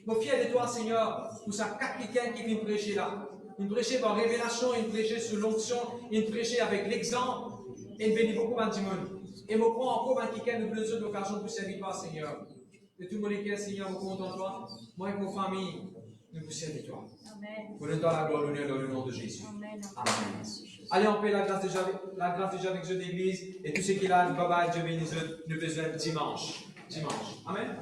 Nous sommes fiers de toi, Seigneur, pour ça, quelqu'un qui vient prêcher là. Il prêcher par révélation, il prêcher sous l'onction, il prêcher avec l'exemple, et il bénit beaucoup de monde. Et je crois encore que quelqu'un nous donne l'occasion pour servir toi, Seigneur. De tout le monde qui est, Seigneur, nous comptons en toi. Moi et mon famille, nous vous servir toi. Amen. Pour nous donner la gloire, l'honneur dans le nom de Jésus. Amen. Amen. Allez, on paie la grâce de Dieu avec Dieu d'église, et tout ce qu'il a, Dieu bénisse, nous besoin dimanche. Amen.